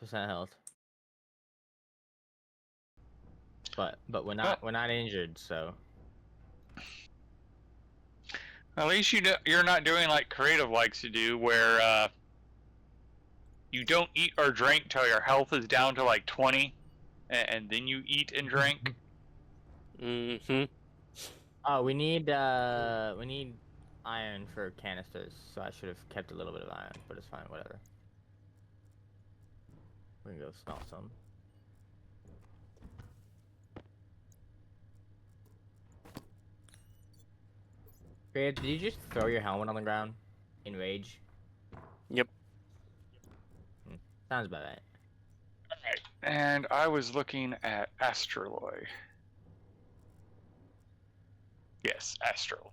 6% health. But we're not injured, so. At least you're not doing like Creative likes to do, where you don't eat or drink till your health is down to like 20, and then you eat and drink. Mm-hmm. Oh, we need iron for canisters, so I should have kept a little bit of iron, but it's fine, whatever. We can go smelt some. Did you just throw your helmet on the ground in rage? Yep. Sounds about right. Alright, and I was looking at astraloy. Yes, astraloy.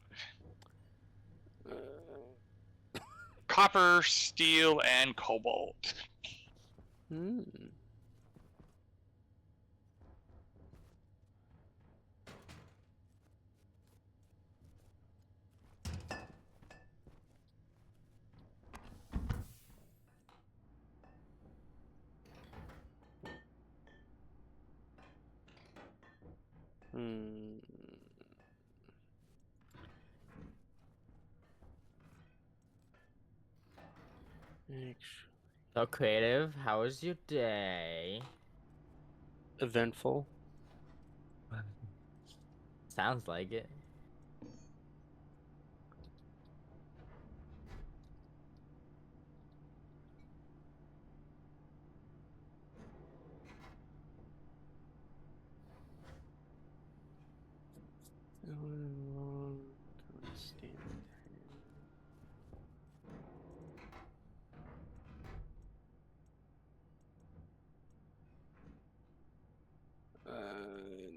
Copper, steel, and cobalt. Hmm. Hmm. So Creative, how was your day? Eventful. Sounds like it.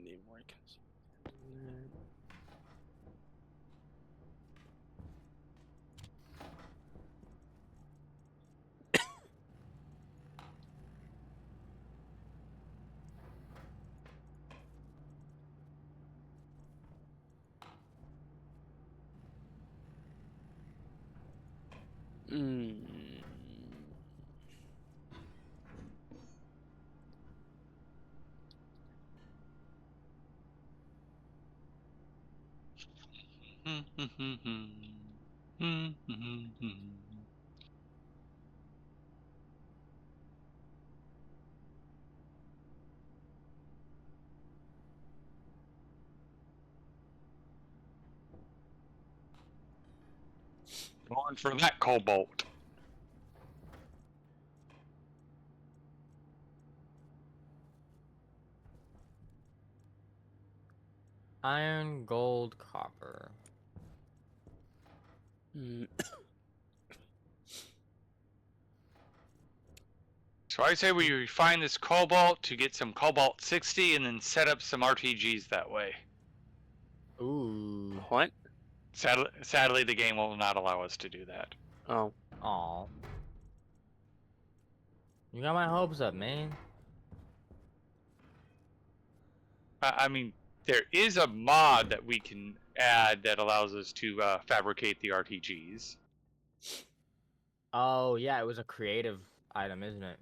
Need more consistent. Going for that cobalt. Iron, gold, copper. So I say we refine this cobalt to get some cobalt 60 and then set up some RTGs that way. Ooh. What? Sadly, the game will not allow us to do that. Oh. Aw. You got my hopes up, man. I mean, there is a mod that we can add that allows us to fabricate the RTGs. Oh, yeah, it was a creative item, isn't it?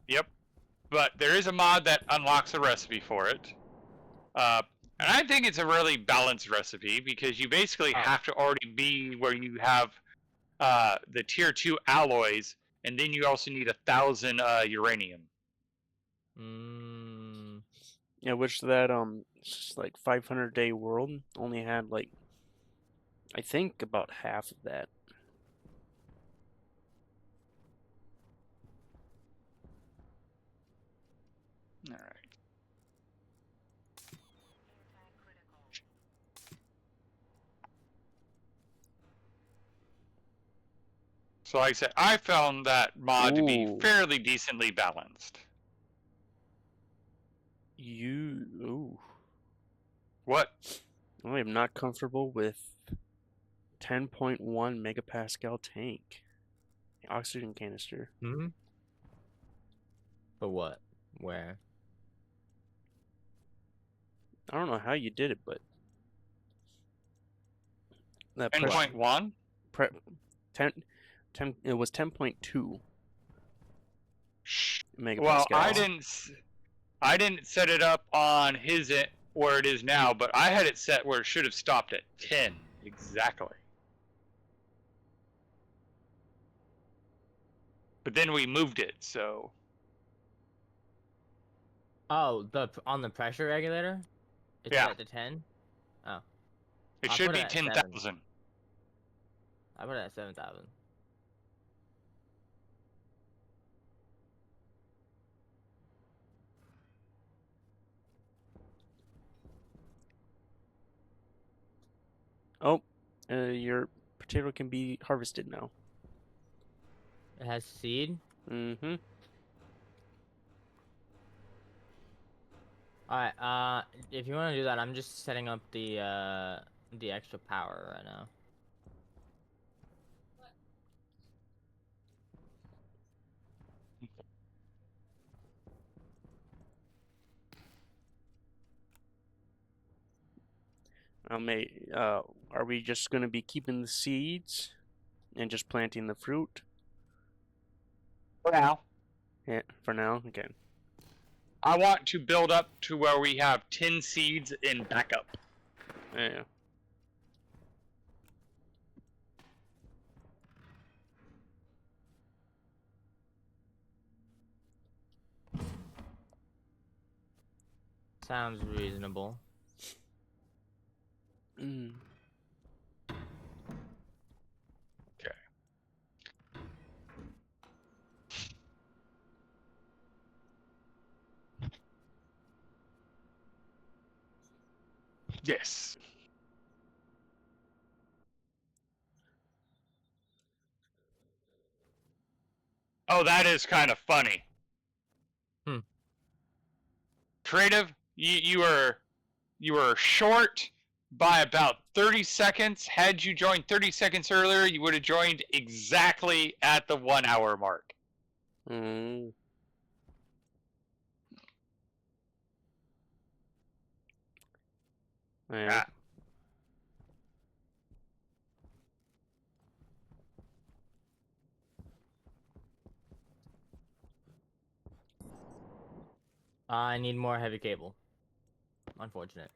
Yep. But there is a mod that unlocks a recipe for it. And I think it's a really balanced recipe because you basically have to already be where you have the tier 2 alloys, and then you also need 1,000 uranium. Yeah, which that like 500-day world only had like, I think about half of that. All right. So like I said, I found that mod to be fairly decently balanced. Ooh. What? I am not comfortable with 10.1 megapascal tank. Oxygen canister. For what? Where? I don't know how you did it, but that 10.1? 10, it was 10.2. megapascals. Well, I didn't set it up on his where it is now, but I had it set where it should have stopped at 10 exactly. But then we moved it, so Oh, on the pressure regulator? It's Yeah. set to 10? Oh. it I'll should put be it at 7. 10,000. I put it at 7,000. Oh, your potato can be harvested now. It has seed? Mm-hmm. Alright, if you want to do that, I'm just setting up the extra power right now. Are we just gonna be keeping the seeds and just planting the fruit? For now. Yeah, for now. Okay. I want to build up to where we have 10 seeds in backup. Yeah. Sounds reasonable. Mm. Okay. Yes. Oh, that is kind of funny. Hmm. Creative, you were short by about 30 seconds. Had you joined 30 seconds earlier, you would have joined exactly at the 1 hour mark. Mm. Yeah. Ah. I need more heavy cable. Unfortunate.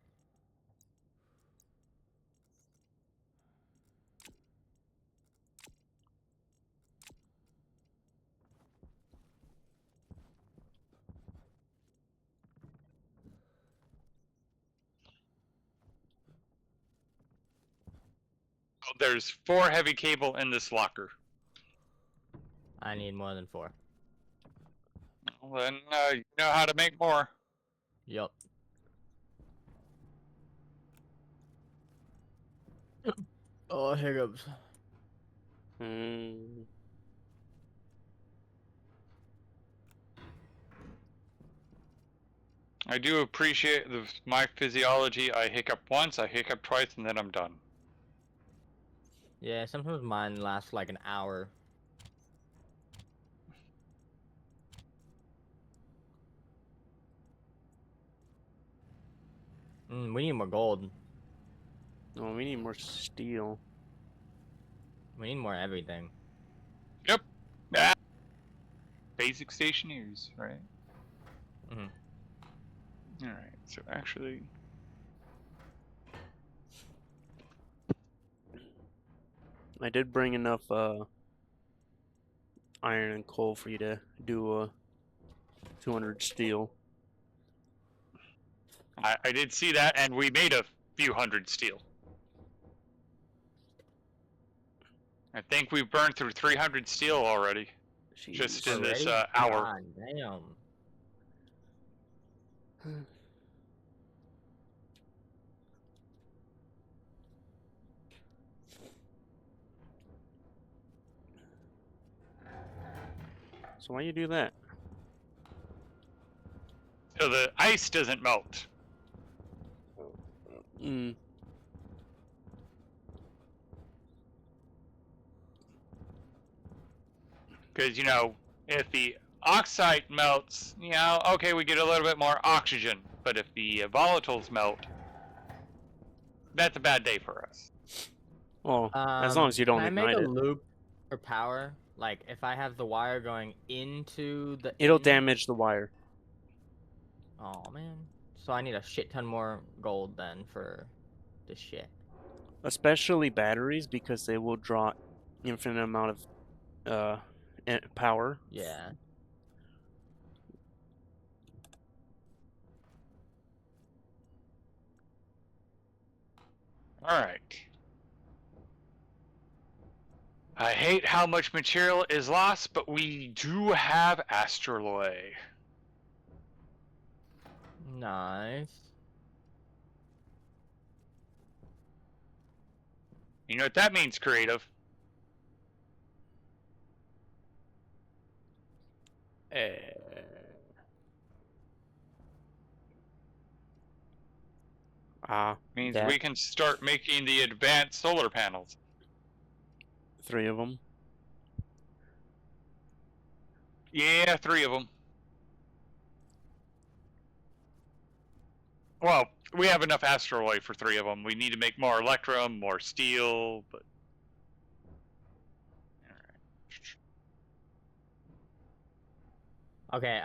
There's 4 heavy cable in this locker. I need more than 4. Well, then you know how to make more. Yup. Oh, hiccups. Mm. I do appreciate my physiology. I hiccup once, I hiccup twice, and then I'm done. Yeah, sometimes mine lasts like an hour. We need more gold. Oh, we need more steel. We need more everything. Yep. Ah. Basic stationeers, right? Mhm. Alright, so actually... I did bring enough iron and coal for you to do 200 steel. I did see that, and we made a few hundred steel. I think we've burned through 300 steel already. Jeez. Just in this Already? hour. God damn. So why you do that? So the ice doesn't melt. Mm. Because, you know, if the oxide melts, you know, okay, we get a little bit more oxygen. But if the volatiles melt, that's a bad day for us. Well, as long as you don't can I make ignite a it. loop for power? Like, if I have the wire going into the It'll in... damage the wire. Oh, man. So I need a shit ton more gold then for this shit. Especially batteries, because they will draw infinite amount of power. Yeah. Alright. I hate how much material is lost, but we do have Astroloy. Nice. You know what that means, creative? Means That we can start making the advanced solar panels. 3 of them. Yeah, 3 of them. Well, we have enough astroloy for 3 of them. We need to make more electrum, more steel, but... Okay,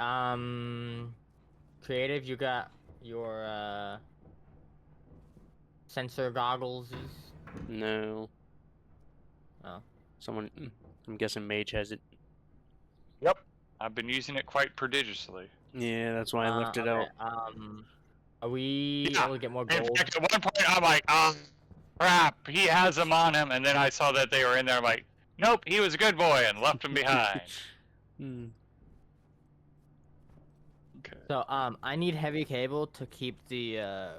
Creative, you got your, sensor goggles? No. Oh. Someone, I'm guessing Mage has it. Yep. I've been using it quite prodigiously. Yeah, that's why I left it okay, out. Are we Yeah. able to get more In gold? fact, at one point, I'm like, oh, crap, he has them on him, and then I saw that they were in there, I'm like, nope, he was a good boy, and left him behind. Okay. So, I need heavy cable to keep the,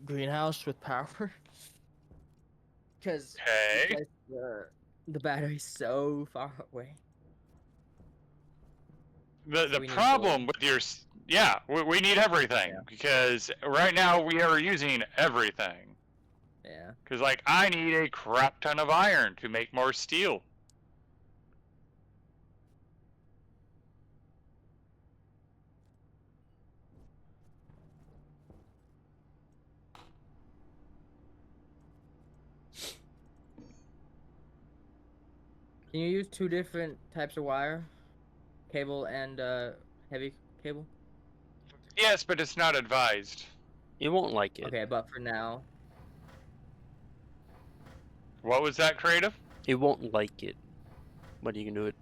greenhouse with power. Because Okay. the battery's so far away. The we need problem gold. with your... Yeah, we need everything, Yeah. because right now we are using everything. Yeah. Because, like, I need a crap ton of iron to make more steel. Can you use 2 different types of wire? Cable and, heavy cable? Yes, but it's not advised. It won't like it. Okay, but for now. What was that, creative? It won't like it. But you can do it.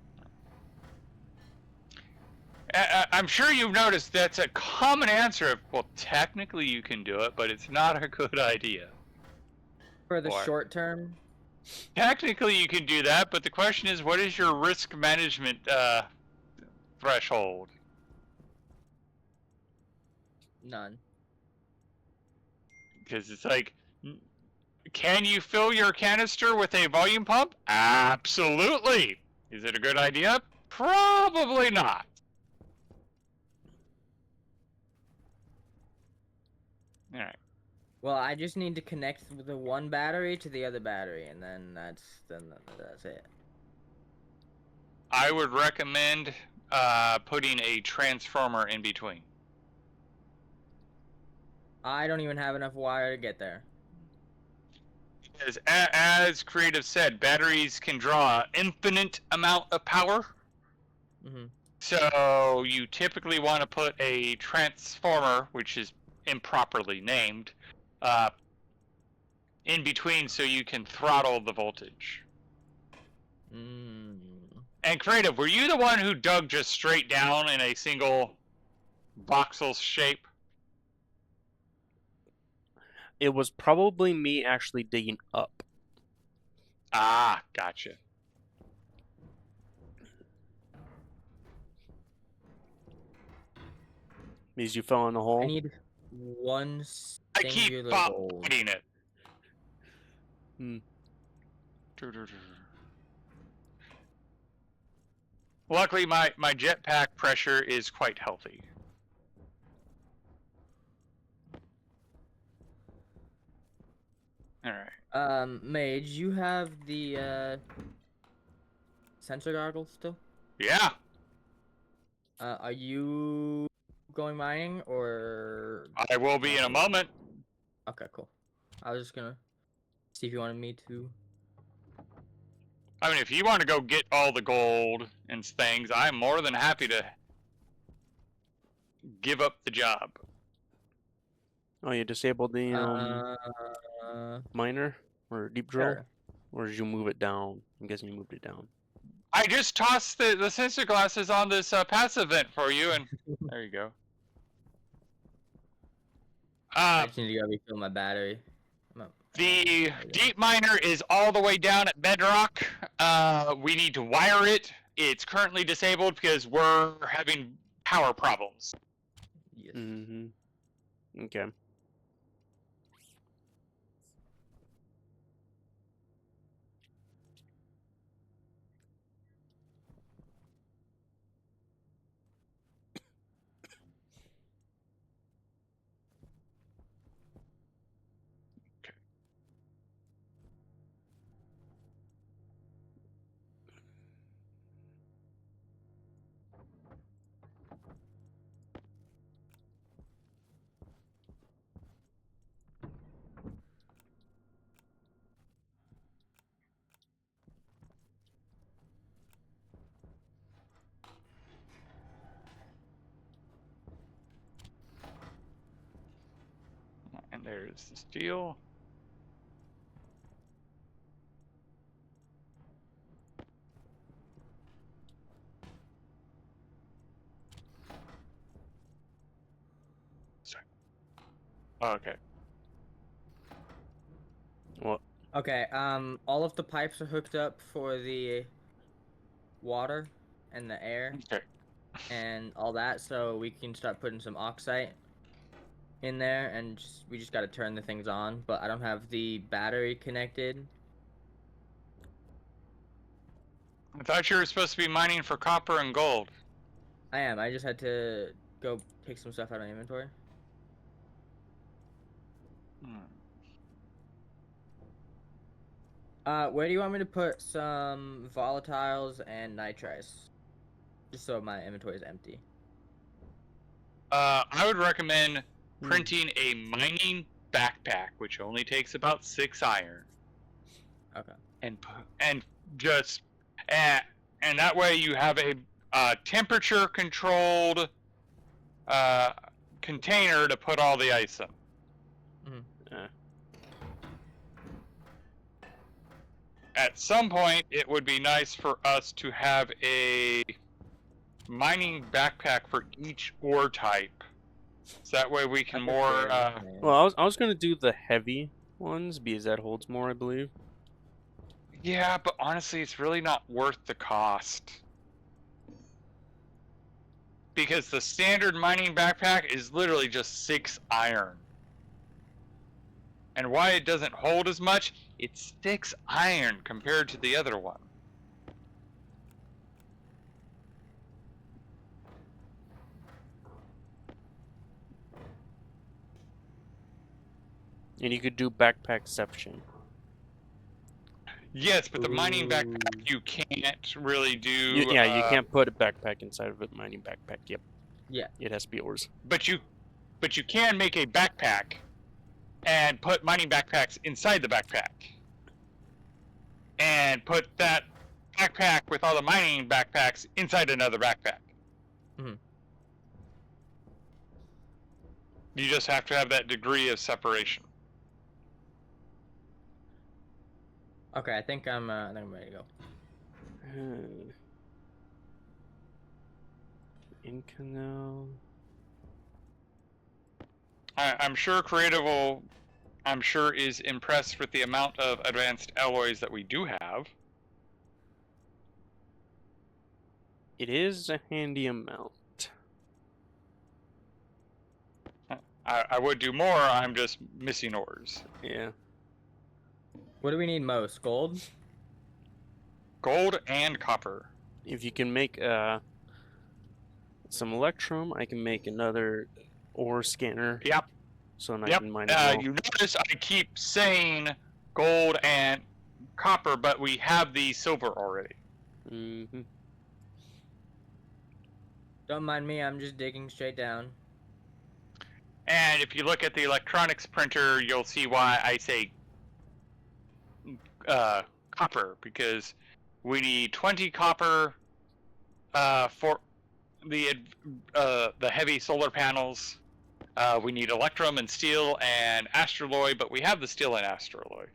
I'm sure you've noticed that's a common answer of, well, technically you can do it, but it's not a good idea. For the Or- short term? Technically you can do that, but the question is, what is your risk management threshold? None. Because it's like, can you fill your canister with a volume pump? Absolutely. Is it a good idea? Probably not. All right. Well, I just need to connect the one battery to the other battery, and then that's it. I would recommend putting a transformer in between. I don't even have enough wire to get there. As Creative said, batteries can draw an infinite amount of power. Mm-hmm. So you typically want to put a transformer, which is improperly named, in between so you can throttle the voltage. And Creative, were you the one who dug just straight down in a single voxel shape? It was probably me actually digging up. Ah, gotcha. Means you fell in the hole. I need one I keep singular gold. hitting it. Luckily, my jetpack pressure is quite healthy. All right. Mage, you have the sensor goggles still? Yeah. Are you going mining or? I will be in a moment. Okay, cool. I was just gonna see if you wanted me to. I mean, if you want to go get all the gold and things, I'm more than happy to give up the job. Oh, you disabled the miner or deep drill, Sure. or did you move it down? I'm guessing you moved it down. I just tossed the sensor glasses on this passive vent for you, and there you go. I just need to go refill my battery. The deep miner is all the way down at bedrock. We need to wire it. It's currently disabled because we're having power problems. Yes. Mm-hmm. Okay. And there's the steel. Sorry. Oh, okay. What? Okay, all of the pipes are hooked up for the water and the air Okay. and all that, so we can start putting some oxide in there, and we just got to turn the things on. But I don't have the battery connected. I thought you were supposed to be mining for copper and gold. I am. I just had to go take some stuff out of my inventory. Where do you want me to put some volatiles and nitrites? Just so my inventory is empty. I would recommend printing a mining backpack, which only takes about 6 iron. Okay. And that way you have a temperature controlled container to put all the ice in. At some point, it would be nice for us to have a mining backpack for each ore type, so that way we can more. Well, I was gonna do the heavy ones because that holds more, I believe. Yeah, but honestly, it's really not worth the cost. Because the standard mining backpack is literally just 6 iron. And why it doesn't hold as much, it's 6 iron compared to the other one. And you could do backpackception. Yes, but the mining backpack you can't really do. You can't put a backpack inside of a mining backpack. Yep. Yeah. It has to be yours. But you can make a backpack and put mining backpacks inside the backpack. And put that backpack with all the mining backpacks inside another backpack. Mm-hmm. You just have to have that degree of separation. Okay, I think I'm ready to go. In canal. I'm sure Creative is impressed with the amount of advanced alloys that we do have. It is a handy amount. I would do more, I'm just missing ores. Yeah. What do we need most? Gold? Gold and copper. If you can make some electrum, I can make another ore scanner. Yep. So then I can mine it well. You notice I keep saying gold and copper, but we have the silver already. Mm-hmm. Don't mind me, I'm just digging straight down. And if you look at the electronics printer, you'll see why I say copper, because We need 20 copper for the heavy solar panels. We need electrum and steel and astroloy, but we have the steel and astroloy.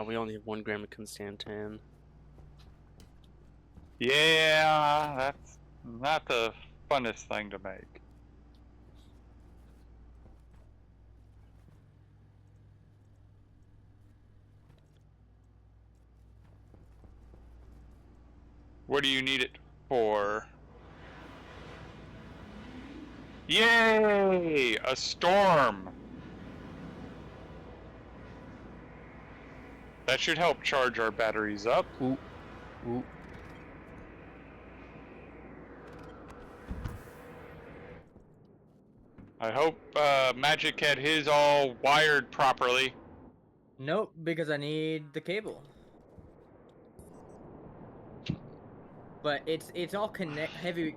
We only have 1 gram of Constantan. Yeah, that's not the funnest thing to make. What do you need it for? Yay! A storm! That should help charge our batteries up. Ooh. Ooh. I hope Magic had his all wired properly. Nope, because I need the cable. But it's all heavy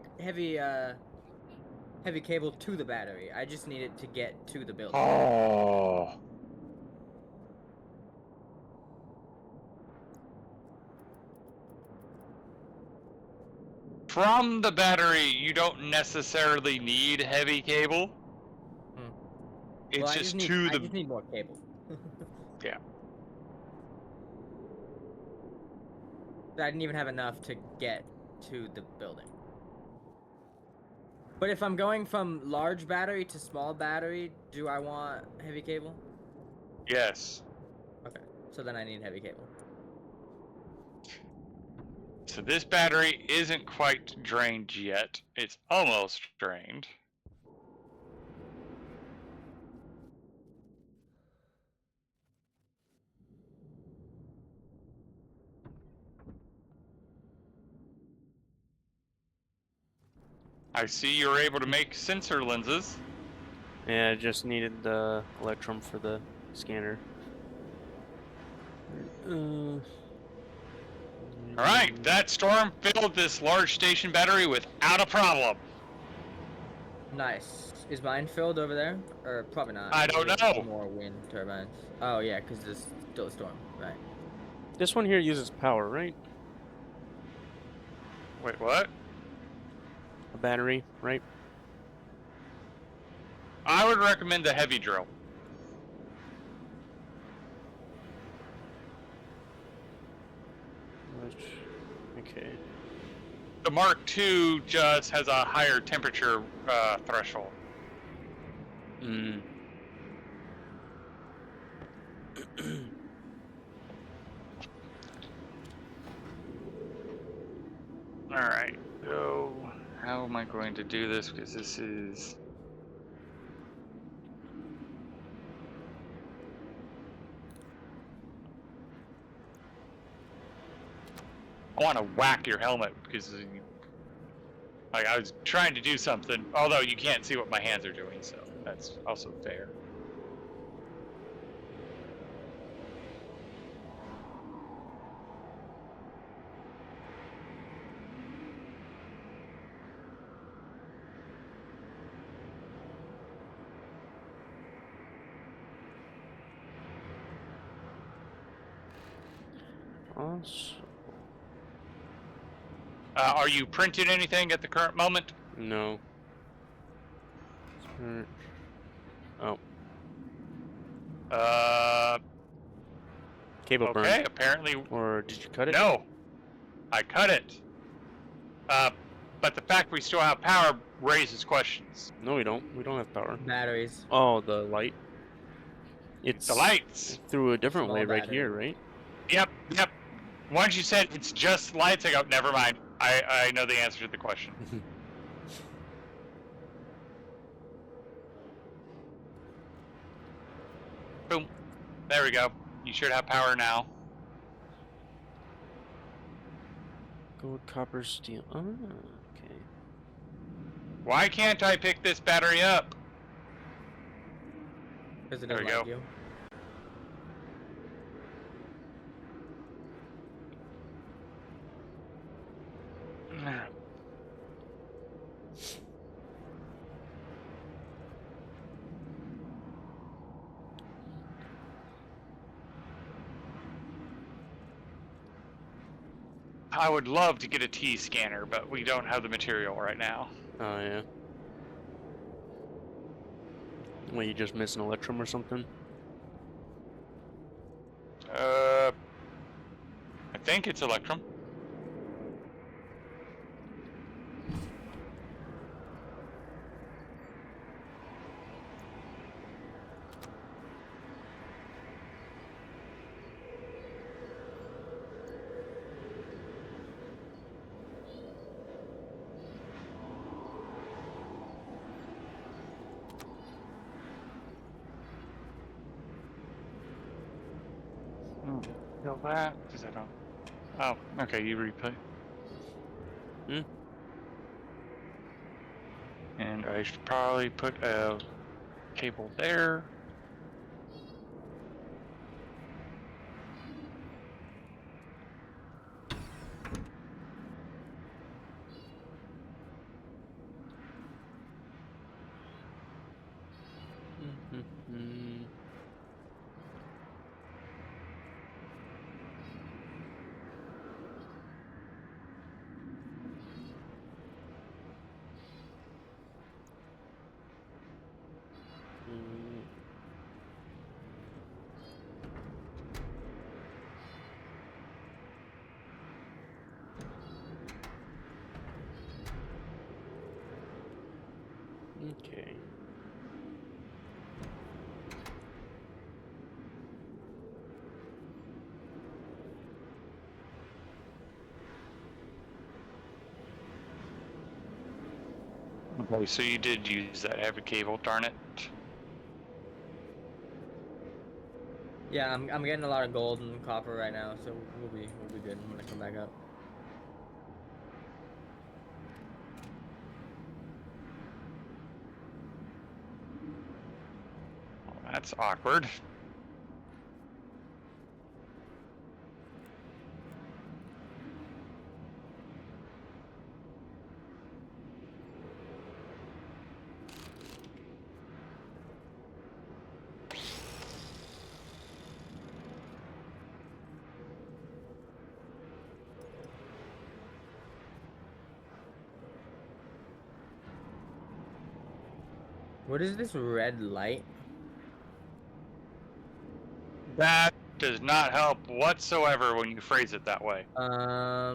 cable to the battery. I just need it to get to the building. Oh. From the battery, you don't necessarily need heavy cable. It's Well, just I just need more cable. Yeah. I didn't even have enough to get to the building. But if I'm going from large battery to small battery, do I want heavy cable? Yes. Okay, so then I need heavy cable. So this battery isn't quite drained yet. It's almost drained. I see you're able to make sensor lenses. Yeah, I just needed the electrum for the scanner. Alright, that storm filled this large station battery without a problem. Nice. Is mine filled over there? Or probably not. I don't know. More wind turbines. Oh yeah, because there's still a storm, right? This one here uses power, right? Wait, what? A battery, right? I would recommend the heavy drill. Okay. The Mark II just has a higher temperature threshold. Mm. Alright, so how am I going to do this? Because this is... I want to whack your helmet because like I was trying to do something, although you can't see what my hands are doing, so that's also fair. Are you printing anything at the current moment? No. Oh. Cable burn. Okay, apparently. Or did you cut it? No, I cut it. But the fact we still have power raises questions. No, we don't. We don't have power. Batteries. Oh, the light. It's the lights through a different Small way right battery. here, right? Yep. Once you said it's just lights, I go, never mind. I know the answer to the question. Boom. There we go. You should have power now. Gold, copper, steel. Oh, okay. Why can't I pick this battery up? Because it There doesn't we like go. you. I would love to get a T scanner, but we don't have the material right now. Oh yeah. Well, you just miss an electrum or something? I think it's Electrum. Kill that, because I don't. Oh, okay, you replay. Hmm? And I should probably put a cable there. Mm-hmm. Okay. Okay, so you did use that heavy cable, darn it. Yeah, I'm getting a lot of gold and copper right now, so we'll be good when I come back up. Well, that's awkward. What is this red light? That does not help whatsoever when you phrase it that way. I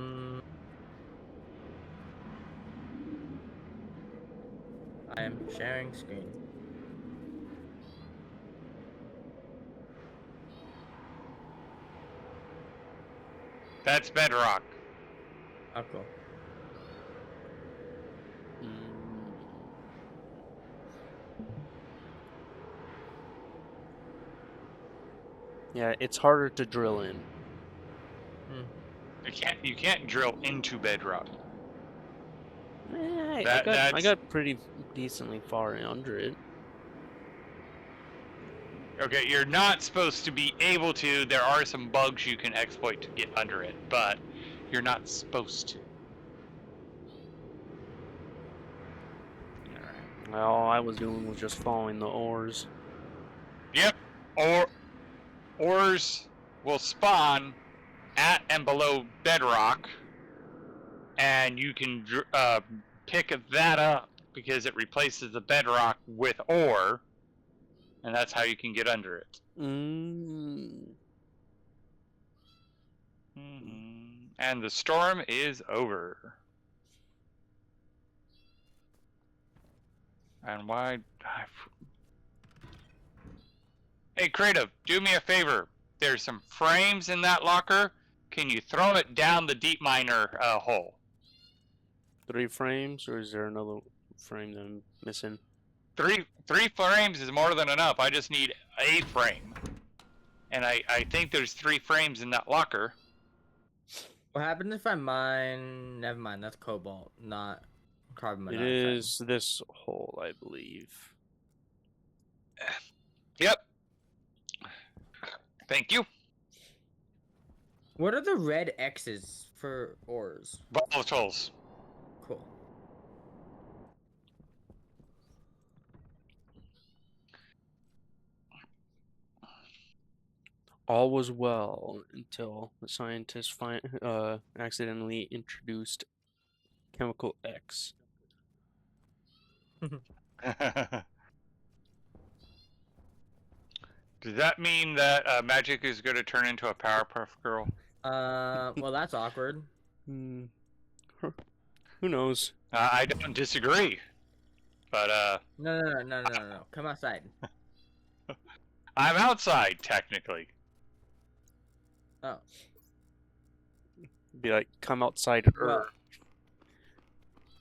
am sharing screen. That's bedrock. Oh, cool. Yeah, it's harder to drill in. You can't drill into bedrock. I got pretty decently far under it. Okay, you're not supposed to be able to. There are some bugs you can exploit to get under it, but you're not supposed to. Alright. Well, all I was doing was just following the ores. Yep. Ores will spawn at and below bedrock, and you can pick that up because it replaces the bedrock with ore, and that's how you can get under it. And the storm is over. And why? Hey, Creative, do me a favor. There's some frames in that locker. Can you throw it down the deep miner hole? 3 frames, or is there another frame that I'm missing? Three frames is more than enough. I just need a frame. And I think there's 3 frames in that locker. What happens if I mine? Never mind, that's cobalt, not carbon monoxide. It is this hole, I believe. Yep. Thank you. What are the red X's for ores? Volatiles. Cool. All was well until the scientists accidentally introduced chemical X. Does that mean that Magic is going to turn into a Powerpuff Girl? Well, that's awkward. Hmm. Who knows? I don't disagree, but No. Come outside. I'm outside technically. Oh. Be like, come outside Well,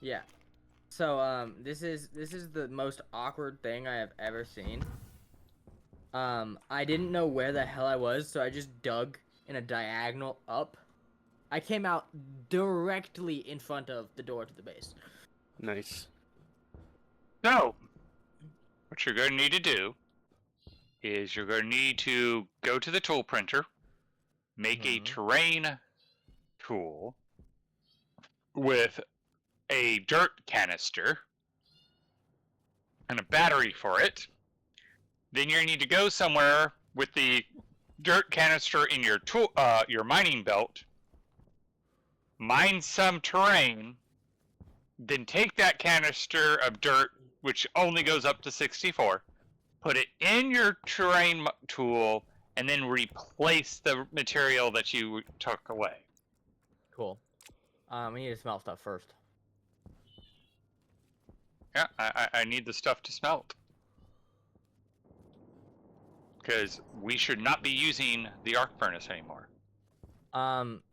yeah. So this is the most awkward thing I have ever seen. I didn't know where the hell I was, so I just dug in a diagonal up. I came out directly in front of the door to the base. Nice. So, what you're going to need to do is you're going to need to go to the tool printer, make a terrain tool with a dirt canister and a battery for it. Then you need to go somewhere with the dirt canister in your tool, your mining belt, mine some terrain, then take that canister of dirt, which only goes up to 64, put it in your terrain tool, and then replace the material that you took away. Cool. We need to smelt stuff first. Yeah, I need the stuff to smelt. Because we should not be using the arc furnace anymore.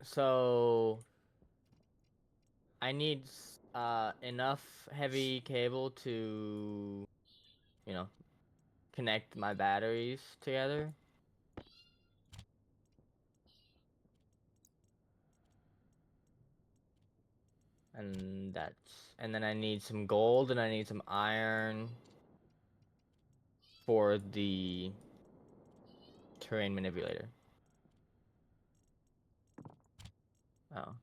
So I need enough heavy cable to, connect my batteries together. And then I need some gold and I need some iron for the terrain manipulator. Oh.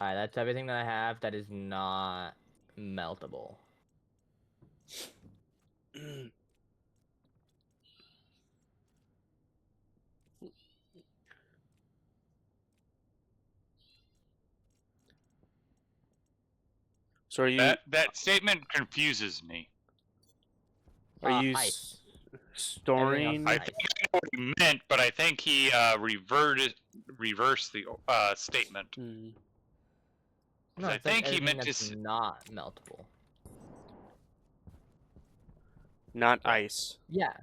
Alright, that's everything that I have that is not meltable. So are you That statement confuses me. Ice. storing? I think I know what he meant, but I think he reversed the statement. No, I think he meant to not meltable. Not ice. Yeah.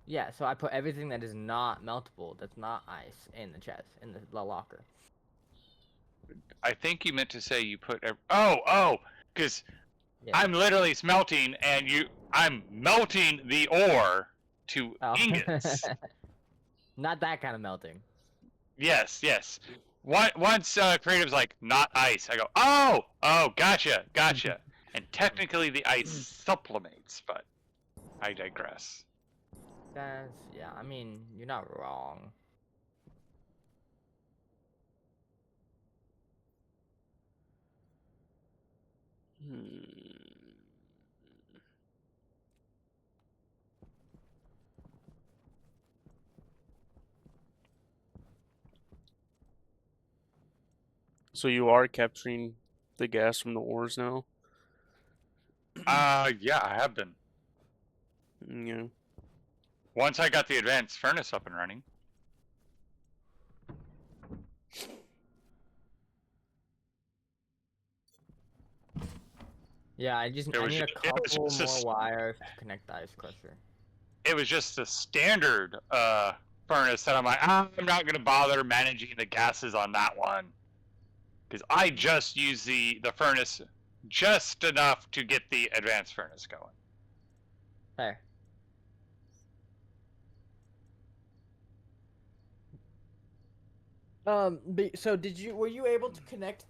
Yeah, so I put everything that is not meltable, that's not ice, in the chest, in the locker. I think you meant to say you put. Because I'm literally smelting, and I'm melting the ore to ingots. Not that kind of melting. Yes. Once creative's like, not ice, I go, oh, gotcha. And technically the ice supplements, but I digress. Yeah, I mean, you're not wrong. So you are capturing the gas from the ores now? Yeah, I have been. Yeah. Once I got the advanced furnace up and running. Yeah, I need a couple more wires to connect the ice crusher. It was just a standard furnace that I'm like, I'm not going to bother managing the gases on that one. Because I just use the furnace just enough to get the advanced furnace going. Fair. So were you able to connect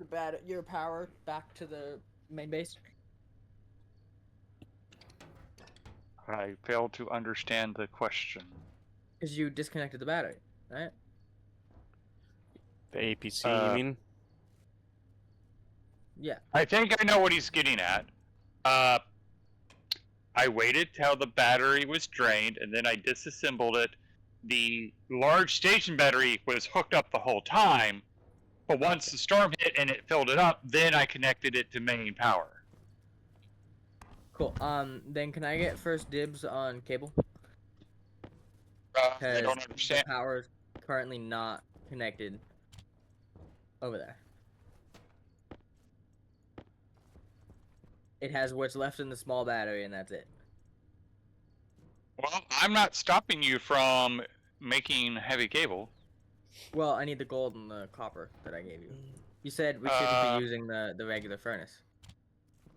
your power back to the main base? I failed to understand the question. Because you disconnected the battery, right? The APC, you mean? Yeah. I think I know what he's getting at. I waited till the battery was drained, and then I disassembled it. The large station battery was hooked up the whole time, but once the storm hit and it filled it up, then I connected it to main power. Cool. Then can I get first dibs on cable? I Because don't the understand. power is currently not connected over there. It has what's left in the small battery, and that's it. Well, I'm not stopping you from making heavy cable. Well, I need the gold and the copper that I gave you. You said we shouldn't be using the regular furnace.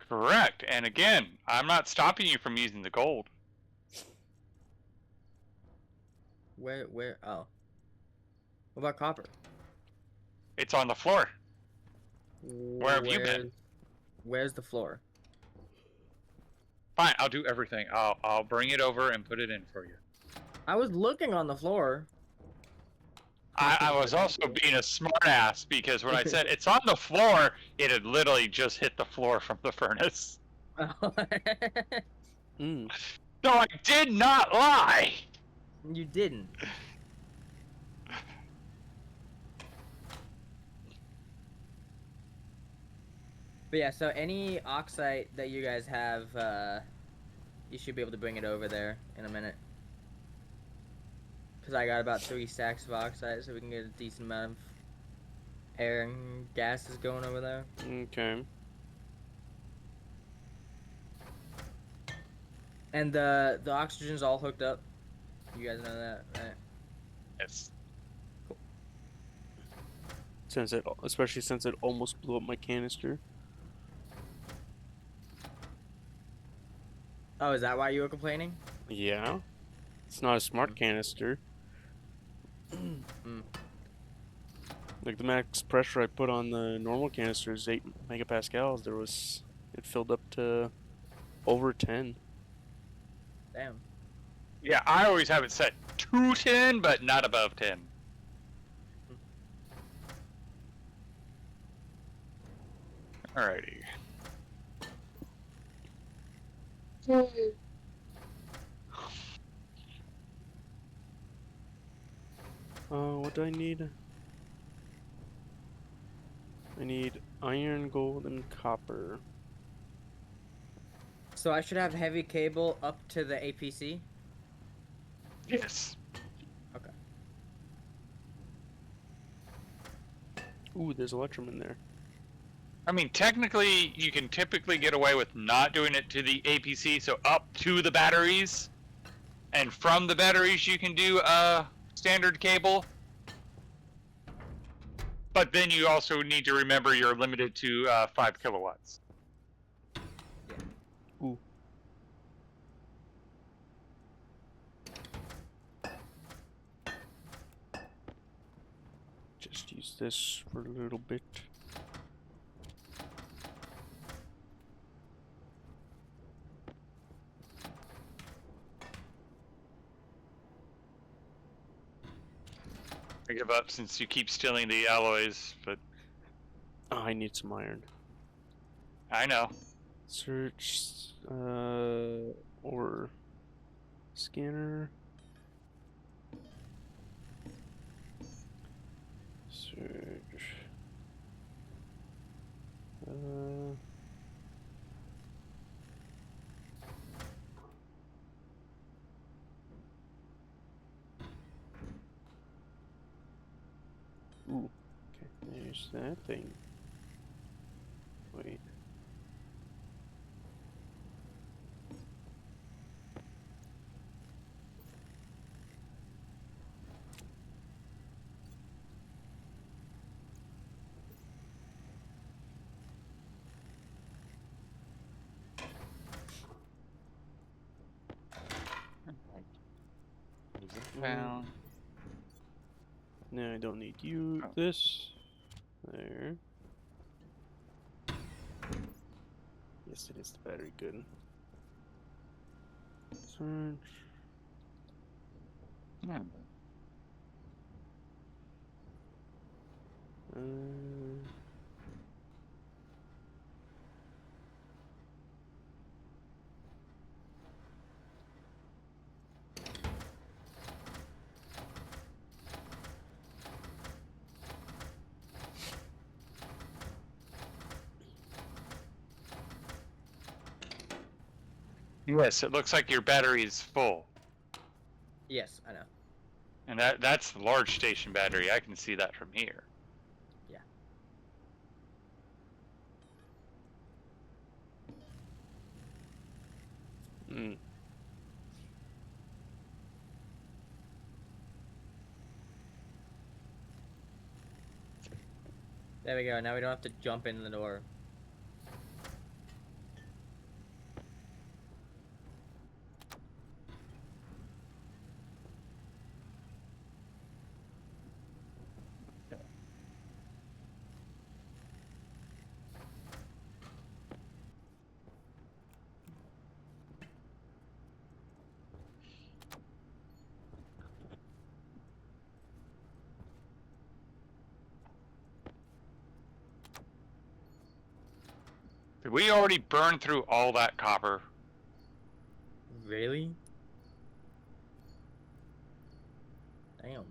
Correct. And again, I'm not stopping you from using the gold. Where? Oh. What about copper? It's on the floor. Where have you been? Where's the floor? Fine, I'll do everything. I'll bring it over and put it in for you. I was looking on the floor. I was also being a smartass because when I said it's on the floor, it had literally just hit the floor from the furnace. Mm. No, I did not lie. You didn't. But yeah, so any oxide that you guys have, you should be able to bring it over there in a minute. Because I got about 3 stacks of oxide, so we can get a decent amount of air and gases going over there. Okay. And the oxygen's all hooked up. You guys know that, right? Yes. Especially since it almost blew up my canister. Oh, is that why you were complaining? Yeah. It's not a smart canister. Like the max pressure I put on the normal canister is 8 megapascals. It filled up to over 10. Damn. Yeah, I always have it set to 10, but not above 10. Alrighty. What do I need? I need iron, gold, and copper. So I should have heavy cable up to the APC? Yes. Okay. Ooh, there's electrum in there. I mean, technically, you can typically get away with not doing it to the APC, so up to the batteries. And from the batteries, you can do a standard cable. But then you also need to remember you're limited to 5 kilowatts. Ooh. Just use this for a little bit. I give up since you keep stealing the alloys, but Oh, I need some iron. I know. Search, or scanner. Search. Ooh, okay, there's that thing. Wait. Found. No, I don't need you. Oh. This. There. Yes, it is very good. Search. Hmm. Yes, it looks like your battery is full. Yes, I know. And that's the large station battery. I can see that from here. Yeah. Hmm. There we go. Now we don't have to jump in the door. Did we already burn through all that copper? Really? Damn.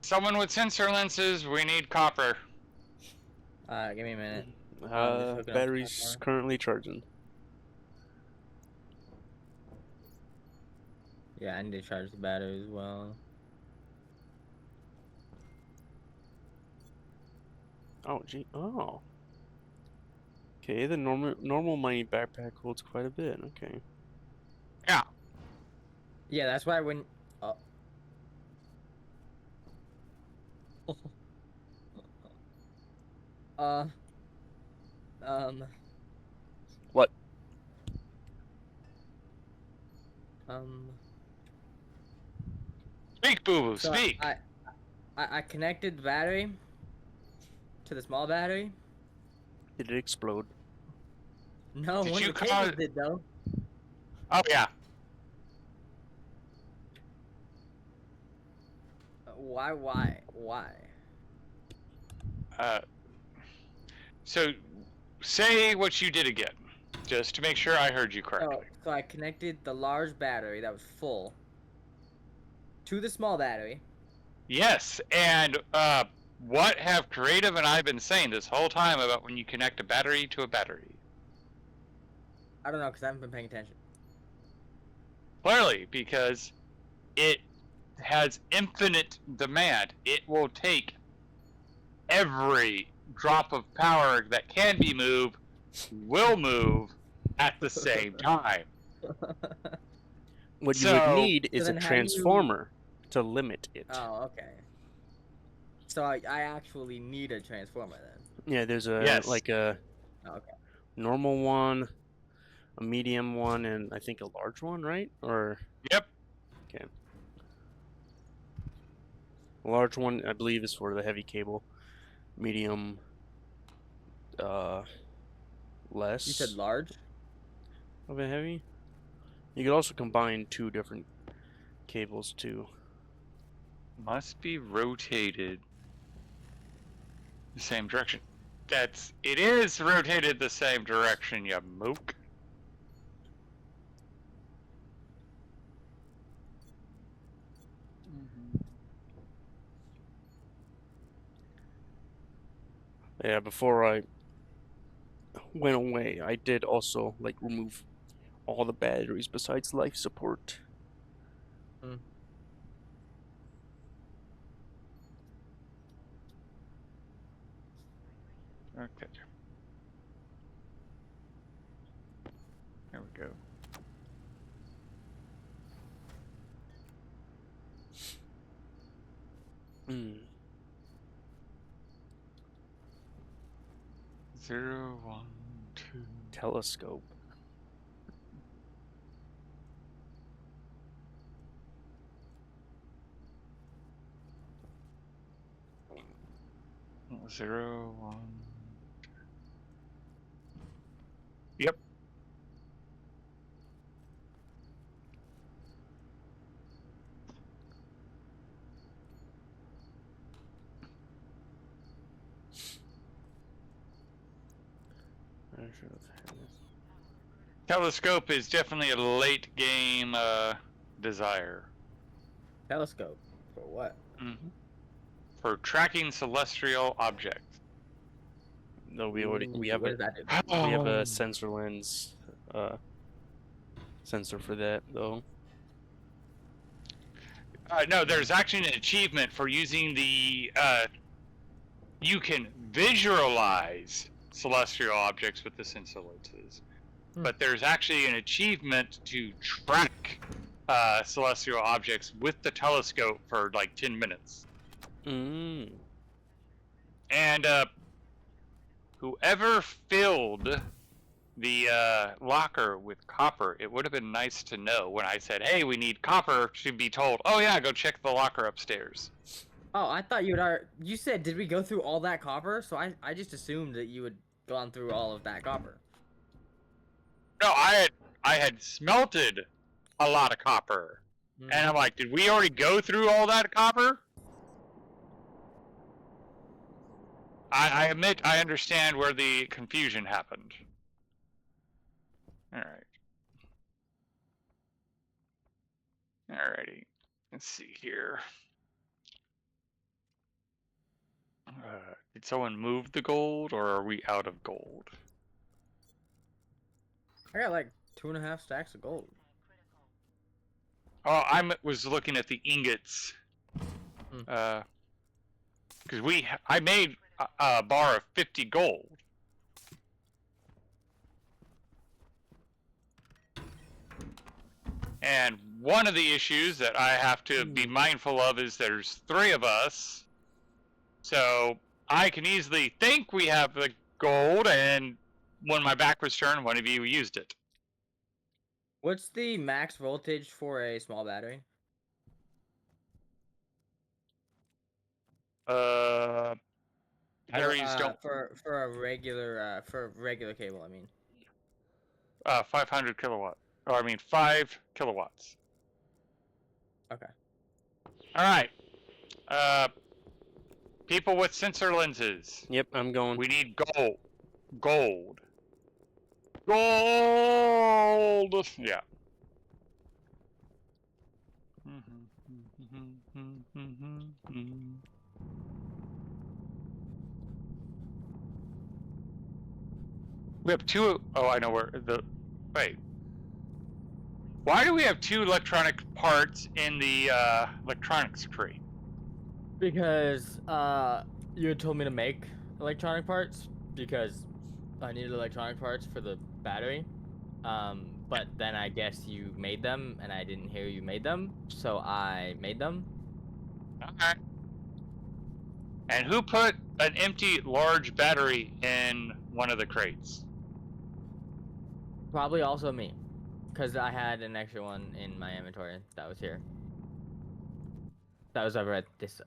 Someone with sensor lenses, we need copper. Give me a minute. I'm just hooking up to my Battery's car. currently charging. Yeah, I need to charge the battery as well. Oh, gee. Oh. Okay, the normal mining backpack holds quite a bit. Okay. Yeah. Yeah, that's why when. Oh. uh. Um. What? Speak, boo boo, So speak. I connected the battery to the small battery. Did it explode? No, Did one you of the cables cause- did though. Oh, yeah. Why? Uh, so, say what you did again, just to make sure I heard you correctly. So I connected the large battery that was full to the small battery. Yes, and what have Creative and I been saying this whole time about when you connect a battery to a battery? I don't know because I haven't been paying attention. Clearly, because it has infinite demand. It will take every drop of power that can be moved, will move at the same time. What you would So- need is a then how do you- transformer to limit it. Oh, okay. So I actually need a transformer then. Yeah, there's a Yes. like a Oh, okay. normal one, a medium one, and I think a large one, right? Or Yep. okay. A large one, I believe, is for the heavy cable. Medium, less. You said large? Of a heavy. You could also combine two different cables too. Must be rotated the same direction. It is rotated the same direction, you mook. Yeah, before I went away, I did also like remove all the batteries besides life support. Okay. There we go. Hmm. 0, 1, 2. Telescope. Zero, 1. Yep. Telescope is definitely a late game desire. Telescope. For what? Mm-hmm. For tracking celestial objects. No, we have What it. does that do? We have a sensor lens sensor for that though. No, there's actually an achievement for using the. You can visualize celestial objects with the sensor lenses, but there's actually an achievement to track celestial objects with the telescope for like 10 minutes. Mm. And whoever filled the locker with copper, it would have been nice to know when I said, hey, we need copper, to be told, oh yeah, go check the locker upstairs. Oh, I thought you would. You said, did we go through all that copper? So I just assumed that you had gone through all of that copper. No, I had smelted a lot of copper. And I'm like, did we already go through all that copper? I admit I understand where the confusion happened. Alright. Alrighty. Let's see here. Did someone move the gold, or are we out of gold? I got like 2.5 stacks of gold. Oh, I was looking at the ingots. Because I made a bar of 50 gold. And one of the issues that I have to be mindful of is there's 3 of us. So I can easily think we have the gold, and when my back was turned, one of you used it. What's the max voltage for a small battery? Batteries don't. For a regular cable, I mean. 500 kilowatt. Or I mean 5 kilowatts. Okay. All right. People with sensor lenses. Yep, I'm going. We need gold. Gold. Gold. Yeah. We have 2. Oh, I know where the. Wait. Why do we have 2 electronic parts in the electronics tree? Because you had told me to make electronic parts because I needed electronic parts for the battery. But then I guess you made them and I didn't hear you made them, so I made them. Okay. And who put an empty large battery in one of the crates? Probably also me, because I had an extra one in my inventory that was here. That was over at this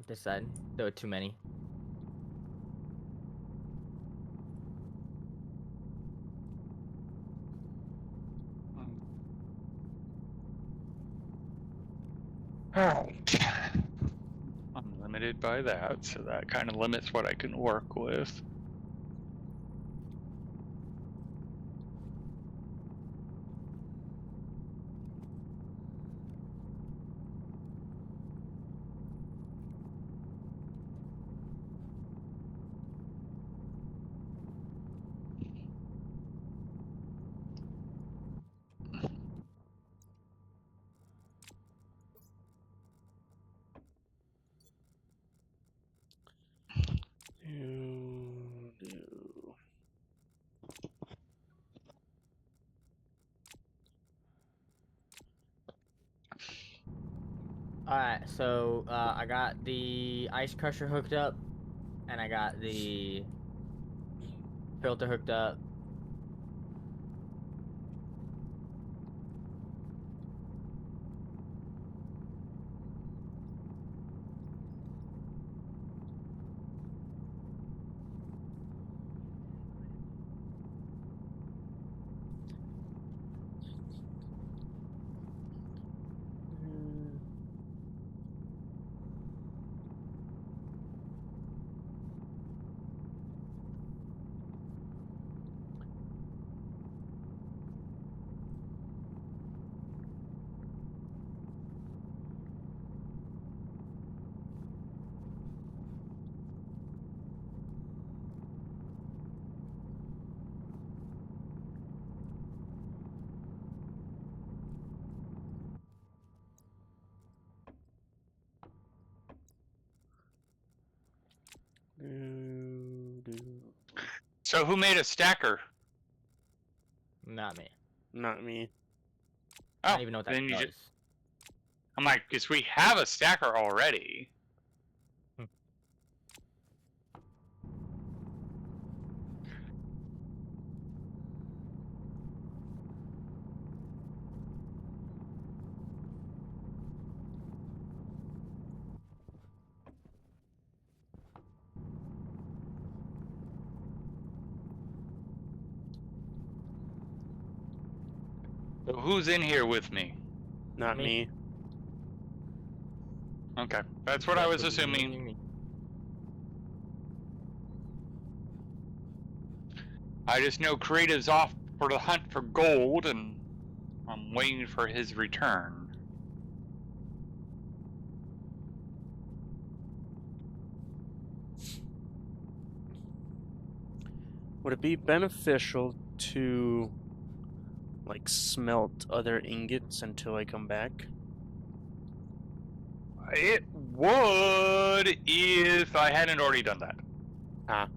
this side. There were too many. Alright. I'm limited by that, so that kind of limits what I can work with. Alright, so I got the ice crusher hooked up, and I got the filter hooked up. So who made a stacker? Not me. Not me. I Oh, don't even know what that then you does. just. I'm like, because we have a stacker already. So who's in here with me? Not me. Okay, that's what I was assuming. I just know Creative's off for the hunt for gold, and I'm waiting for his return. Would it be beneficial to like smelt other ingots until I come back? It would if I hadn't already done that. Ah.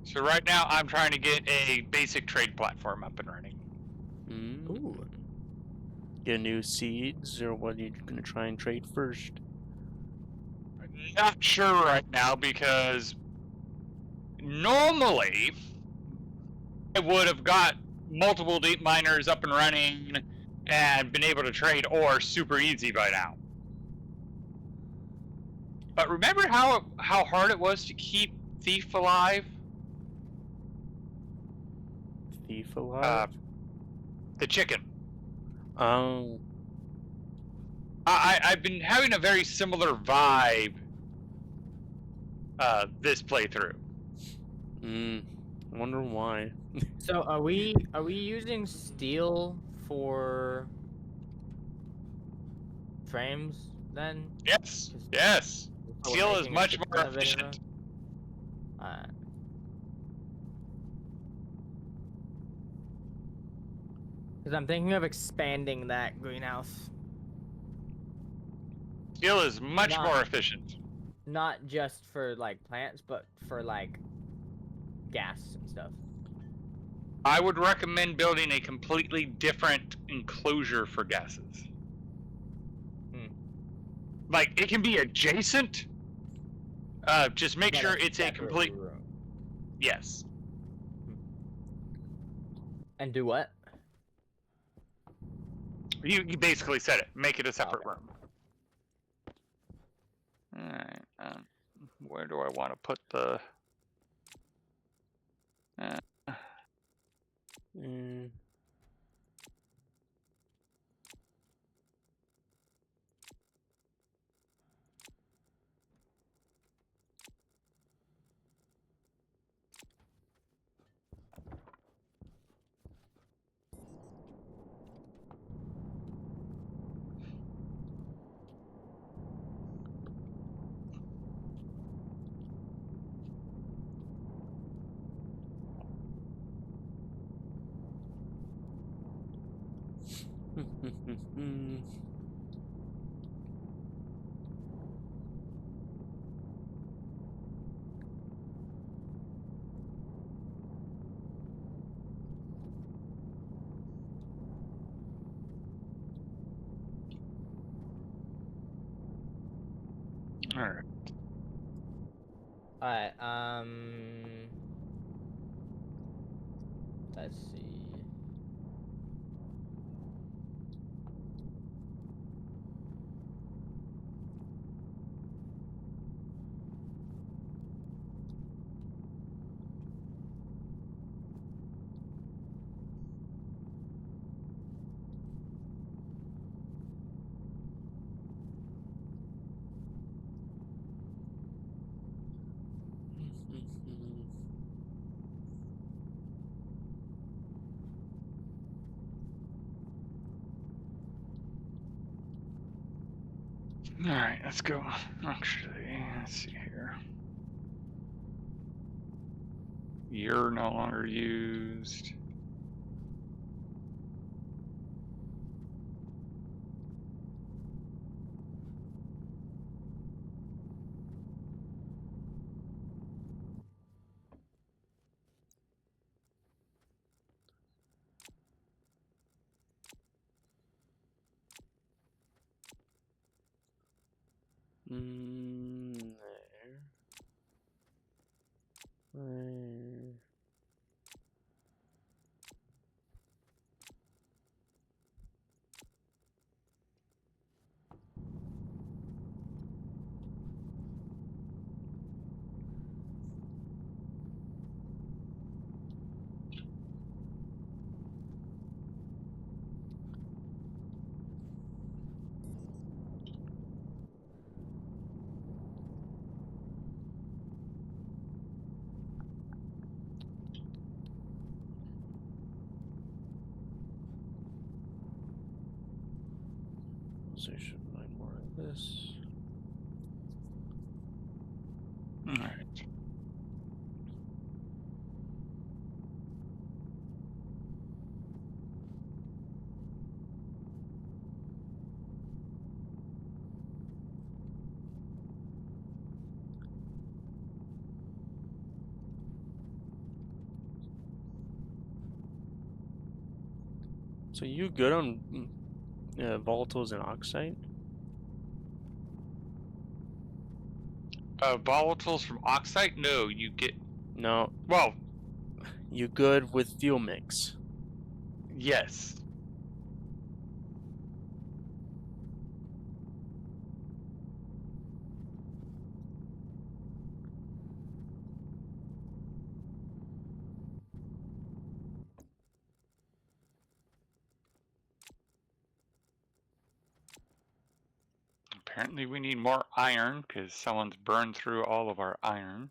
So right now I'm trying to get a basic trade platform up and running. Ooh. Get new seeds, or what are you gonna try and trade first? Not sure right now because normally I would have got multiple deep miners up and running and been able to trade ore super easy by now. But remember how hard it was to keep Thief alive? Thief alive? The chicken. Oh. I've been having a very similar vibe this playthrough. I wonder why. So are we using steel for frames then? Yes, 'Cause- yes. so we're Steel is making a much shit more ton of it anyway? efficient. Alright. Because I'm thinking of expanding that greenhouse. Steel is much Not- more efficient. Not just for like plants, but for like gas and stuff. I would recommend building a completely different enclosure for gases. Like, it can be adjacent. Just make But sure it's a separate complete... room. Yes. And do what? You basically said it. Make it a separate Okay. room. Alright. Where do I want to put the... Alright. Alright, let's see. Alright, let's go. Actually, let's see here. You're no longer used. There. There. So I should find more of this. All right. So you good on volatiles and oxide? Volatiles from oxide? No, you get. No. Well, You good with fuel mix? yes. Apparently, we need more iron because someone's burned through all of our iron.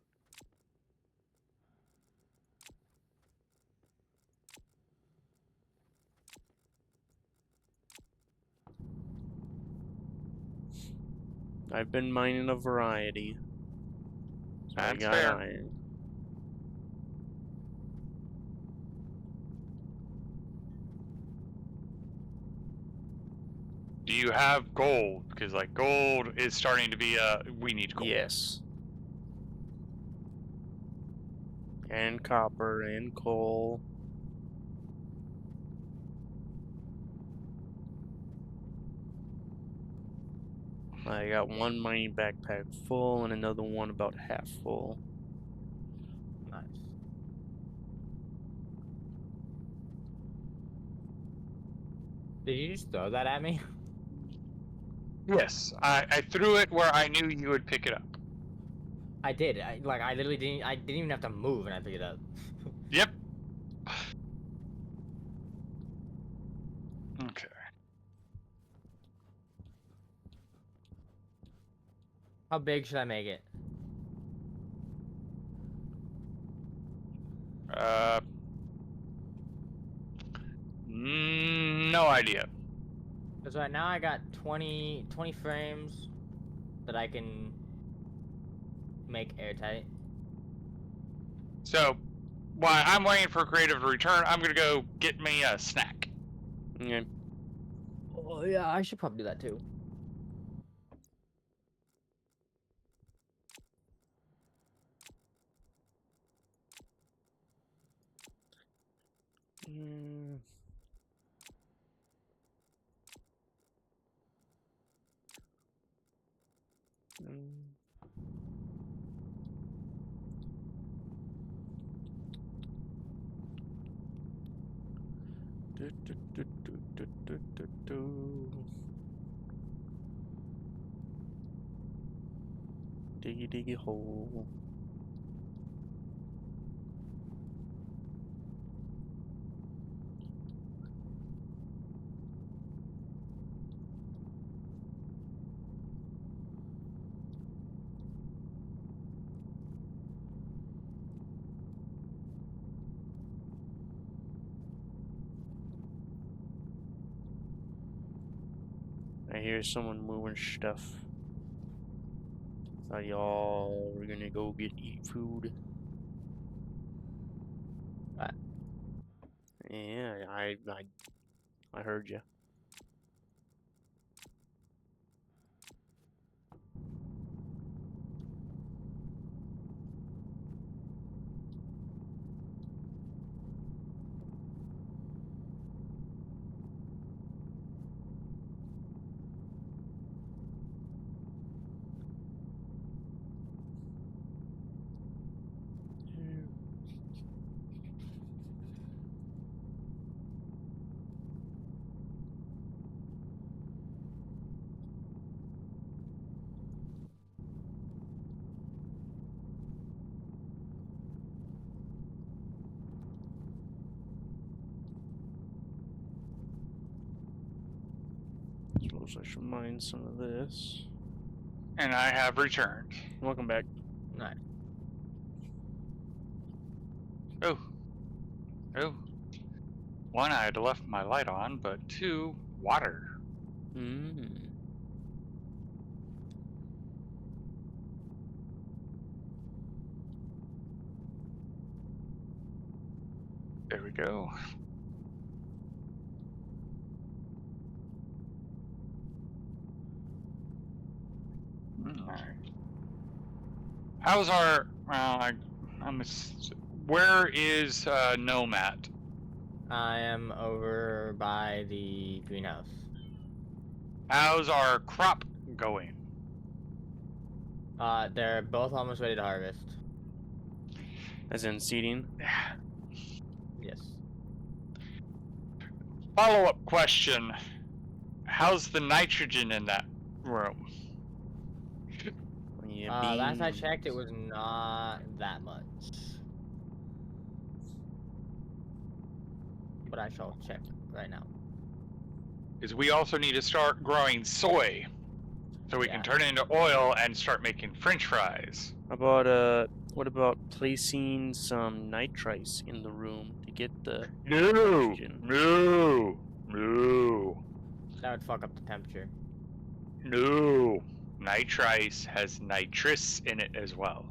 I've been mining a variety. So I That's got fair. iron. Do you have gold? Because like gold is starting to be we need gold. Yes. And copper and coal. I got one mining backpack full and another one about half full. Nice. Did you just throw that at me? Yes, I threw it where I knew you would pick it up. I did. I literally didn't. I didn't even have to move, and I picked it up. Yep. Okay. How big should I make it? No idea. Because right now I got 20 frames that I can make airtight. So, while I'm waiting for creative to return, I'm gonna go get me a snack. Okay. Oh yeah, I should probably do that too. Mm. Mm. Do, do, do, do, do, do, do, do. Diggy diggy hole. I hear someone moving stuff. Thought y'all were gonna go eat food. Yeah, I heard you. Suppose I should mine some of this. And I have returned. Welcome back. Nice. Oh. Oh. One, I had left my light on, but two, water. Mm. There we go. Alright. How's our... where is Gnome at? I am over by the greenhouse. How's our crop going? They're both almost ready to harvest. As in seeding. Yes. Follow-up question. How's the nitrogen in that room? Yeah, Last I beans. checked, it was not that much. But I shall check right now. Is we also need to start growing soy so we can turn it into oil and start making French fries. About what about placing some nitrice in the room to get the No, nitrogen? no. That would fuck up the temperature. No. Nitrice has nitrous in it as well.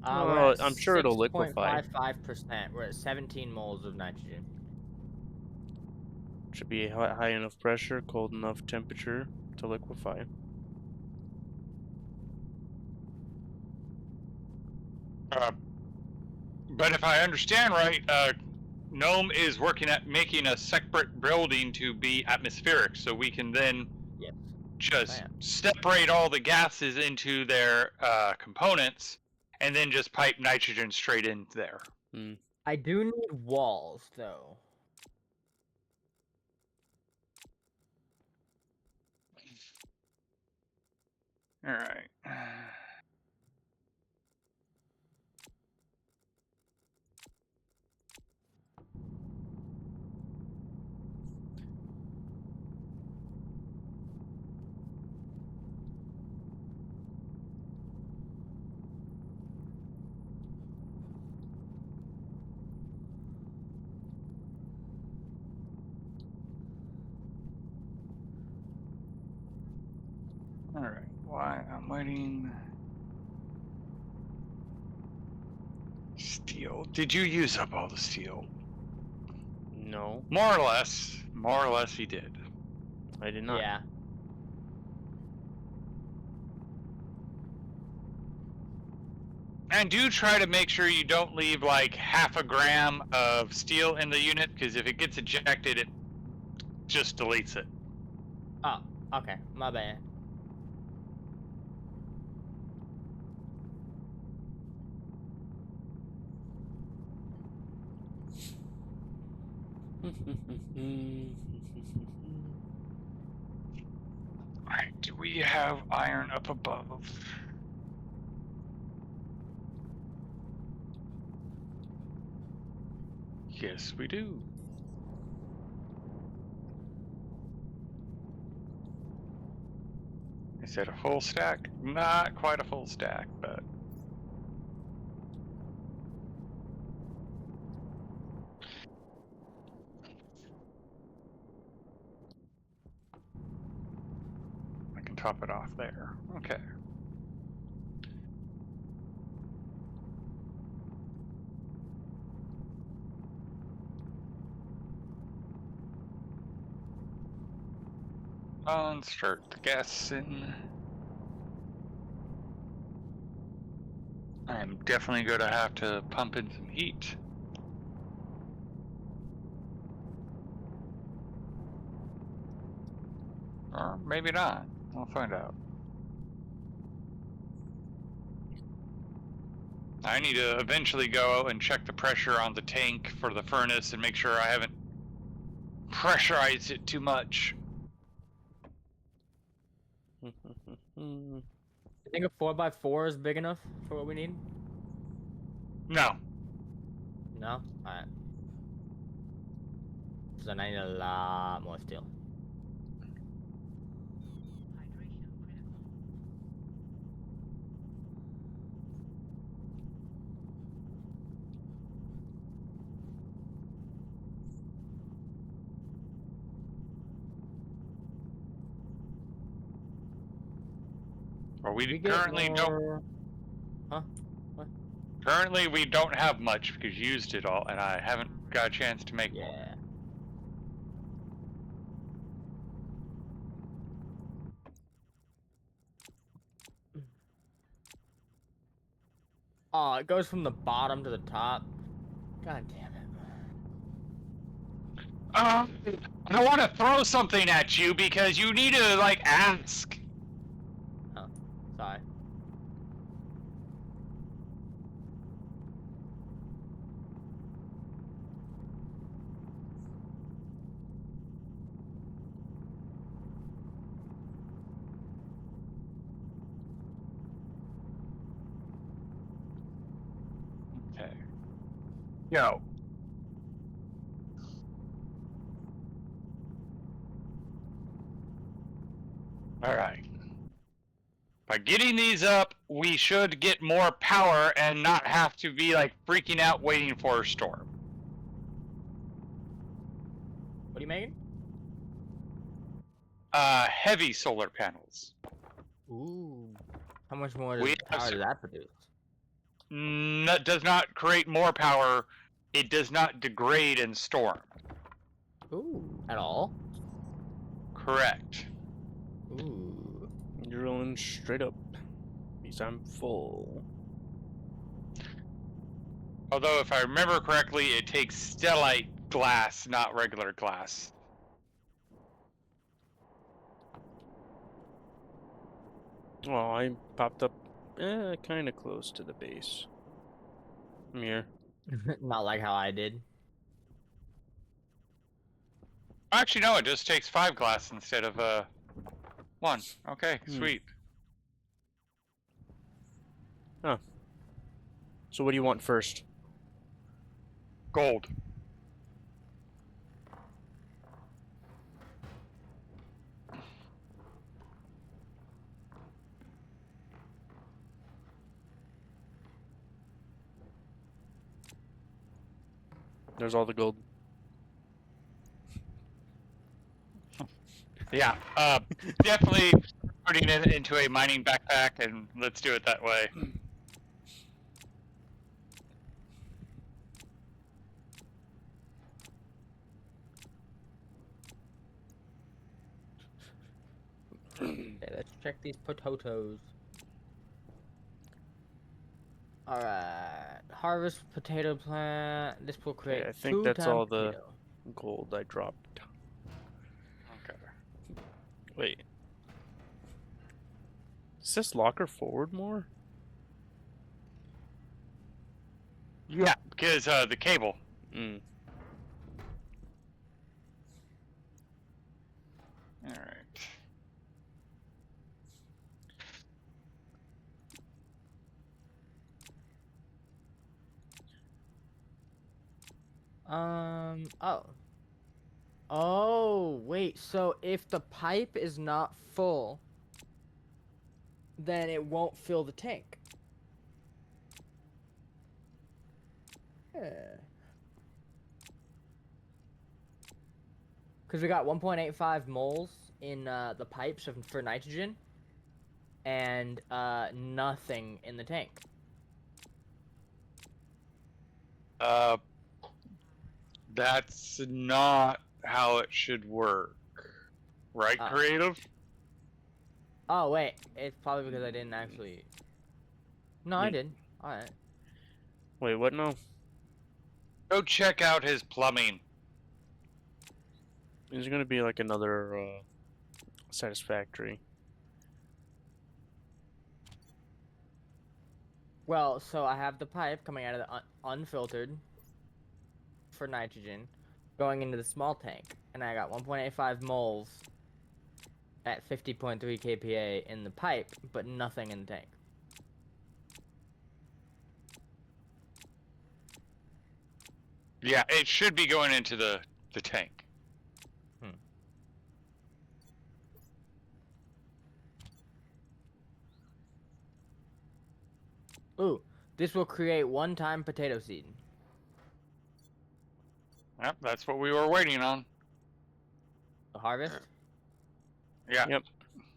Well, I'm sure it'll liquefy. 6.55%. We're at 17 moles of nitrogen. Should be high enough pressure, cold enough temperature to liquefy. But if I understand right, Gnome is working at making a separate building to be atmospheric, so we can then just separate all the gases into their components, and then just pipe nitrogen straight in there. Hmm. I do need walls, though. All right. All right. Why I'm waiting. Steel. Did you use up all the steel? No, More or less. More or less, he did. I did not. Yeah. And do try to make sure you don't leave like half a gram of steel in the unit, because if it gets ejected, it just deletes it. Oh, okay. My bad. Alright, do we have iron up above? Yes, we do. Is that a full stack? Not quite a full stack, but... I can top it off there. Okay. on, start the gas in. I'm definitely going to have to pump in some heat. Or maybe not. We'll find out. I need to eventually go and check the pressure on the tank for the furnace and make sure I haven't pressurized it too much. You think a 4x4 is big enough for what we need? No. No? Alright. So then I need a lot more steel. Or we get currently don't. more... Huh? What? Currently, we don't have much because you used it all, and I haven't got a chance to make more. Yeah. Oh, it goes from the bottom to the top. God damn it. I don't want to throw something at you because you need to, like, ask. Oh, sorry. Okay. Yo. Alright. By getting these up, we should get more power and not have to be, like, freaking out waiting for a storm. What are you making? Heavy solar panels. Ooh. How much more We power have does that produce? That does not create more power. It does not degrade in storm. Ooh. At all? Correct. Ooh. You're rolling straight up. Because I'm full. Although, if I remember correctly, it takes stellite glass, not regular glass. Well, I popped up kind of close to the base. I'm here. Not like how I did. Actually, no, it just takes 5 glass instead of 1. Okay, sweet. Huh. So what do you want first? Gold. There's all the gold. Yeah, definitely putting it into a mining backpack, and let's do it that way. Okay, let's check these potatoes. Alright. Harvest potato plant. This will create I think that's all the potato. gold I dropped. Okay. Wait. Does this locker forward more? Yeah, because the cable. Mm. All right. Oh. Oh, wait. So if the pipe is not full, then it won't fill the tank. Yeah. Because we got 1.85 moles in the pipes for nitrogen, and nothing in the tank. That's not how it should work. Right, Oh. creative? Oh wait, it's probably because I didn't actually. No, I You- did. All right. Wait, what? No. Go check out his plumbing. There's gonna be like another satisfactory. Well, so I have the pipe coming out of the unfiltered for nitrogen, going into the small tank, and I got 1.85 moles at 50.3 kPa in the pipe, but nothing in the tank. Yeah, it should be going into the tank. Ooh, this will create one-time potato seed. Yep, that's what we were waiting on. The harvest. Yeah. Yep.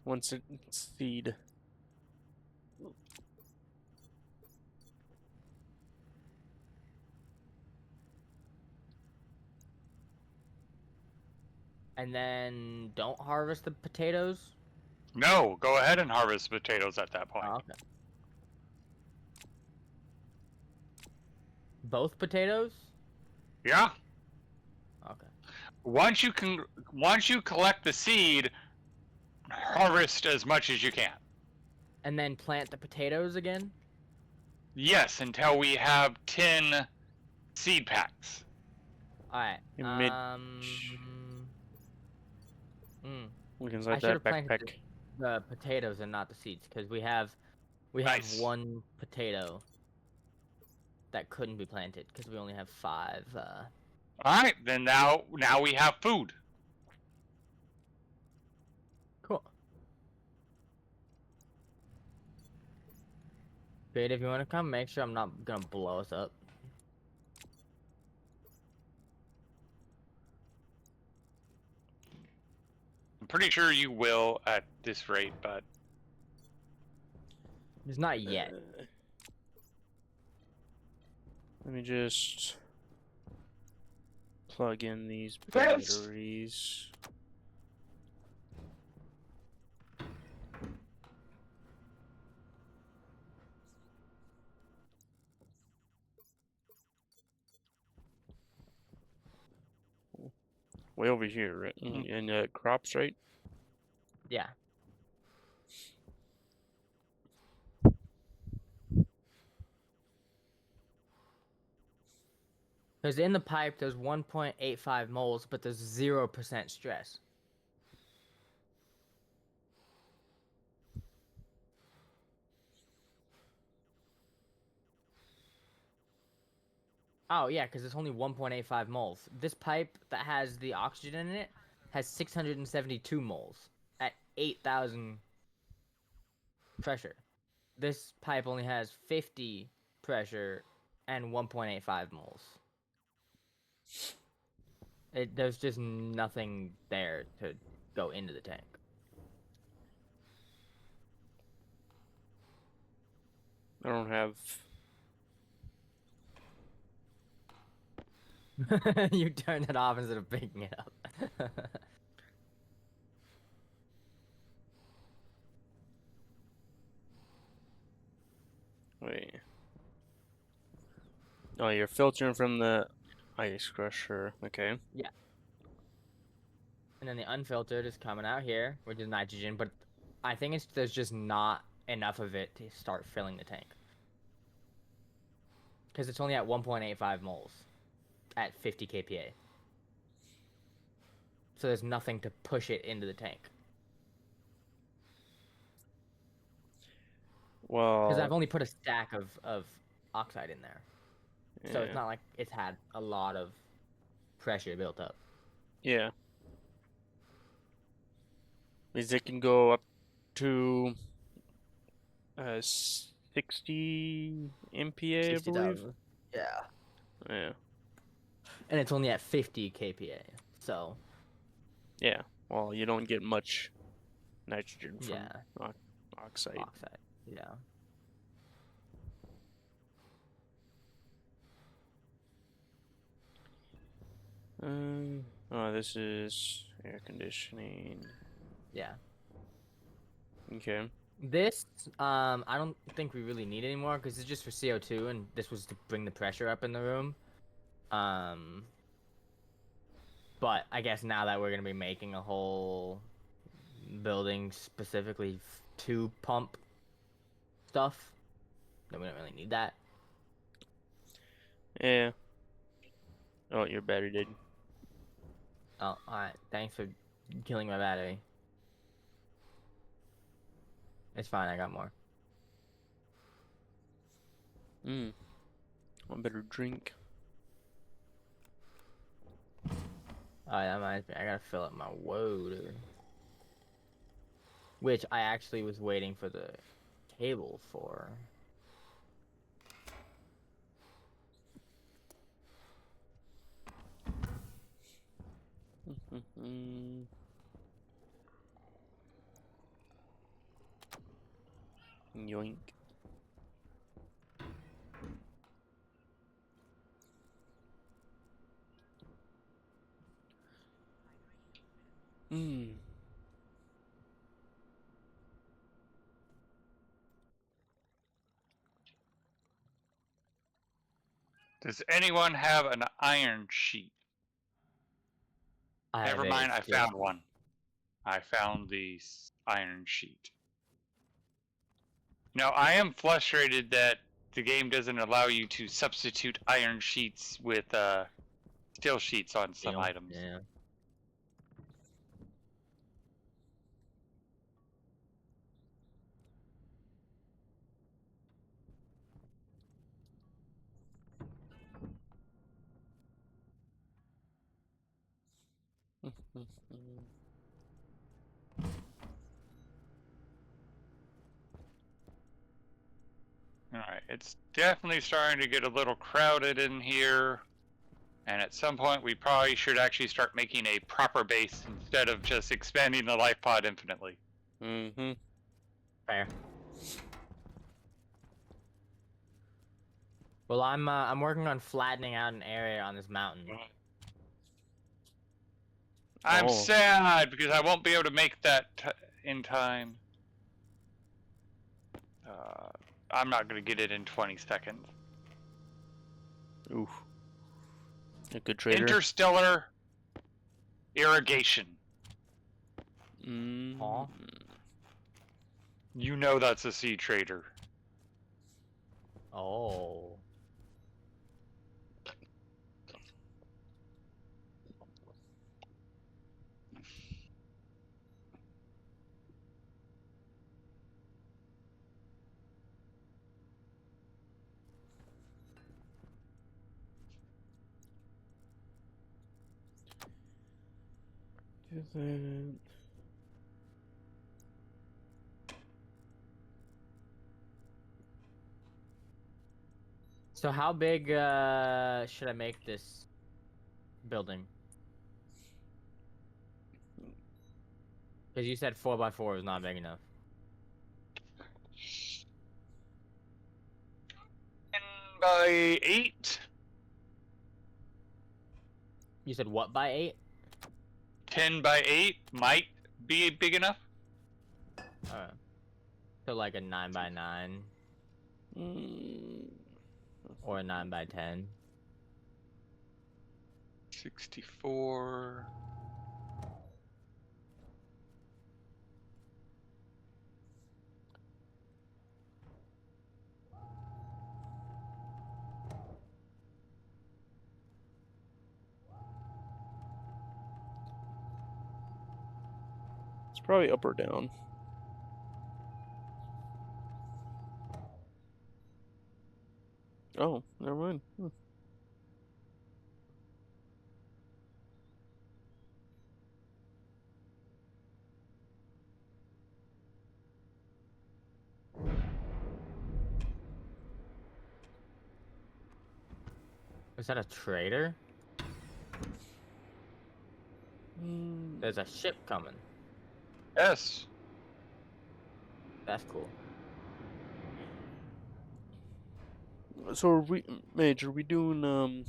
Once it's seed. And then don't harvest the potatoes. No, go ahead and harvest potatoes at that point. Oh, okay. Both potatoes? Yeah. Okay. Once you collect the seed, harvest as much as you can. And then plant the potatoes again? Yes, until we have 10 seed packs. Alright. In mid- Look I inside should that have planted backpack. the potatoes and not the seeds, because we have Nice. one potato that couldn't be planted, because we only have 5. Alright, then now we have food. Cool. Creative, you want to come? Make sure I'm not gonna blow us up. I'm pretty sure you will at this rate, but It's not yet. Let me just plug in these Yes. batteries. Way over here, right? And crops, right? Yeah. Because in the pipe, there's 1.85 moles, but there's 0% stress. Oh, yeah, because it's only 1.85 moles. This pipe that has the oxygen in it has 672 moles at 8,000 pressure. This pipe only has 50 pressure and 1.85 moles. There's just nothing there to go into the tank. I don't have. You turned it off instead of picking it up. Wait. Oh, you're filtering from the ice crusher. Okay. Yeah. And then the unfiltered is coming out here, which is nitrogen, but I think there's just not enough of it to start filling the tank. Because it's only at 1.85 moles at 50 kPa. So there's nothing to push it into the tank. Well. Because I've only put a stack of oxide in there. So it's Yeah. not like it's had a lot of pressure built up. Yeah. Means it can go up to 60 MPa, I believe. 60,000. Yeah. Yeah. And it's only at 50 kPa. So. Yeah. Well, you don't get much nitrogen from Yeah. oxide. Oxide. Yeah. Oh, this is air conditioning. Yeah. Okay. This, I don't think we really need anymore because it's just for CO2, and this was to bring the pressure up in the room. But I guess now that we're gonna be making a whole building specifically to pump stuff, then we don't really need that. Yeah. Oh, your battery did. Oh, alright. Thanks for killing my battery. It's fine, I got more. I better drink. Alright, that reminds me, I gotta fill up my water. Which I actually was waiting for the cable for. Yoink. Does anyone have an iron sheet? I have Never it, mind, it's I just- found one. I found the iron sheet. Now, I am frustrated that the game doesn't allow you to substitute iron sheets with steel sheets on some items. Yeah. Alright, it's definitely starting to get a little crowded in here. And at some point, we probably should actually start making a proper base instead of just expanding the life pod infinitely. Fair. Well, I'm working on flattening out an area on this mountain. I'm Oh. sad because I won't be able to make that in time. I'm not going to get it in 20 seconds. Oof. A good trader. Interstellar irrigation. Huh? You know that's a sea trader. Oh. So how big should I make this building? Because you said 4x4 is not big enough. 10 by 8? You said what by 8? 10 by 8 might be big enough. Alright. So like a 9x9 or a 9x10. 64. It's probably up or down. Oh, never mind. Is that a trader? There's a ship coming. Yes. That's cool. So are we, Mage, are we doing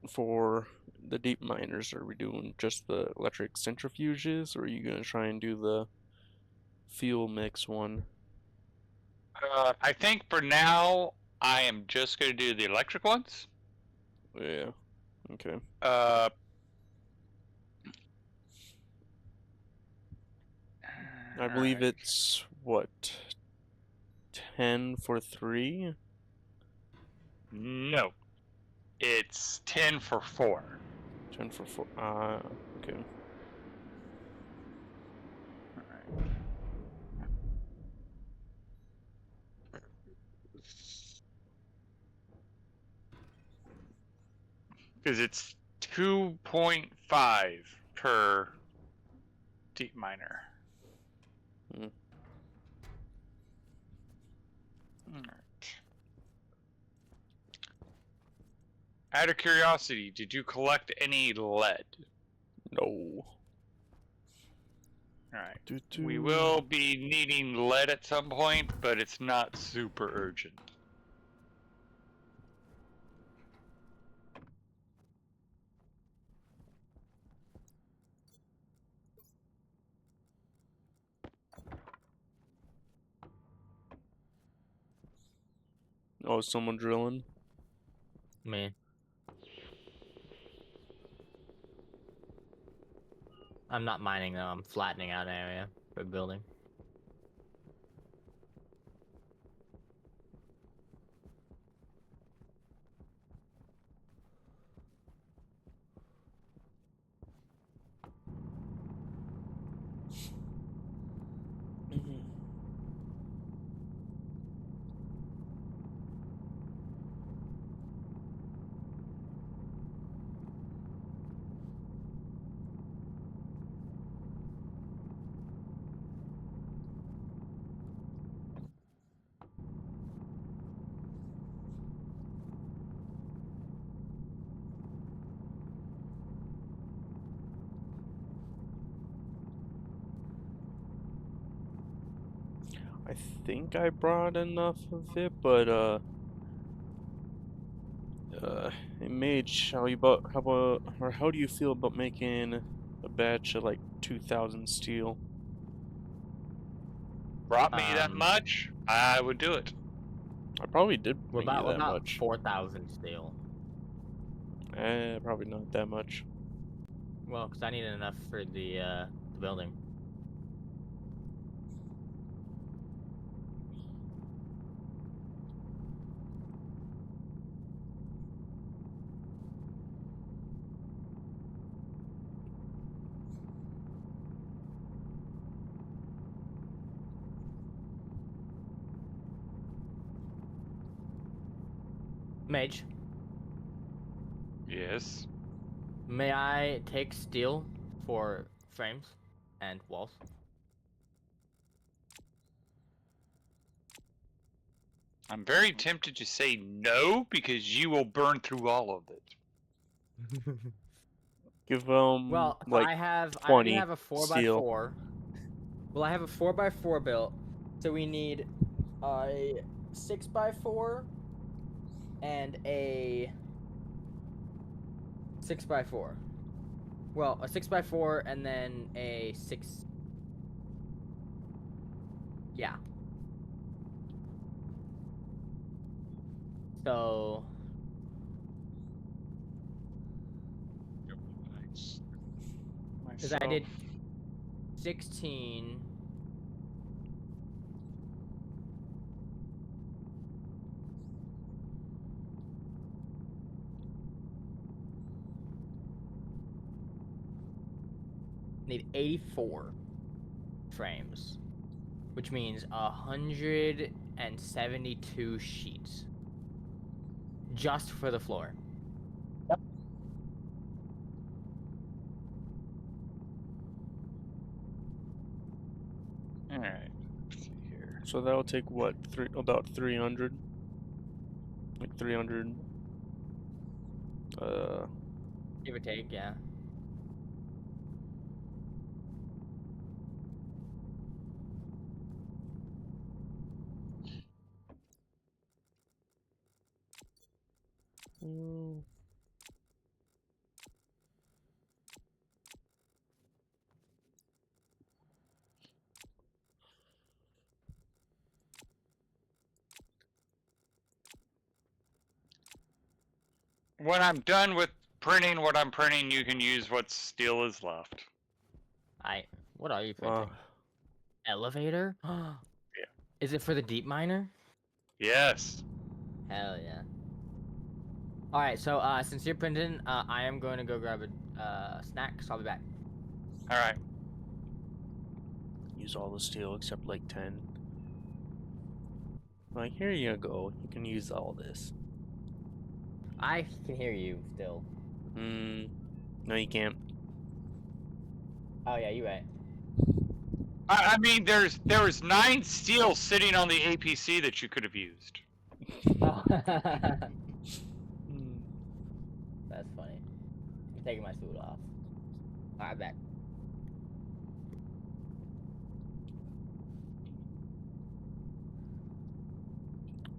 for the deep miners, are we doing just the electric centrifuges, or are you gonna try and do the fuel mix one? I think for now, I am just going to do the electric ones. Yeah. Okay. I believe Alright. it's what, 10 for 3? No. It's 10 for 4. 10 for 4. Okay. Because it's 2.5 per deep miner. Hmm. Alright. Out of curiosity, did you collect any lead? No. Alright. Doo-doo. We will be needing lead at some point, but it's not super urgent. Oh, is someone drilling? Me. I'm not mining though. I'm flattening out an area for building. I think I brought enough of it, but hey, Mage, how do you feel about making a batch of like 2,000 steel? Brought me that much, I would do it. I probably did What bring you about that much. 4,000 steel? Probably not that much. Well, because I need enough for the building. Mage, Yes. may I take steel for frames and walls? I'm very tempted to say no because you will burn through all of it. Give Well, so like I already 20 have a 4 by steel. 4. Well, I have a 4 by 4 built, so we need a 6 by 4 and a 6 by 4. Well, a 6 by 4 and then a 6. Yeah. So because I did 16. Need 84 frames, which means 172 sheets just for the floor. All right. Let's see here. So that'll take what? About 300? Like 300. Give or take, yeah. Mm, when I'm done with printing what I'm printing, you can use what steel is left. What are you printing? Wow. Elevator? Is it for the deep miner? Yes. Hell yeah. Alright, so since you're printing, I am going to go grab a snack, so I'll be back. All right. Use all the steel except like 10. Like, here you go. You can use all this. I can hear you still. No, you can't. Oh yeah, you right. I mean, there was 9 steel sitting on the APC that you could have used. Oh. That's funny. I'm taking my suit off. Alright, I'm back.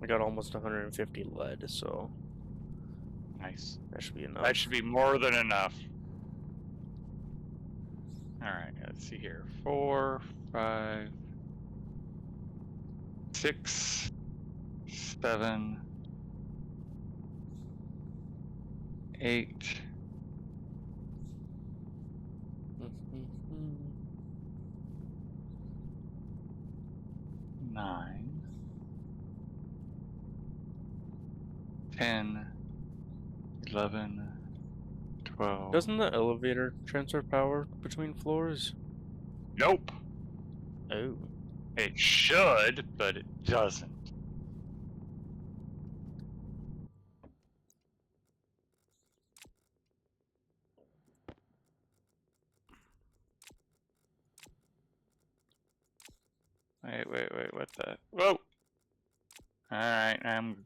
I got almost 150 lead, so Nice. that should be enough. That should be more than enough. All right. Let's see here. 4, 5, 6, 7, 8. Mm-hmm. 9, 10, 11, 12. Doesn't the elevator transfer power between floors? Nope. Oh. It should, but it doesn't. Wait, what the? Whoa! Alright, I'm...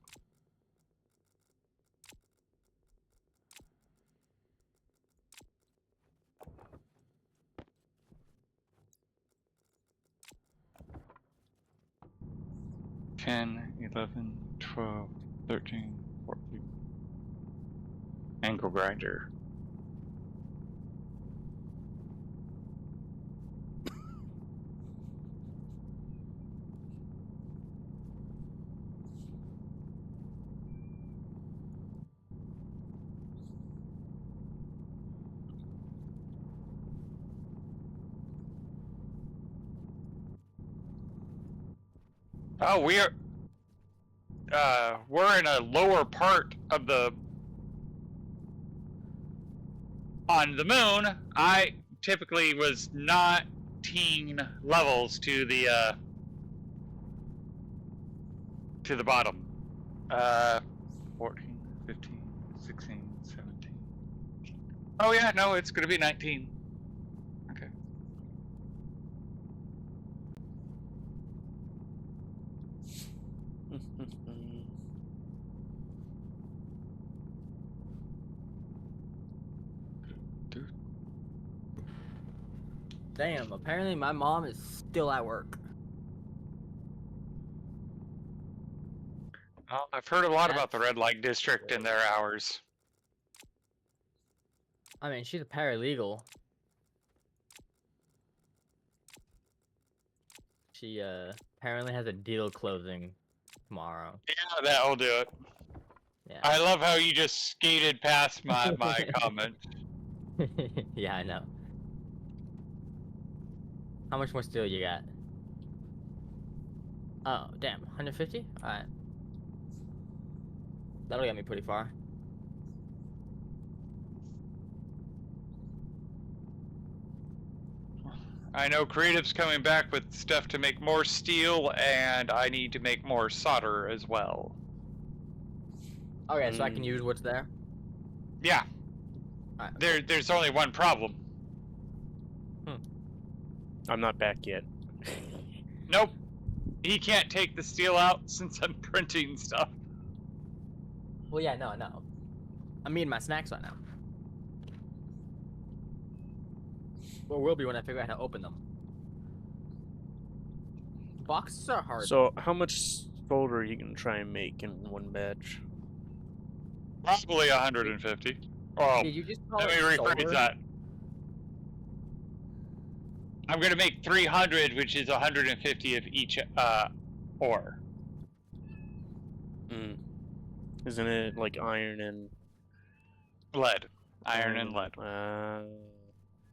Ten, 11, 12, 13, 14. Ankle grinder. Oh, we're in a lower part of the... On the moon, I typically was 19 levels to the bottom. 14, 15, 16, 17. Oh yeah, no, it's gonna be 19. Okay. Damn, apparently my mom is still at work. Oh, I've heard a lot about the red light district and their hours. I mean, she's a paralegal. She apparently has a deal closing tomorrow. Yeah, that'll do it. Yeah. I love how you just skated past my comment. Yeah, I know. How much more steel you got? Oh, damn. 150? Alright. That'll get me pretty far. I know Creative's coming back with stuff to make more steel, and I need to make more solder as well. Okay, so I can use what's there? Yeah. Alright. There's only one problem. I'm not back yet. Nope. He can't take the steel out since I'm printing stuff. Well, yeah, no. I'm eating my snacks right now. Well, will be when I figure out how to open them. Boxes are hard. So, how much solder are you gonna try and make in one batch? Probably 150. Oh, Did you just call let me it rephrase solder? that. I'm gonna make 300, which is 150 of each ore. Isn't it like iron and Lead. Iron and lead. No,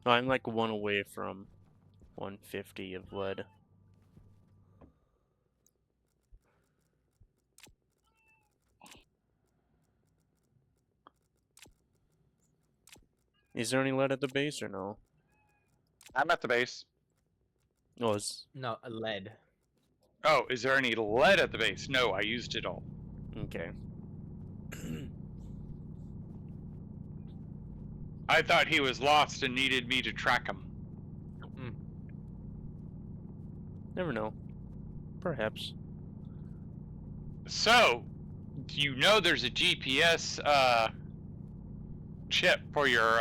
I'm like 1 away from 150 of lead. Is there any lead at the base or no? I'm at the base. Oh, it's No, a lead. Oh, is there any lead at the base? No, I used it all. okay. I thought he was lost and needed me to track him. Never know. Perhaps. So, you know there's a GPS chip for your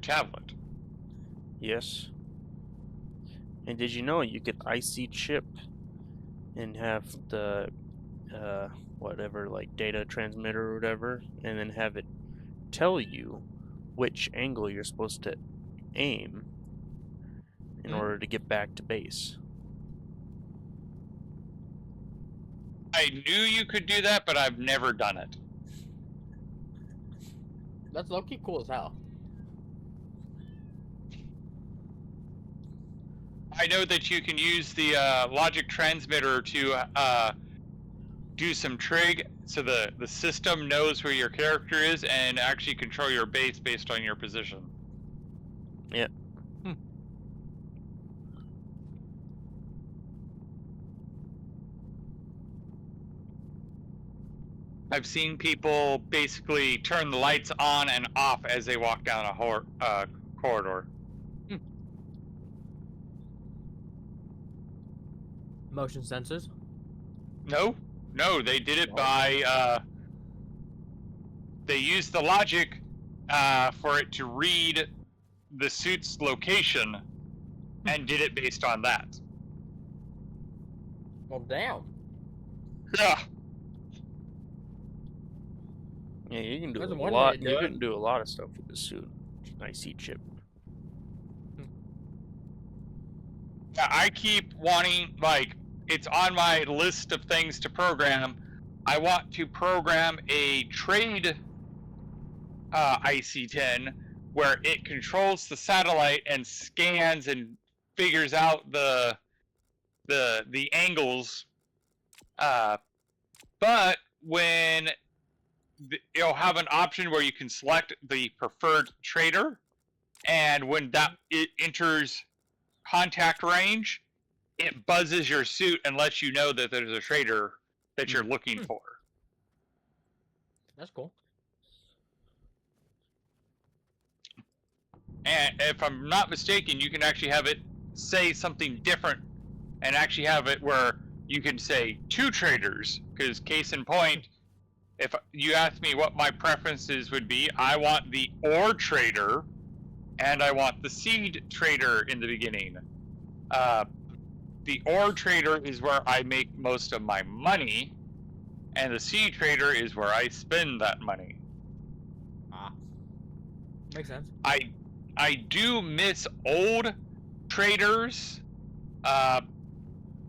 tablet. Yes. And did you know you could IC chip and have the whatever, like data transmitter or whatever, and then have it tell you which angle you're supposed to aim in order to get back to base. I knew you could do that, but I've never done it. That's low-key cool as hell. I know that you can use the logic transmitter to do some trig, so the system knows where your character is and actually control your base based on your position. Yeah. I've seen people basically turn the lights on and off as they walk down a corridor. Motion sensors. No, they did it by they used the logic for it to read the suit's location and did it based on that. Well, damn. Yeah. Yeah, you can do There's a one lot. way to do You it. can do a lot of stuff with the suit. IC chip. Yeah, I keep wanting, like, it's on my list of things to program. I want to program a trade IC-10 where it controls the satellite and scans and figures out the angles. But when it'll have an option where you can select the preferred trader, and when it enters contact range, it buzzes your suit and lets you know that there's a trader that you're looking for. That's cool. And if I'm not mistaken, you can actually have it say something different and actually have it where you can say 2 traders, because case in point, if you ask me what my preferences would be, I want the ore trader and I want the seed trader in the beginning. The ore trader is where I make most of my money, and the seed trader is where I spend that money. Makes sense. I do miss old traders,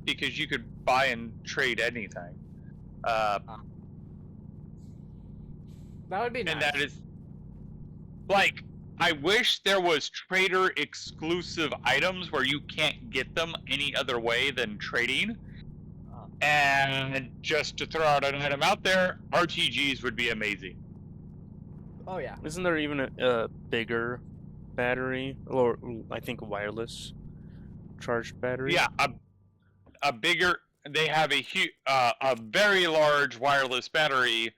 because you could buy and trade anything. That would be nice. And that is, like, I wish there was trader exclusive items where you can't get them any other way than trading. And just to throw out an item out there, RTGs would be amazing. Oh yeah. Isn't there even a bigger battery, or I think wireless charged battery? Yeah, a bigger. They have a very large wireless battery,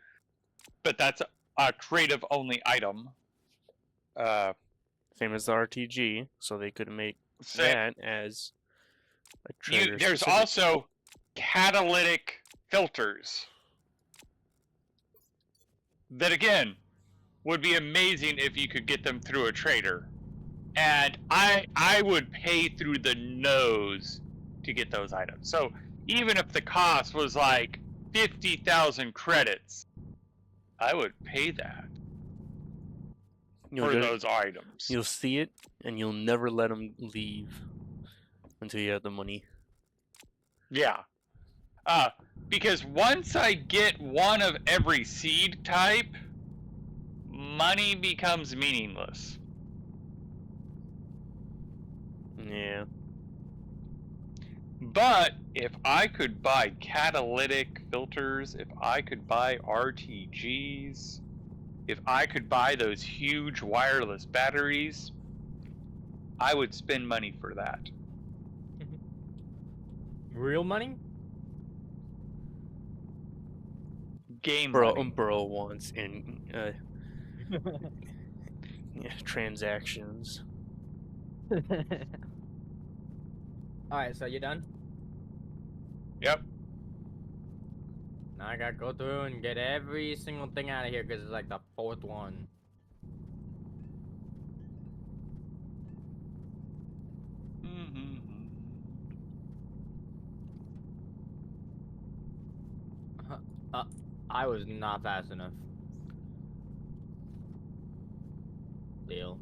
but that's a creative only item. Same as the RTG, so they could make that as a trader. There's specific. also catalytic filters that, again, would be amazing if you could get them through a trader. And I would pay through the nose to get those items. So even if the cost was like 50,000 credits, I would pay that for those items. You'll see it, and you'll never let them leave until you have the money. Yeah. Because once I get one of every seed type, money becomes meaningless. Yeah. But if I could buy catalytic filters, if I could buy RTGs, if I could buy those huge wireless batteries, I would spend money for that. Real money? Game Bro, money. bro wants in transactions. Alright, so you done? Yep. Now I gotta go through and get every single thing out of here because it's like the 4th one. I was not fast enough. Deal.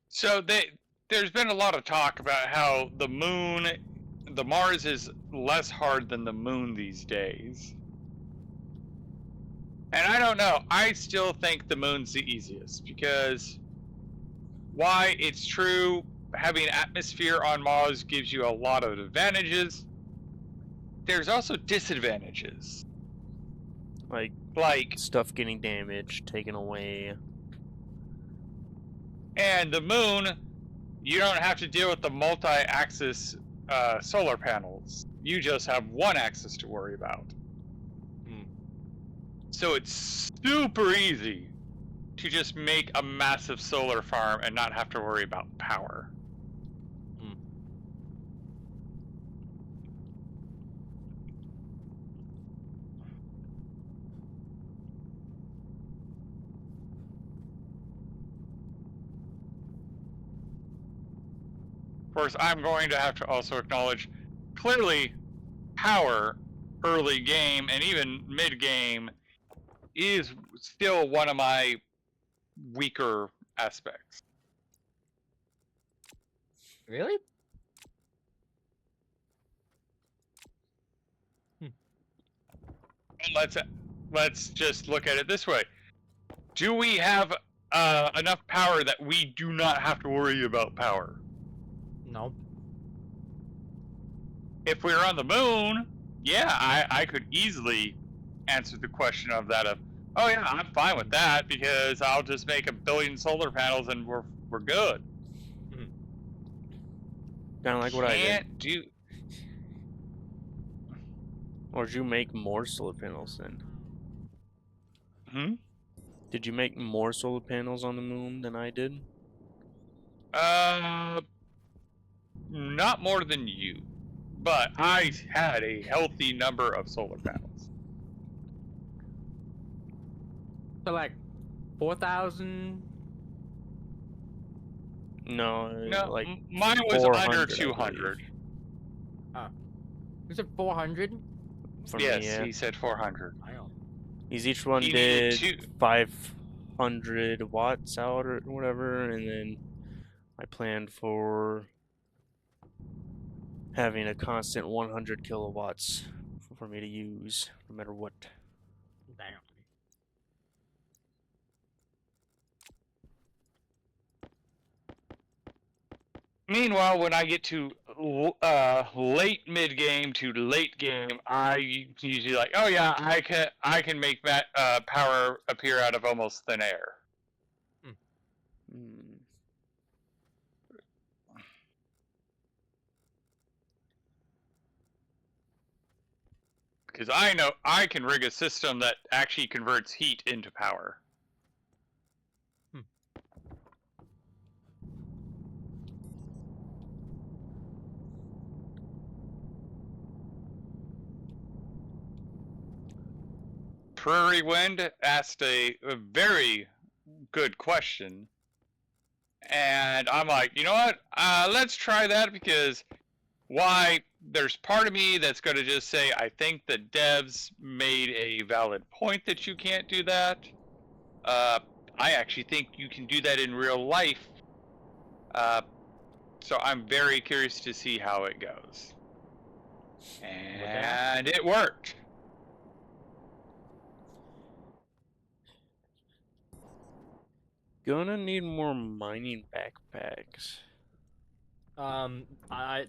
So there's been a lot of talk about how the Mars is less hard than the moon these days. And I don't know. I still think the moon's the easiest because why? It's true, having an atmosphere on Mars gives you a lot of advantages. There's also disadvantages. Like stuff getting damaged, taken away. And the moon, you don't have to deal with the multi-axis solar panels. You just have one axis to worry about. So it's super easy to just make a massive solar farm and not have to worry about power. Of course, I'm going to have to also acknowledge, clearly, power early game and even mid game is still one of my weaker aspects. Really? Let's just look at it this way. Do we have enough power that we do not have to worry about power? No. If we were on the moon, yeah, I could easily answer the question of that of, oh yeah, I'm fine with that because I'll just make 1 billion solar panels and we're good. Kind of like what I did. Can't do. Or did you make more solar panels then? Did you make more solar panels on the moon than I did? Not more than you, but I had a healthy number of solar panels. So like 4,000? No, like mine was under 200. You said 400? Yes, me, yeah. he said 400. Each one did 500 watts out or whatever, and then I planned for having a constant 100 kilowatts for me to use, no matter what. Damn. Meanwhile, when I get to late mid game to late game, I usually like, oh yeah, I can make that power appear out of almost thin air. Because I know I can rig a system that actually converts heat into power. Prairie Wind asked a very good question. And I'm like, you know what? Let's try that because why? There's part of me that's going to just say, I think the devs made a valid point that you can't do that. I actually think you can do that in real life. So I'm very curious to see how it goes. And it worked. Gonna need more mining backpacks.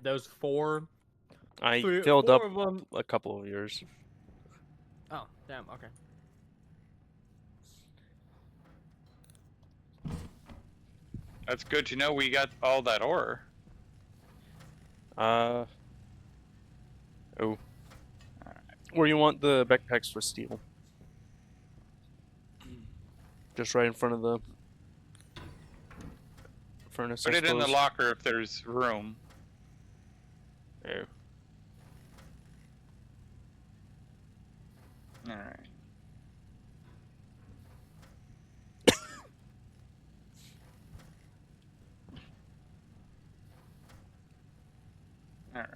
Those four. I Three, filled four up of them. a couple of yours. Oh, damn. Okay. That's good to know we got all that ore. Oh. Where you want the backpacks for steel? Just right in front of the furnace. Put I it in the suppose. locker if there's room. There. Alright. Alright.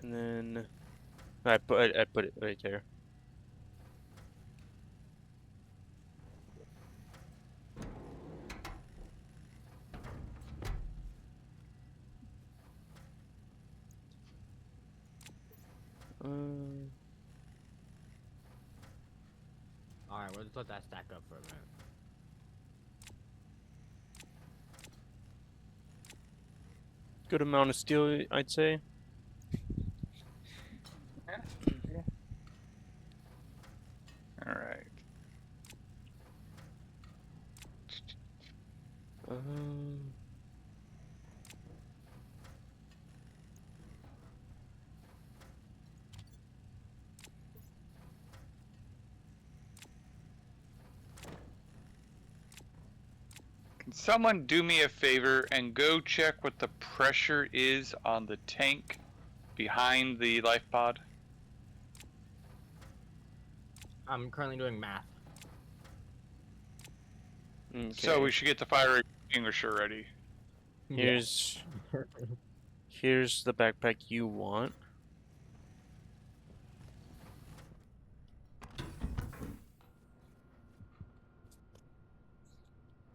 And then I put it right there. All right, we'll just let that stack up for a minute. Good amount of steel, I'd say. Alright. Can someone do me a favor and go check what the pressure is on the tank behind the life pod? I'm currently doing math. Okay. So we should get the fire extinguisher ready. Here's here's the backpack you want.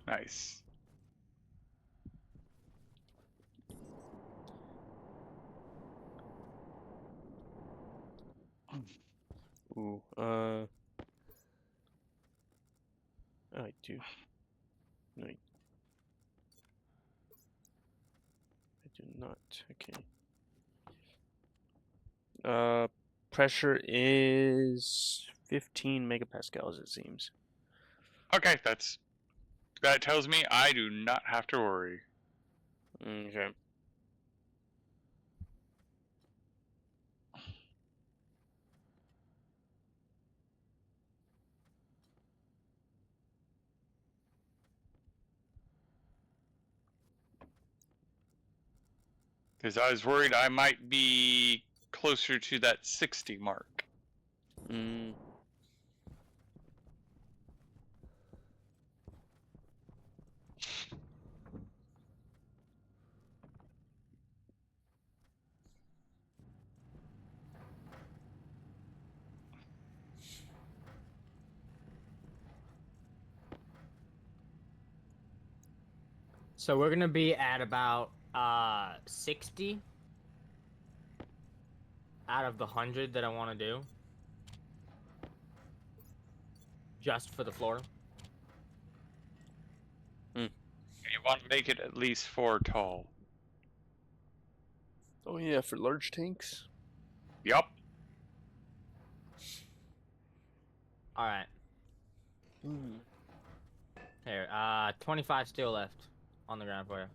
Nice. Ooh, I do. No, I do not. Okay. Pressure is 15 megapascals, it seems. Okay, that tells me I do not have to worry. Okay. Because I was worried I might be closer to that 60 mark. So we're gonna be at about 60 out of the 100 that I want to do, just for the floor. You want to make it at least 4 tall. Oh yeah, for large tanks. Yup. All right. Here, 25 steel left on the ground for you.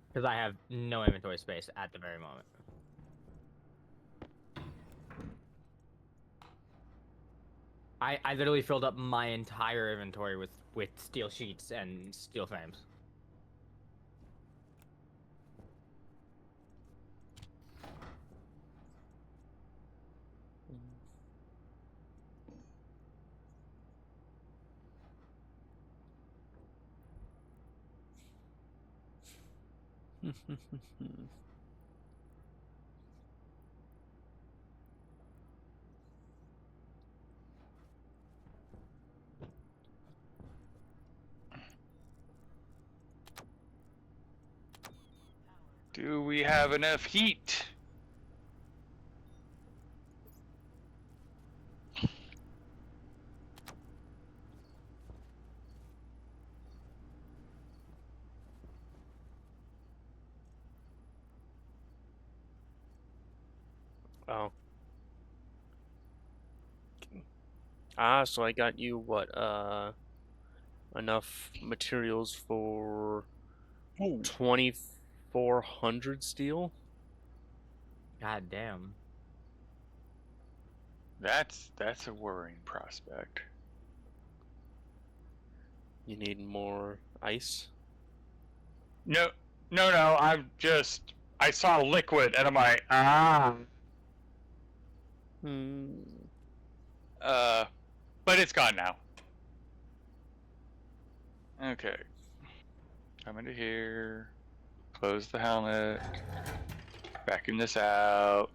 Because I have no inventory space at the very moment. I literally filled up my entire inventory with with steel sheets and steel frames. Do we have enough heat? Oh. So I got you what, enough materials for 2,400 steel? God damn. That's a worrying prospect. You need more ice? No, I saw liquid and I'm like, ah. But it's gone now. Okay. Come into here. Close the helmet. Vacuum this out.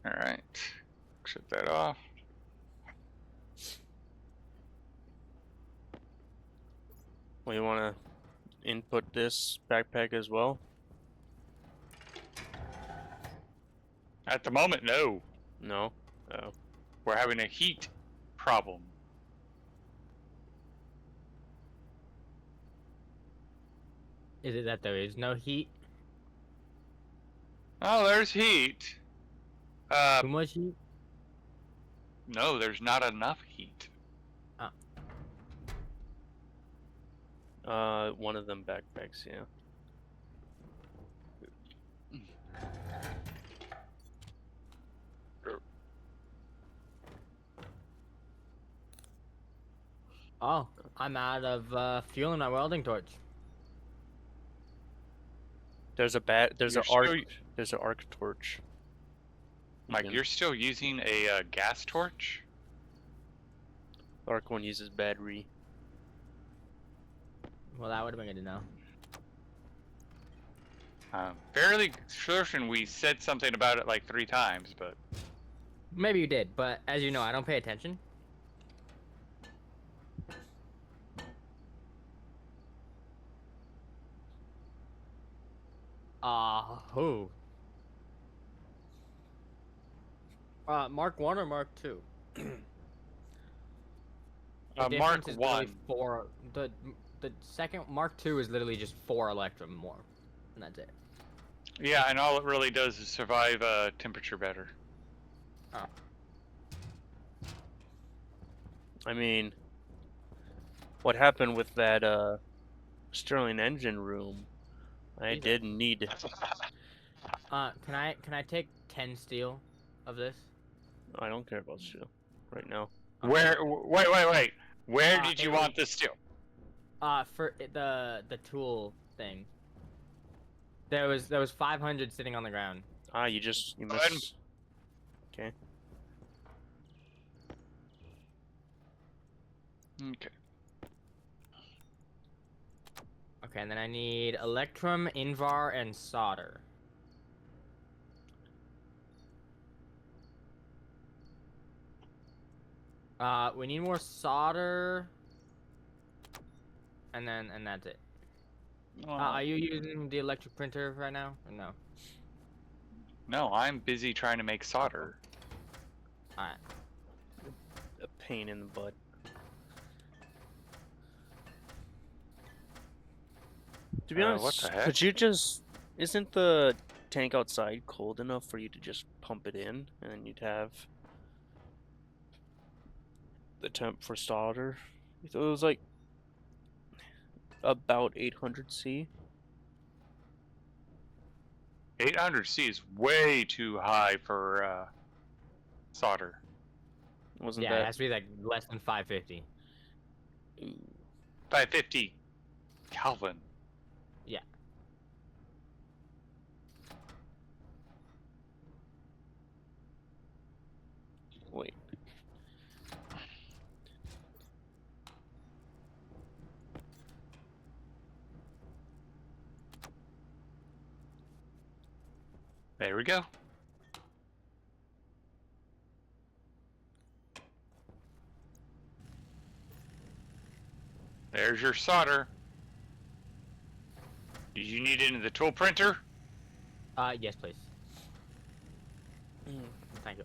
Alright. Shut that off. Well, you want to input this backpack as well? At the moment, no. No? Oh. We're having a heat problem. Is it that there is no heat? Oh, there's heat. Too much heat? No, there's not enough heat. One of them backpacks, yeah. Oh, I'm out of fuel in my welding torch. There's an arc torch. Mike, you're still using a gas torch? The arc one uses battery. Well, that would have been good to know. Fairly certain we said something about it like 3 times, but... Maybe you did, but as you know, I don't pay attention. Who? Mark 1 or Mark 2? Mark 1. The second Mark 2 is literally just 4 electrum more, and that's it. Yeah, and all it really does is survive temperature better. Oh. I mean, what happened with that Stirling engine room? I didn't need. Can I take 10 steel of this? I don't care about steel right now. Okay. Wait. Where did you want this steel? For the tool thing. There was 500 sitting on the ground. You missed. Okay. Okay. Okay, and then I need electrum, invar, and solder. We need more solder. And that's it. Are you using the electric printer right now, or no? No, I'm busy trying to make solder. Alright. A pain in the butt. To be honest, what the heck? could you just... Isn't the tank outside cold enough for you to just pump it in, and then you'd have the temp for solder? It was like about 800 C. 800 C is way too high for solder. Wasn't Yeah, it has to be like less than 550. 550 Kelvin. Yeah. Wait. There we go. There's your solder. Did you need it in the tool printer? Yes, please. Thank you.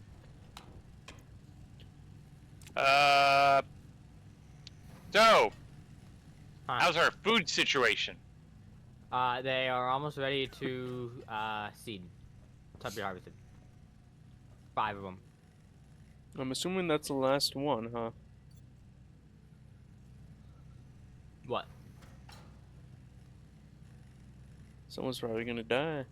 So, Hi. how's our food situation? They are almost ready to seed. To be harvested. 5 of them. I'm assuming that's the last one, huh? What? Someone's probably gonna die.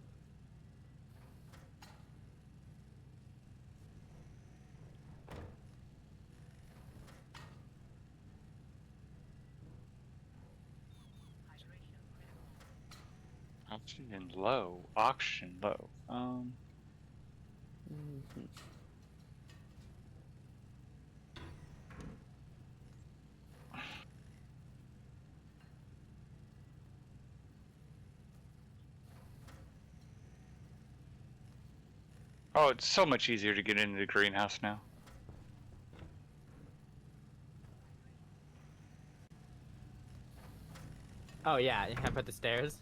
Oxygen low. Oxygen low. Mhm. Oh, it's so much easier to get into the greenhouse now. Oh yeah, you can put the stairs.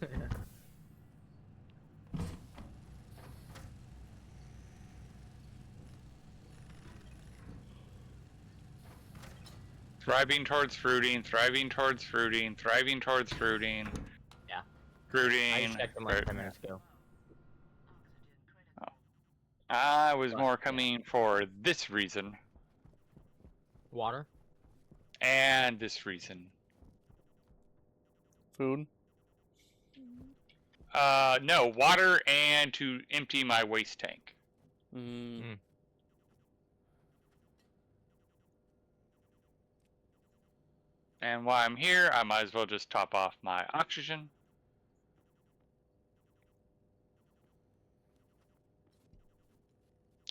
Thriving towards fruiting, thriving towards fruiting, thriving towards fruiting. Yeah. Fruiting. I just checked them like 10 minutes ago. I was What? more coming for this reason. Water? And this reason. Food? No, water and to empty my waste tank. Mm. And while I'm here, I might as well just top off my oxygen.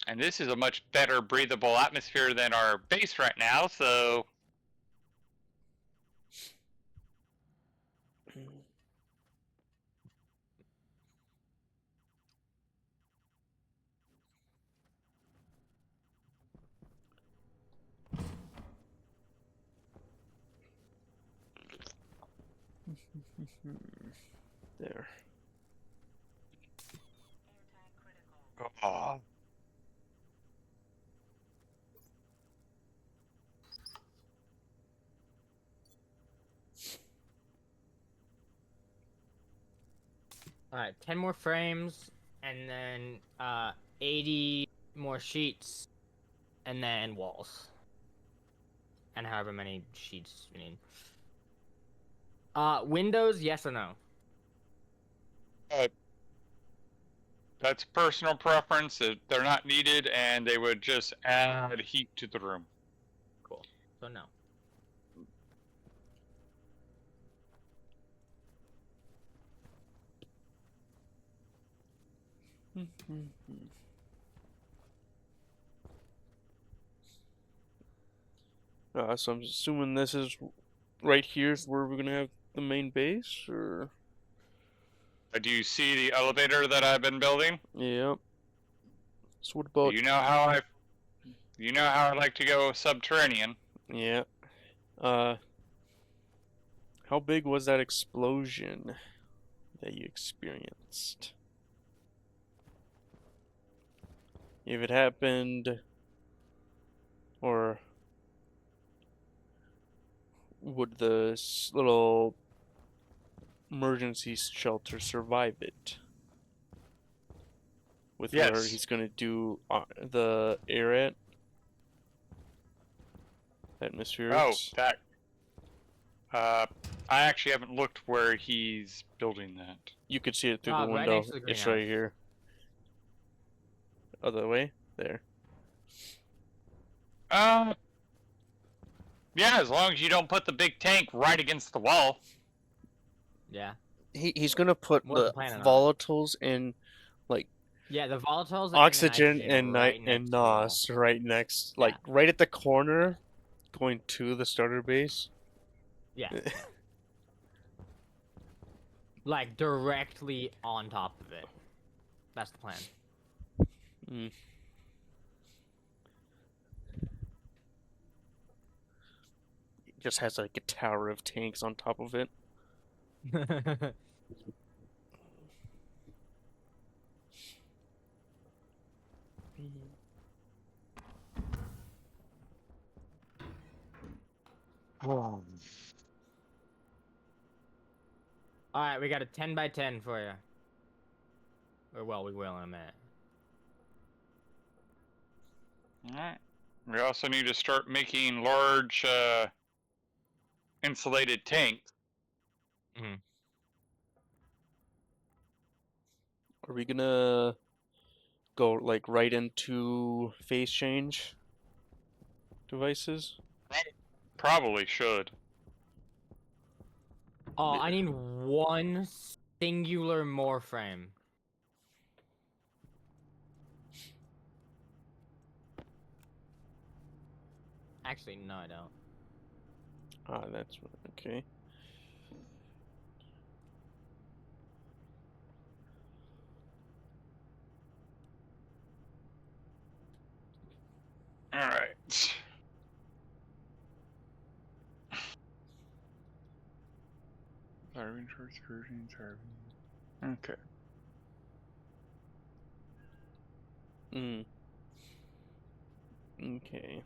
And this is a much better breathable atmosphere than our base right now, so There. oh. Alright, 10 more frames, and then 80 more sheets, and then walls. And however many sheets you need. Windows, yes or no? That's personal preference. They're not needed, and they would just add heat to the room. Cool. So no. So I'm assuming this is right here is where we're gonna have the main base, or? Do you see the elevator that I've been building? Yep. So what about? You know how I like to go subterranean. Yeah. How big was that explosion that you experienced? If it happened, or would the little emergency shelter survive it? With where Yes. he's gonna do the air at atmospherics. Oh, that. I actually haven't looked where he's building that. You could see it through the Right window. next to the It's greenhouse. right here. Other way? There. Yeah, as long as you don't put the big tank right against the wall. Yeah. He's gonna put Wasn't the planning on it. volatiles in like Yeah, the volatiles oxygen and and right next and to the wall. NOS right next, Yeah. like right at the corner, going to the starter base. Yeah. Yeah. Like directly on top of it. That's the plan. Mm. It just has like a tower of tanks on top of it. Alright, we got a 10 by 10 for you. Or, well, we will in a minute. Alright. We also need to start making large insulated tanks. Are we gonna go like right into phase change devices? Probably should. Oh, I need one singular more frame. Actually, no, I don't. Ah, that's okay. Alright. Okay. Mm. Okay.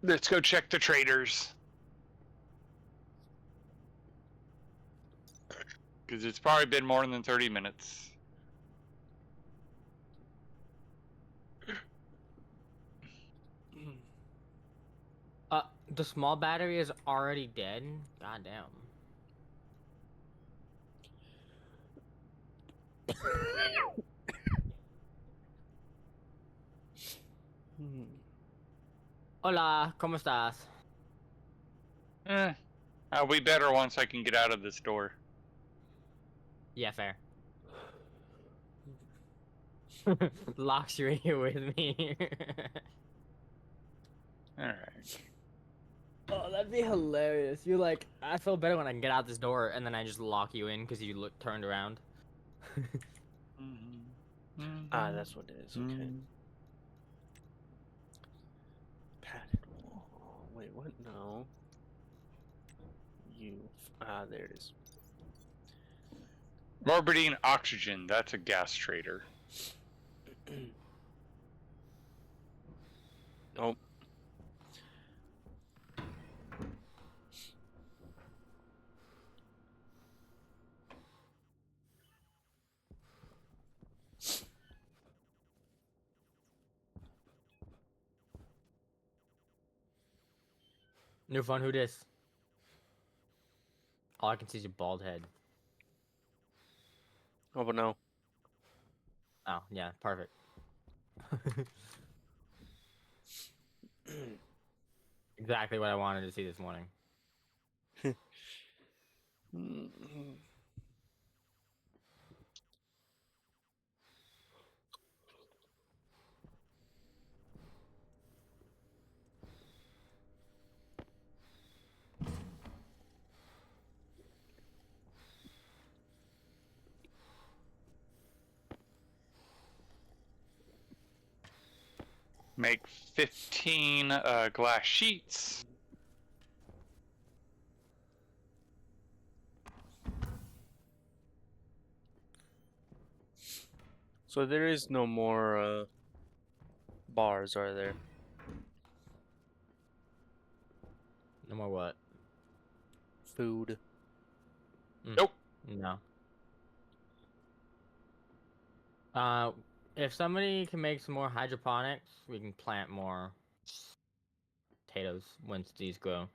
Let's go check the traders. Because it's probably been more than 30 minutes. The small battery is already dead? God damn. Hola, ¿cómo estás? I'll be better once I can get out of this door. Yeah, fair. Locks you in here with me. Alright. Oh, that'd be hilarious. You're like, I feel better when I can get out this door, and then I just lock you in because you turned around. Ah, that's what it is. Okay. Padded wall. Wait, what? No. Ah, there it is. Morbidine oxygen, that's a gas trader. Nope. New phone, who dis? All I can see is your bald head. Oh, but no. Oh, yeah, perfect. Exactly what I wanted to see this morning. Make 15 glass sheets. So there is no more bars, are there? No more what? Food. Nope. No. If somebody can make some more hydroponics, we can plant more potatoes once these grow.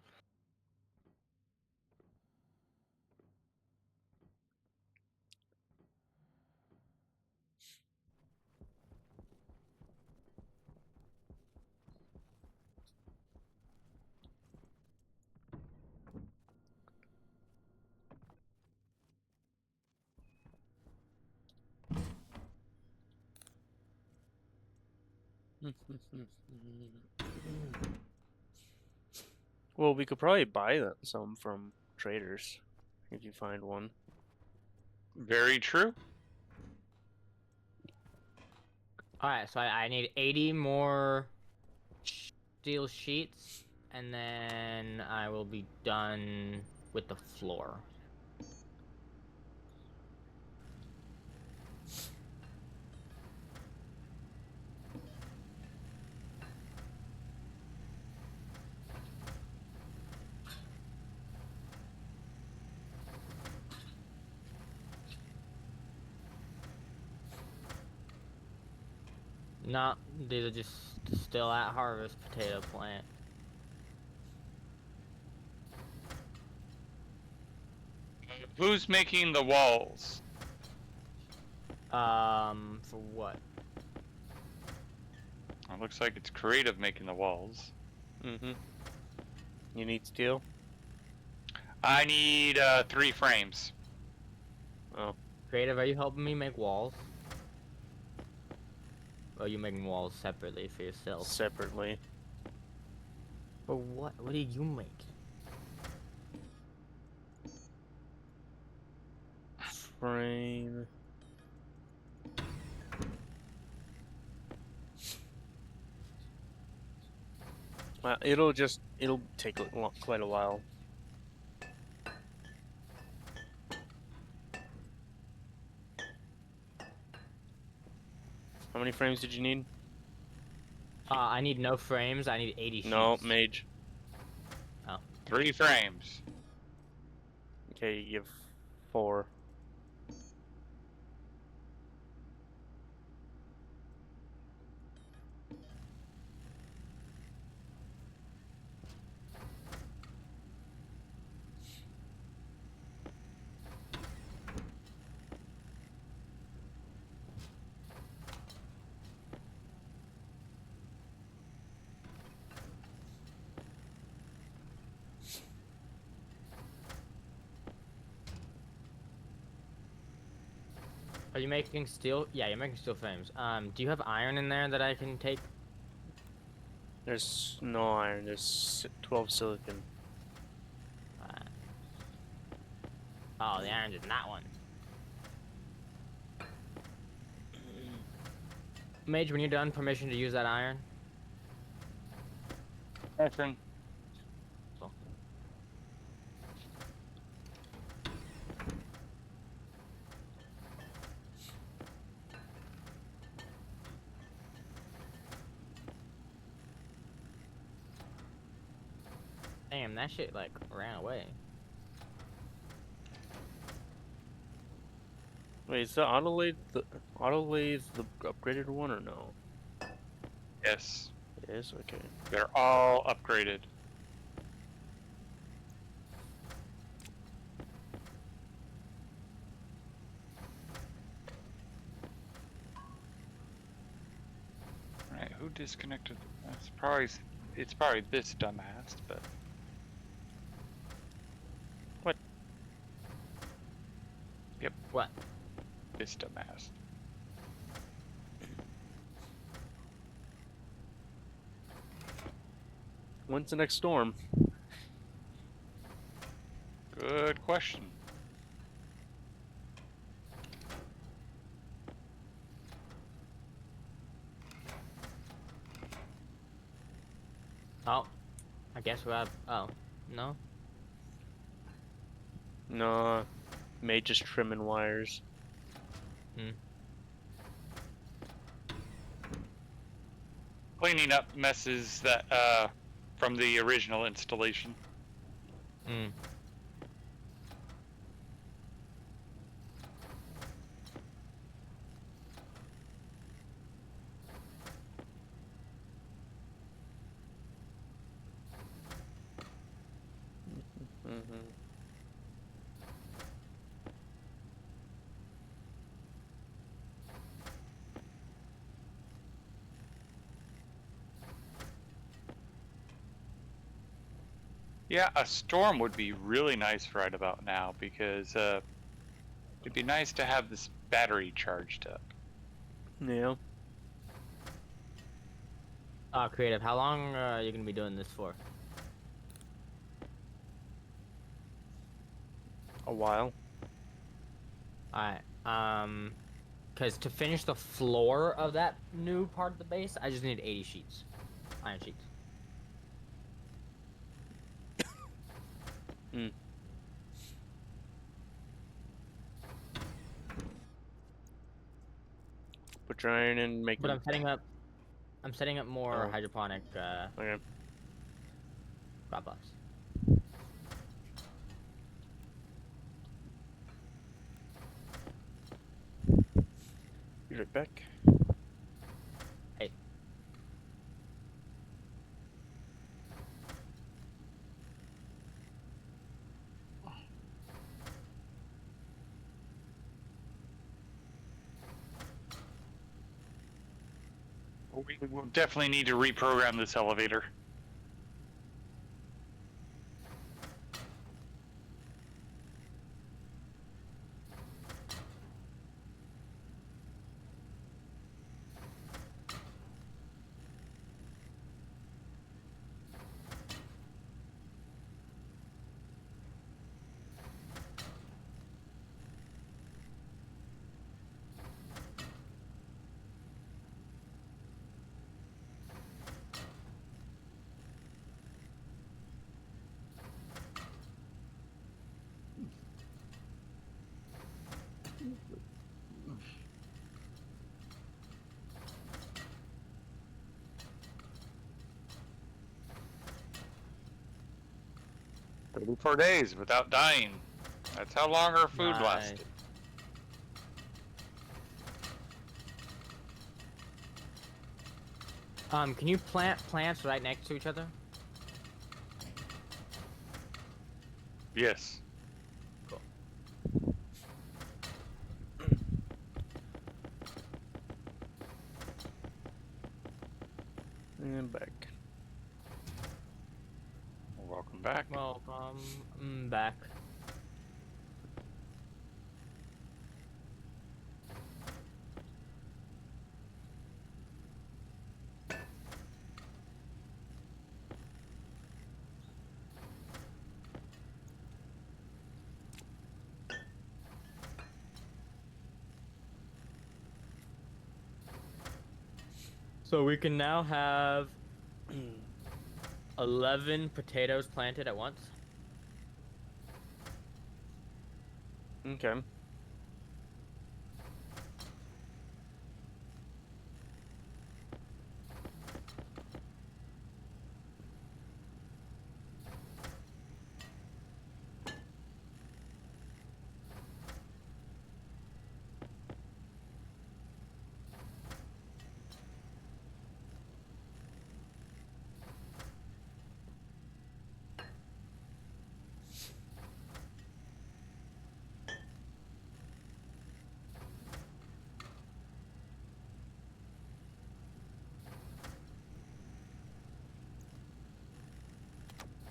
Well, we could probably buy some from traders if you find one. Very true. Alright, so I need 80 more steel sheets, and then I will be done with the floor. No, these are just still at harvest potato plant. Who's making the walls? For what? It looks like it's creative making the walls. Mm-hmm. You need steel? I need 3 frames. Oh. Creative, are you helping me make walls? Or are you making walls separately for yourself? Separately. For what? What did you make? Frame. It'll take quite a while. How many frames did you need? I need no frames. I need 80 sheets. No, mage. 3 frames. Okay, you have 4. Are you making steel? Yeah, you're making steel frames. Do you have iron in there that I can take? There's no iron. There's 12 silicon. Oh, the iron's in that one. Mage, when you're done, permission to use that iron? Nothing. Cool. Damn, that shit, like, ran away. Wait, is the autolathe the upgraded one or no? Yes. It is? Okay. They're all upgraded. Alright, who disconnected? It's probably this dumbass, but What? Yep. What? This dumbass. When's the next storm? Good question. Oh. I guess we're out. Oh. No? No, mage just trimming wires. Cleaning up messes that from the original installation. Hmm. Mm-hmm. Yeah, a storm would be really nice right about now because it'd be nice to have this battery charged up. Yeah. Creative, how long are you gonna be doing this for? A while. Alright, because to finish the floor of that new part of the base, I just need 80 sheets. Iron sheets. Hmm. Put your iron in, make But it. I'm setting up more Oh. hydroponic, Okay. crop pots. Be right back. Hey. We will definitely need to reprogram this elevator. "34 days without dying. That's how long our food Nice. lasted." Can you plant plants right next to each other? Yes. And back. Welcome back. Welcome back. So we can now have 11 potatoes planted at once. Okay.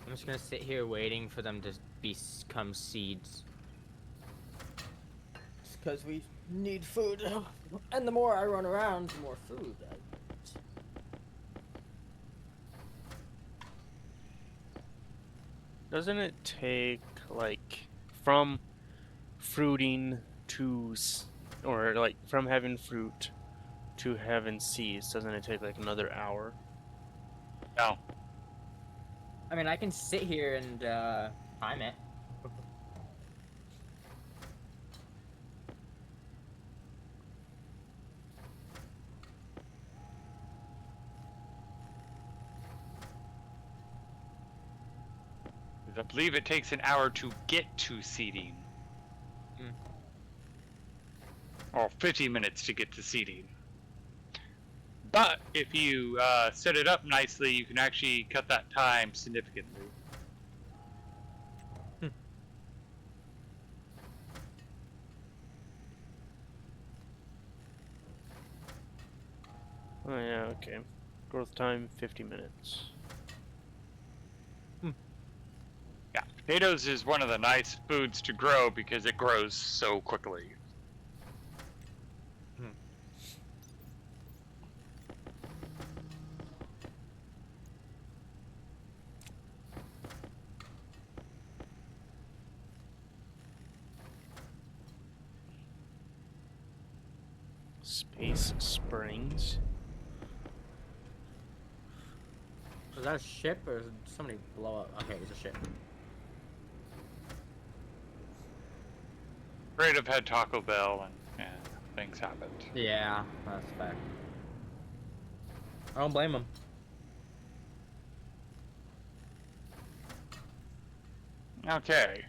I'm just gonna sit here waiting for them to become seeds. It's because we need food, and the more I run around, the more food I get. Doesn't it take like from fruiting to or like from having fruit to having seeds? Doesn't it take like another hour? No. I mean, I can sit here and time it. I believe it takes an hour to get to seeding. Mm. Or 50 minutes to get to seeding. But if you set it up nicely, you can actually cut that time significantly. Oh yeah, okay. Growth time 50 minutes. Yeah, potatoes is one of the nice foods to grow because it grows so quickly. Space Springs. Was that a ship or did somebody blow up? Okay, it was a ship. Great have had Taco Bell and things happened. Yeah, that's fair. I don't blame them. Okay.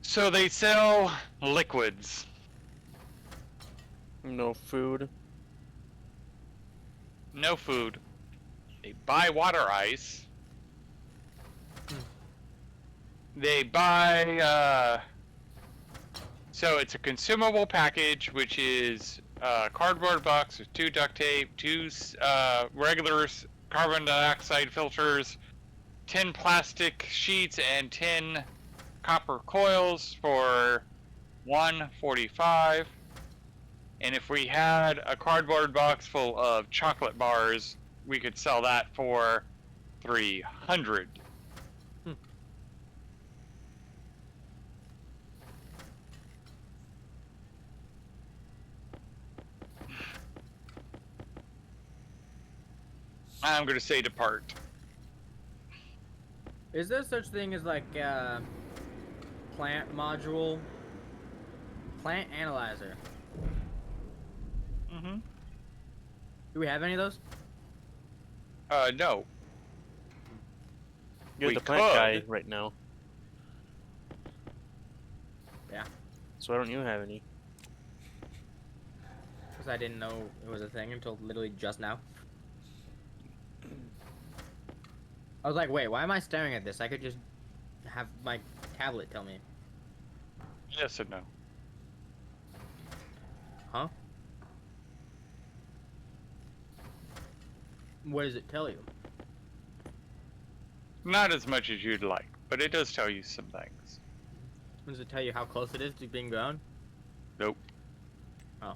So they sell liquids. No food. No food. They buy water ice. They buy, so it's a consumable package, which is a cardboard box with 2 duct tape, 2 regular carbon dioxide filters, 10 plastic sheets, and 10 copper coils for $1.45. And if we had a cardboard box full of chocolate bars, we could sell that for $300. I'm gonna say depart. Is there such thing as like plant module? Plant analyzer. Mm-hmm. Do we have any of those? No. You're We the plant guy could. right now. Yeah. So why don't you have any? Because I didn't know it was a thing until literally just now. I was like, wait, why am I staring at this? I could just have my tablet tell me. Yes and no. Huh? What does it tell you? Not as much as you'd like, but it does tell you some things. Does it tell you how close it is to being grown? Nope. Oh.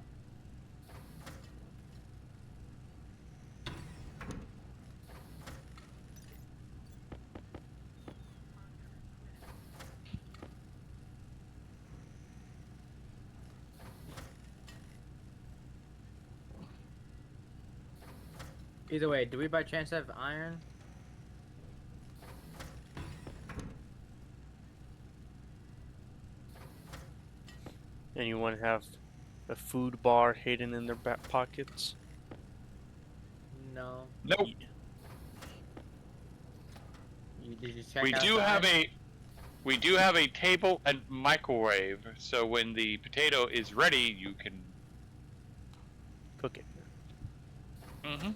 Either way, do we by chance have iron? And you want to have a food bar hidden in their back pockets? No. Nope. Did you check We do have a table and microwave, so when the potato is ready, you can. Cook it. Mm-hmm.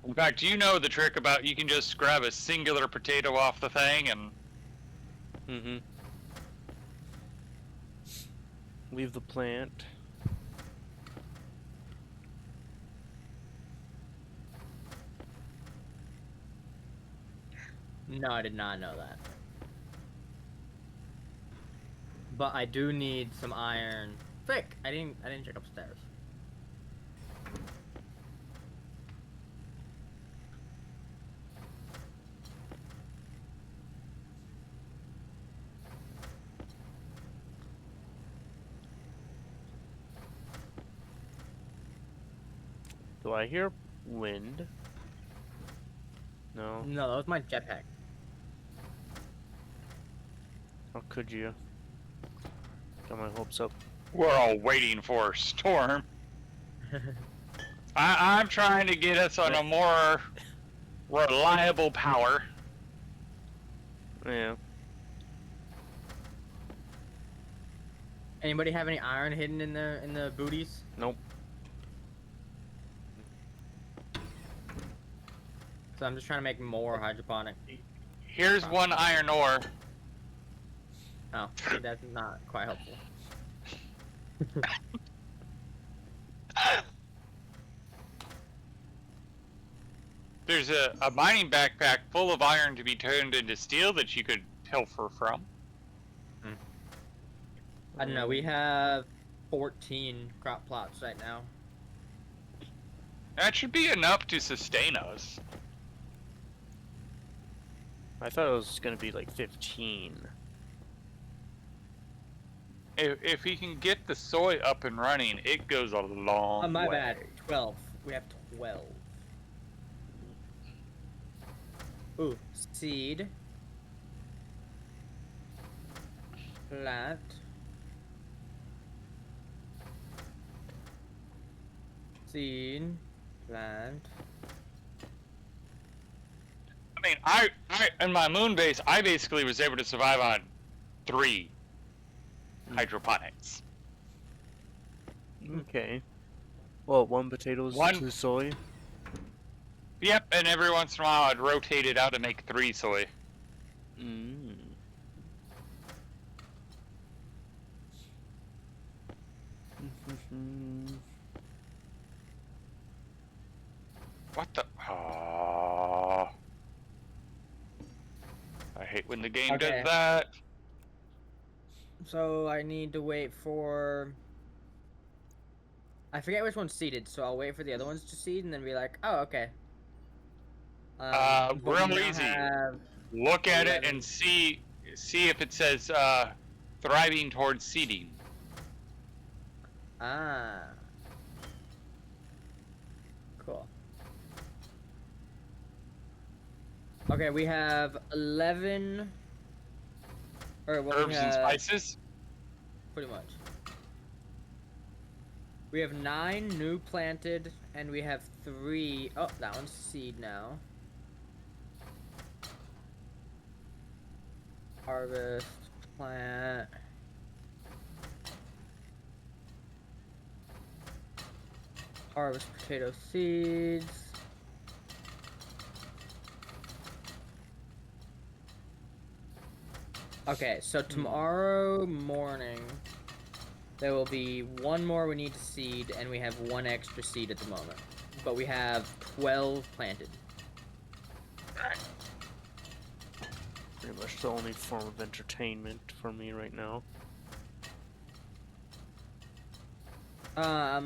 In fact, you know the trick about you can just grab a singular potato off the thing and. Mm-hmm. Leave the plant. No, I did not know that. But I do need some iron. Frick! I didn't check upstairs. Do I hear wind? No. No, that was my jetpack. How could you? Got my hopes up. We're all waiting for a storm. I'm trying to get us on a more reliable power. Yeah. Anybody have any iron hidden in the booties? Nope. So I'm just trying to make more hydroponic. Here's one iron ore. Oh, that's not quite helpful. There's a mining backpack full of iron to be turned into steel that you could pilfer from. I don't know, we have 14 crop plots right now. That should be enough to sustain us. I thought it was gonna be like 15. if he can get the soy up and running, it goes a long My way. bad. 12. We have 12. Ooh, seed. Plant. Seed. Plant. I mean, I in my moon base, I basically was able to survive on 3 hydroponics. Okay. Well, 1 potatoes, One- 2 soy. Yep, and every once in a while I'd rotate it out to make 3 soy. Mm. What the? Oh. I hate when the game Okay. does that. So I need to wait for. I forget which one's seeded, so I'll wait for the other ones to seed and then be like, oh, okay. But we Real now easy. have Look at it 11. and see if it says thriving towards seeding. Ah. Cool. Okay, we have 11. Or what we Herbs and have, spices. pretty much. We have 9 new planted, and we have 3. Oh, that one's seed now. Harvest, plant. Harvest potato seeds. Okay, so tomorrow morning there will be 1 more we need to seed, and we have 1 extra seed at the moment. But we have 12 planted. Pretty much the only form of entertainment for me right now. How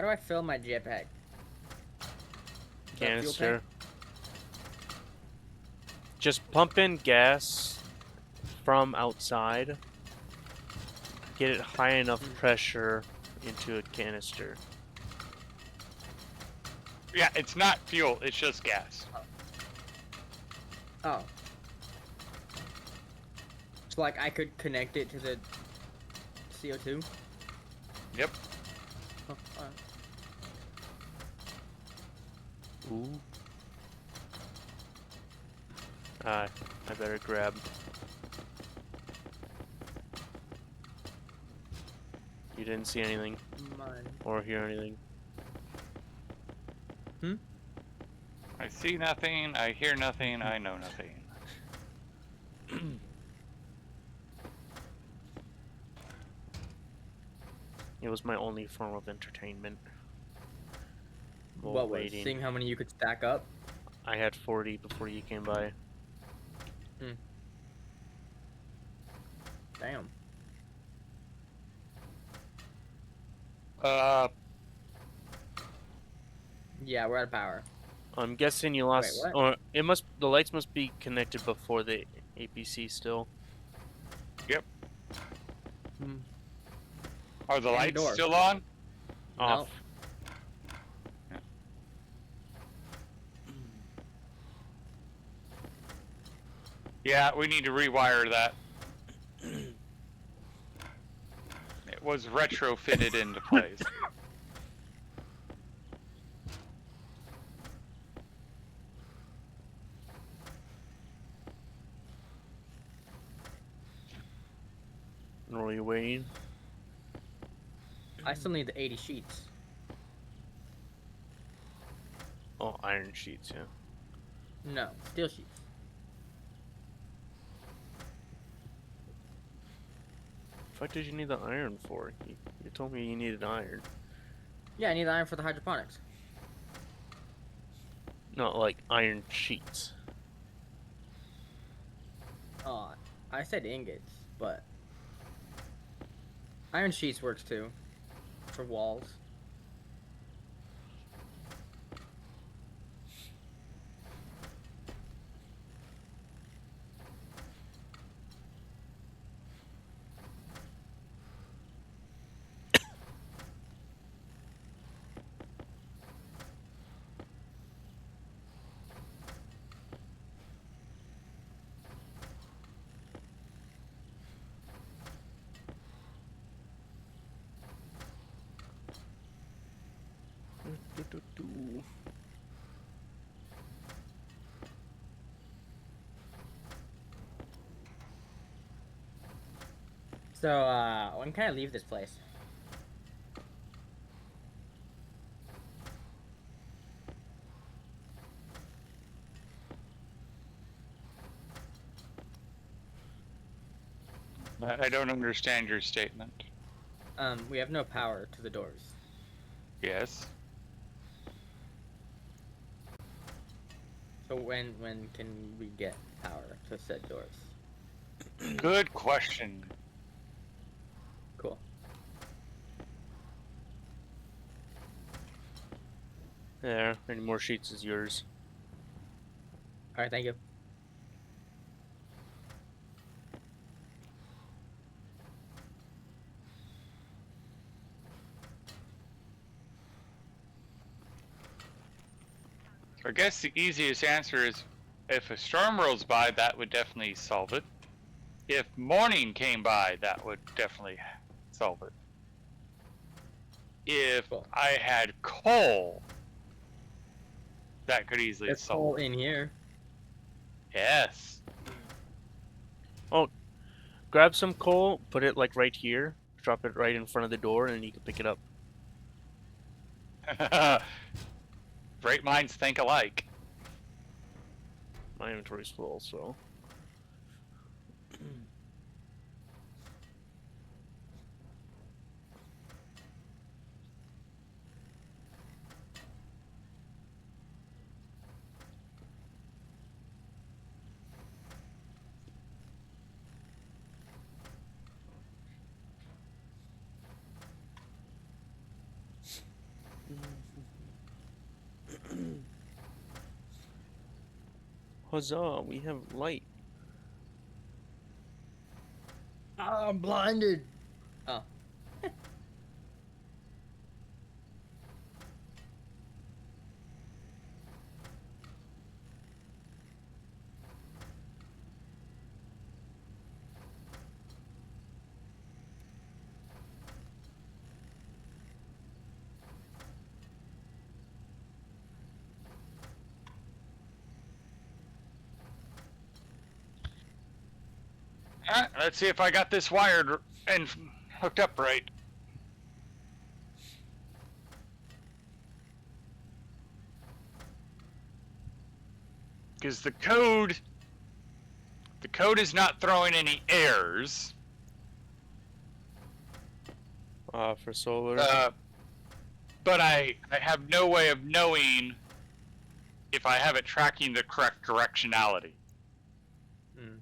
do I fill my jetpack? Fuel Canister. tank? Just pump in gas from outside. Get it high enough pressure into a canister. Yeah, it's not fuel. It's just gas. Oh. So, like, I could connect it to the CO2? Yep. Oh, alright. Ooh. I better grab. You didn't see anything Mine. or hear anything. I see nothing. I hear nothing. I know nothing. It was my only form of entertainment. While What was? waiting. Seeing how many you could stack up? I had 40 before you came by. Damn. Yeah, we're out of power. I'm guessing you lost. what? Or it must. The lights must be connected before the APC still. Yep. Hmm. Are the And lights door. still on? Off. Yeah, we need to rewire that. It was retrofitted into place. And were you waiting? I still need the 80 sheets. Oh, iron sheets, yeah. No, steel sheets. What did you need the iron for? You told me you needed iron. Yeah, I need the iron for the hydroponics. Not like iron sheets. I said ingots, but iron sheets works too. For walls. So, when can I leave this place? I don't understand your statement. We have no power to the doors. Yes. So when can we get power to said doors? Good question. Cool. There, any more sheets is yours. All right, thank you. I guess the easiest answer is if a storm rolls by, that would definitely solve it. If morning came by, that would definitely solve it. If Cool. I had coal, that could easily There's solve coal it. in here. Yes. Grab some coal, put it like right here, drop it right in front of the door, and you can pick it up. Great minds think alike. My inventory's full, so. Huzzah, we have light. Oh, I'm blinded. Oh. Alright, let's see if I got this wired and hooked up right. Because the code is not throwing any errors. For solar. But I have no way of knowing if I have it tracking the correct directionality. Mm.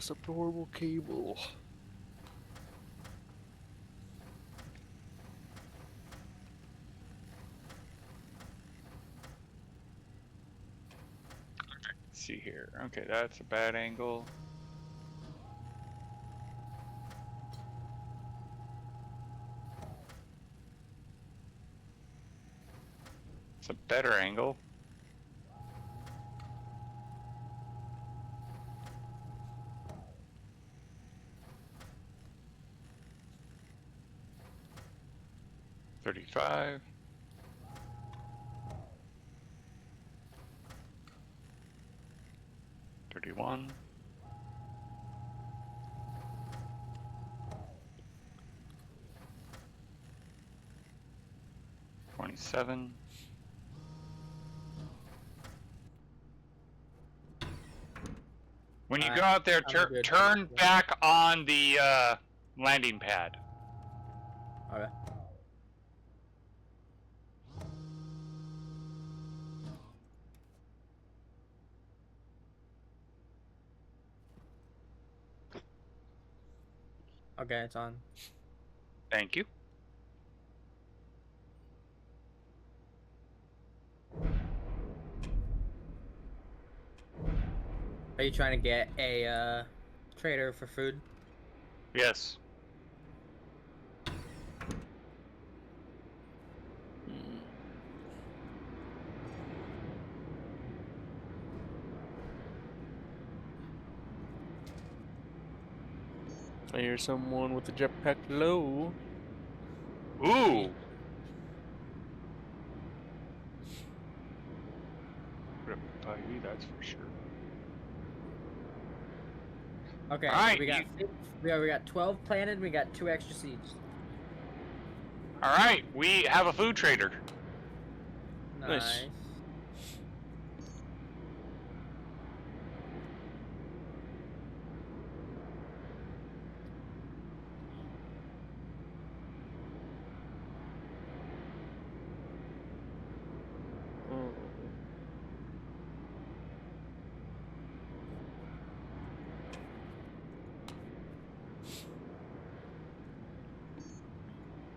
Support cable. Let's see here. Okay, that's a bad angle. It's a better angle. $35. 31. 27. When you go out there, good. turn back on the landing pad. Okay. Okay, it's on. Thank you. Are you trying to get a trader for food? Yes. I hear someone with a jetpack low. Ooh. That's for sure. Okay, Alright, so we got 12 planted. We got 2 extra seeds. All right, we have a food trader. Nice. Nice. Oh.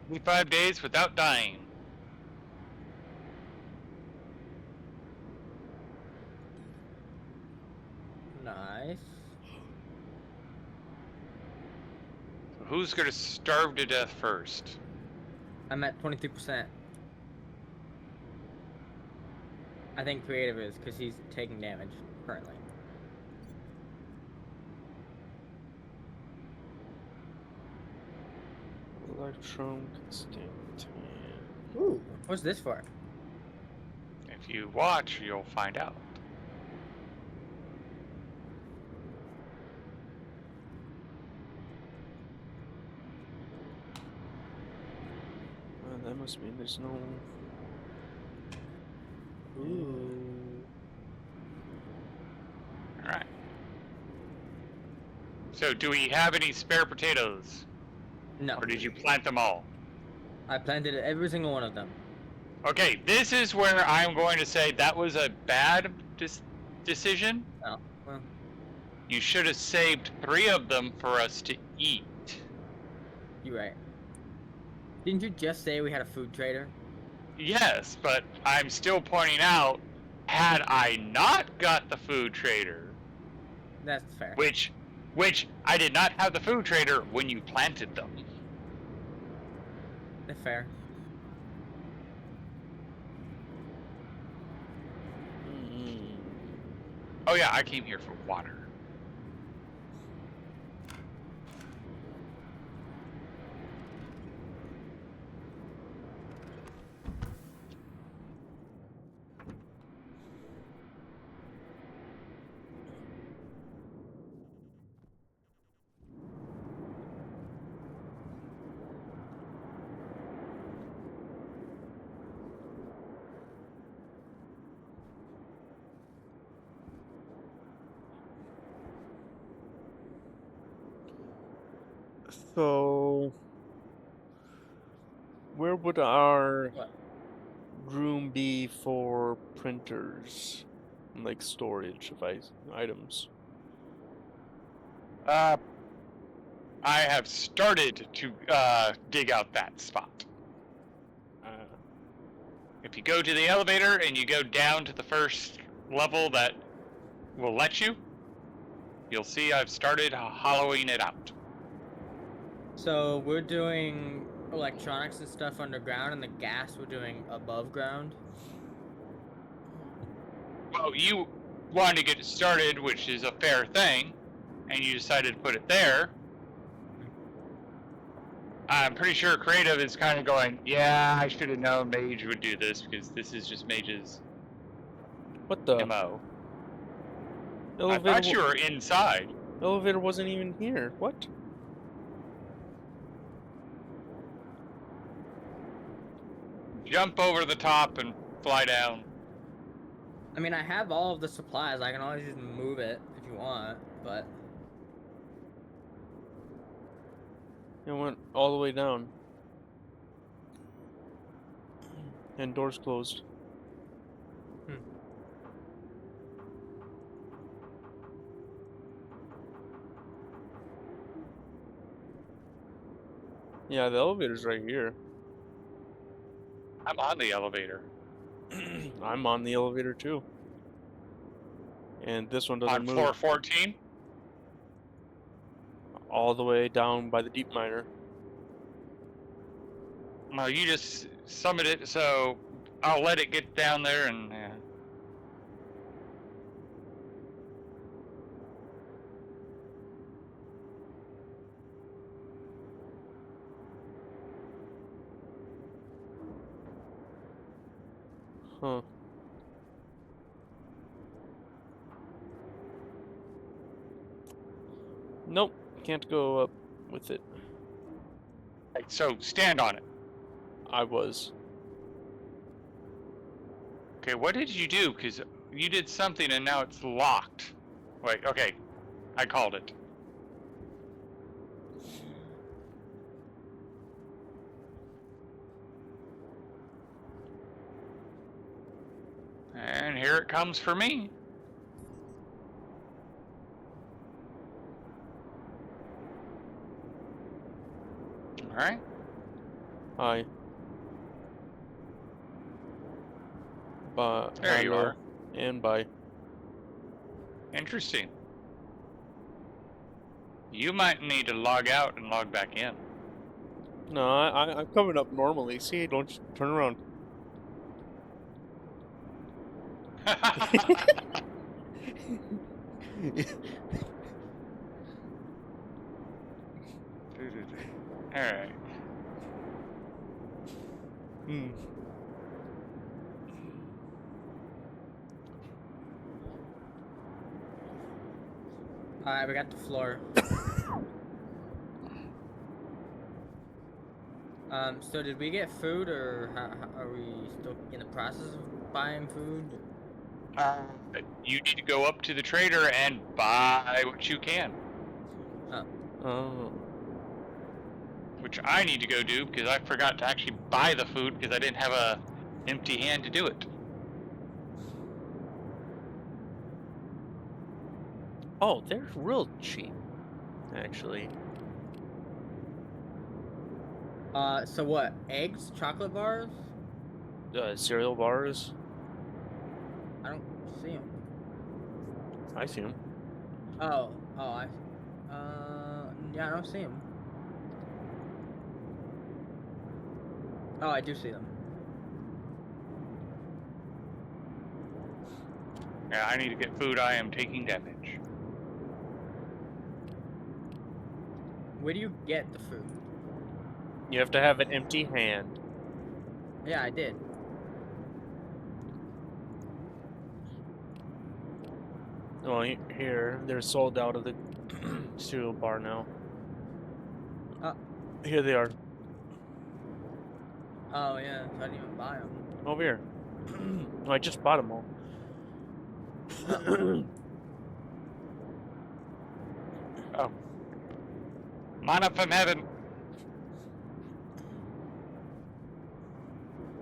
We 5 days without dying. Nice. So who's gonna starve to death first? I'm at 23%. I think creative is because he's taking damage currently. Electron constant. Ooh, what's this for? If you watch, you'll find out. That must mean there's no. Ooh. All right. So, do we have any spare potatoes, No, or did you plant them all? I planted every single one of them. Okay, this is where I'm going to say that was a bad decision. Oh, well. You should have saved 3 of them for us to eat. You're right. Didn't you just say we had a food trader? Yes, but I'm still pointing out, had I not got the food trader, That's fair. which I did not have the food trader when you planted them. That's fair. Oh yeah, I came here for water. So, where would our What? room be for printers, like storage of items? I have started to dig out that spot. If you go to the elevator and you go down to the first level that will let you, you'll see I've started hollowing it out. So we're doing electronics and stuff underground, and the gas we're doing above ground. Well, you wanted to get it started, which is a fair thing, and you decided to put it there. I'm pretty sure Creative is kind of going, yeah, I should have known Mage would do this, because this is just Mage's What the? MO. Elevator I thought you were inside. Elevator wasn't even here. What? Jump over the top and fly down. I mean, I have all of the supplies. I can always just move it if you want, but It went all the way down. And doors closed. Yeah, the elevator's right here. I'm on the elevator. I'm on the elevator too. And this one doesn't On move. floor 14? All the way down by the deep miner. No, you just summoned it, so I'll let it get down there and. Huh. Nope, can't go up with it. So stand on it. I was. Okay, what did you do? Because you did something and now it's locked. Wait, okay. I called it. And here it comes for me. Alright. Hi. There you hello, are. And bye. Interesting. You might need to log out and log back in. No, I'm coming up normally. See, don't you turn around. Alright. Hmm. Alright, we got the floor. So did we get food, or are we still in the process of buying food? You need to go up to the trader and buy what you can. Oh. Which I need to go do because I forgot to actually buy the food because I didn't have a empty hand to do it. Oh, they're real cheap, actually. So what? Eggs? Chocolate bars? Cereal bars. I don't see them. I see them. Oh, yeah, I don't see them. Oh, I do see them. Yeah, I need to get food. I am taking damage. Where do you get the food? You have to have an empty hand. Yeah, I did. Oh, here, they're sold out of the cereal bar now. Here they are. Oh, yeah, so I didn't even buy them. Over here. Oh, I just bought them all. Oh. Mana from heaven.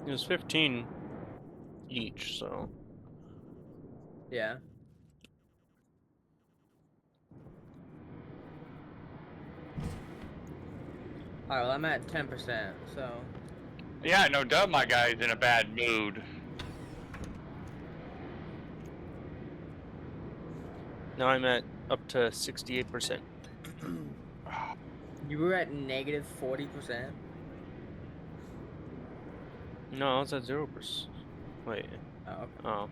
It was 15 each, so. Yeah. Alright, well, I'm at 10%, so. Yeah, no doubt my guy's in a bad mood. Now I'm at up to 68%. You were at negative 40%? No, I was at 0%. Wait. Oh, okay. Oh.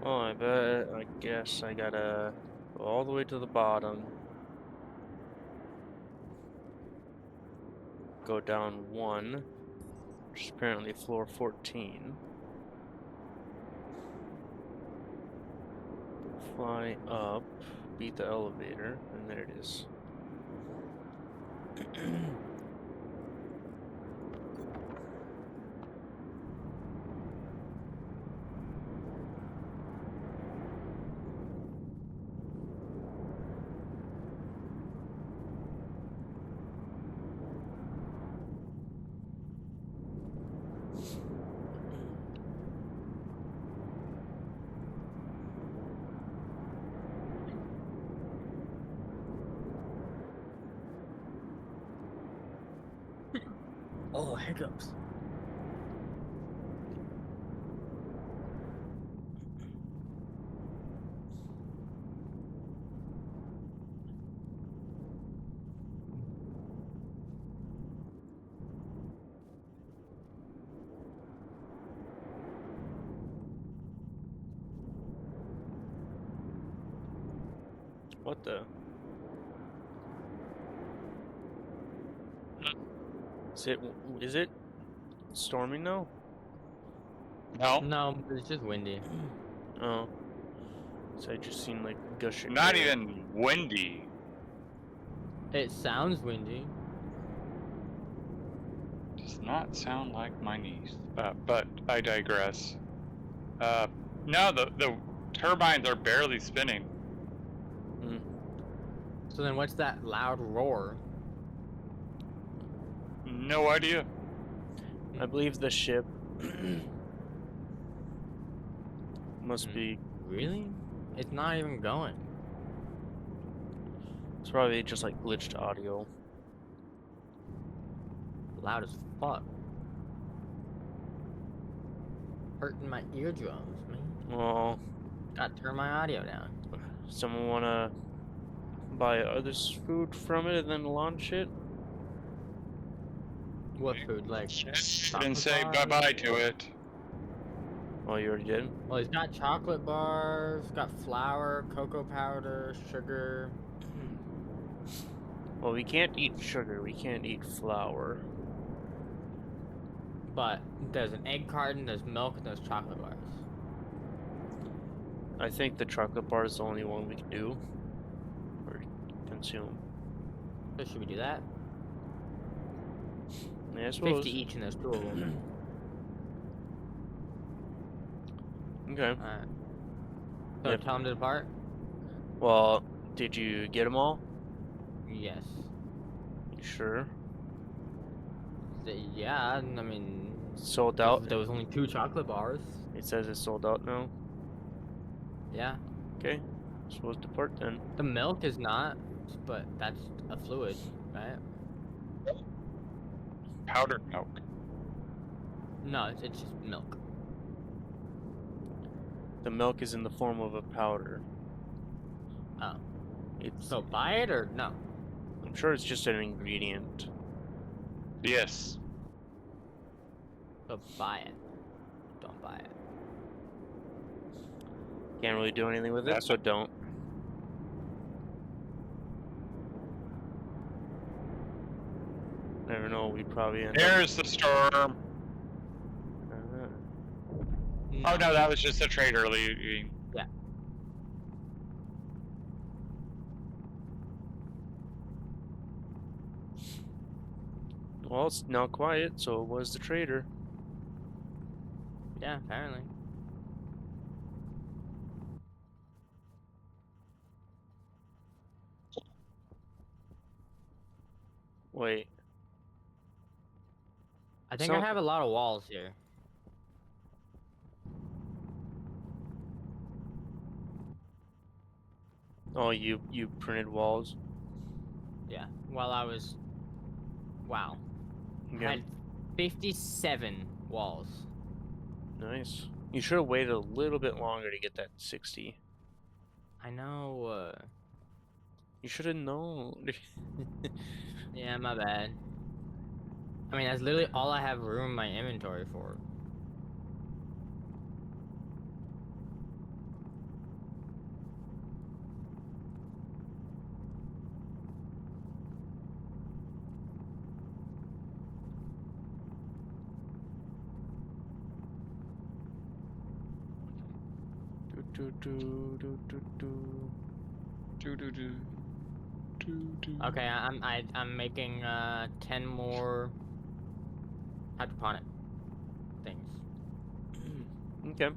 Oh, I guess I gotta go all the way to the bottom. Go down 1, which is apparently floor 14. Fly up, beat the elevator, and there it is. hiccups. What the? Is it storming now? No, No, it's just windy. Oh. So I just seen like gushing. not rain. even windy. It sounds windy. Does not sound like my niece. But I digress. No, the turbines are barely spinning. Hmm. So then what's that loud roar? No idea. I believe the ship must be. Really? It's not even going. It's probably just like glitched audio. Loud as fuck. Hurting my eardrums, man. Well, Gotta turn my audio down. someone wanna buy others food from it and then launch it? What food? Like And chocolate say bars? bye-bye to it. Oh, you already did? Well, he's got chocolate bars, got flour, cocoa powder, sugar. Well, we can't eat sugar. We can't eat flour. But there's an egg carton, there's milk, and there's chocolate bars. I think the chocolate bar is the only one we can do or consume. So should we do that? Yeah, I suppose. 50 each, and there's 2 of them. Okay. Alright. So Yep. tell them to depart? Well, did you get them all? Yes. You sure? Yeah, I mean... Sold out? There was only 2 chocolate bars. It says it's sold out now. Yeah. Okay. Supposed to depart then. The milk is not, but that's a fluid, right? Powdered milk. No, it's just milk. The milk is in the form of a powder. Oh. It's. So buy it or no? I'm sure it's just an ingredient. Yes. So buy it. Don't buy it. Can't really do anything with it, That's so don't. Never know. We'd probably end up. There's the storm. Oh no, that was just a trader leaving. Yeah. Well, it's now quiet, so it was the trader. Yeah, apparently. Wait. I think So- I have a lot of walls here. Oh, you printed walls? Yeah. While I was... Wow. I Yeah. had 57 walls. Nice. You should have waited a little bit longer to get that 60. I know, You should have known. Yeah, my bad. I mean, that's literally all I have room in my inventory for. Okay, I'm making 10 more hydroponic things. Okay.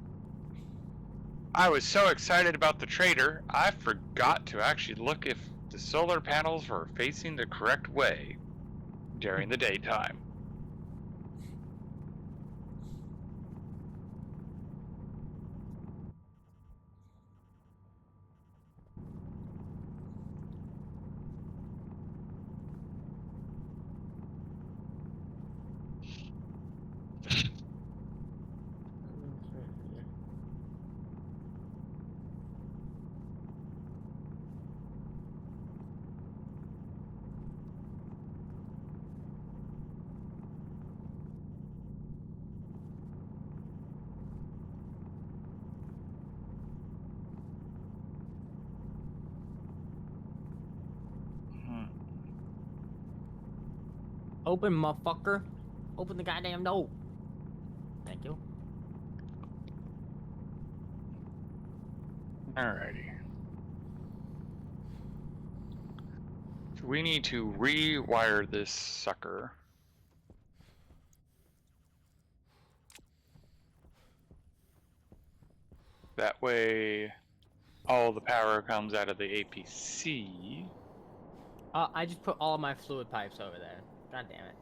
I was so excited about the trader, I forgot to actually look if the solar panels were facing the correct way during the daytime. Open, motherfucker. Open the goddamn door. Thank you. Alrighty. So we need to rewire this sucker. That way, all the power comes out of the APC. I just put all my fluid pipes over there. God damn it.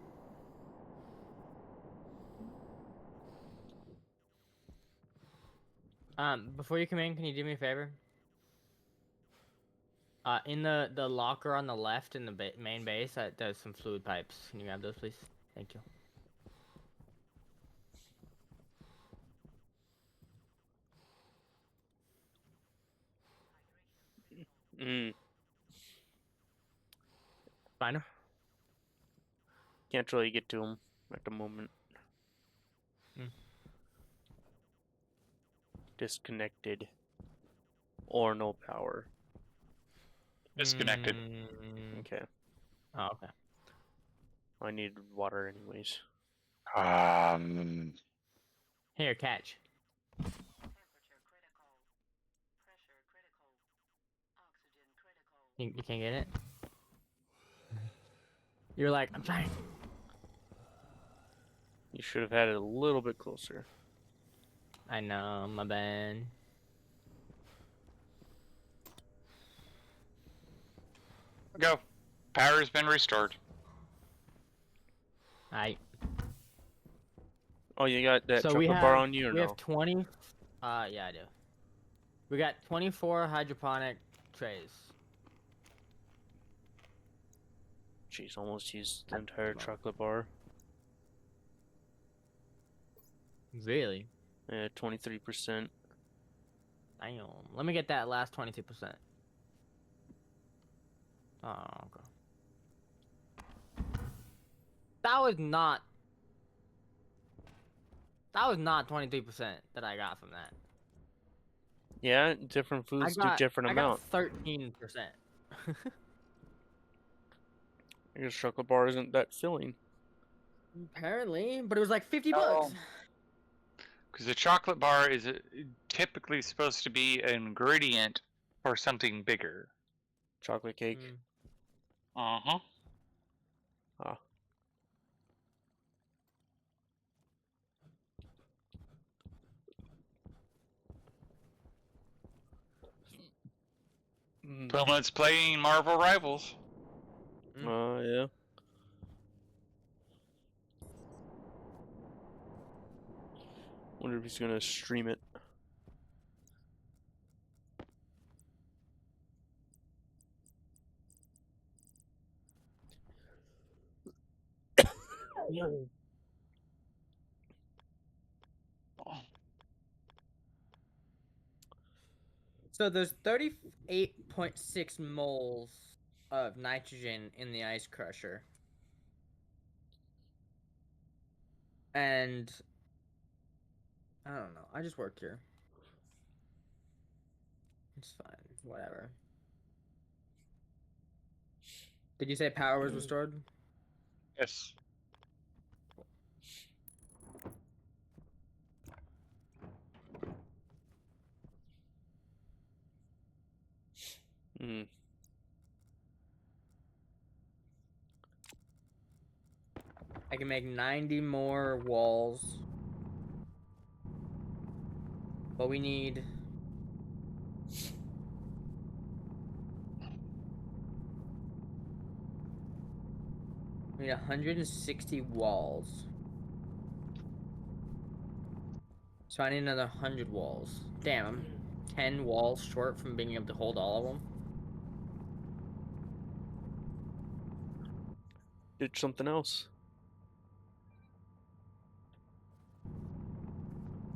Before you come in, can you do me a favor? In the locker on the left in the main base, there's some fluid pipes. Can you grab those, please? Thank you. Fine. Can't really get to him at the moment. Disconnected. Or no power. Disconnected. Okay. Oh, okay. I need water anyways. Here, catch. You can't get it? You're like, I'm trying. You should have had it a little bit closer. I know, my bad. Go. Power's been restored. Alright. Oh, you got that So chocolate bar on you or we no? have 20. Yeah, I do. We got 24 hydroponic trays. Jeez, almost used the entire chocolate bar. Really? Yeah, 23%. Damn. Let me get that last 22%. Oh, okay. That was not 23% that I got from that. Yeah, different foods do different amount. I got 13%. I guess chocolate bar isn't that filling. Apparently, but it was like 50 bucks. Because the chocolate bar is typically supposed to be an ingredient for something bigger. Chocolate cake. Uh-huh. Ah. So let's play Marvel Rivals. Yeah. Wonder if he's gonna stream it. So there's 38.6 moles of nitrogen in the ice crusher. And I don't know. I just work here. It's fine. Whatever. Did you say power was restored? Yes. I can make 90 more walls. But we need... We need 160 walls. So I need another 100 walls. Damn, I'm 10 walls short from being able to hold all of them. Did something else.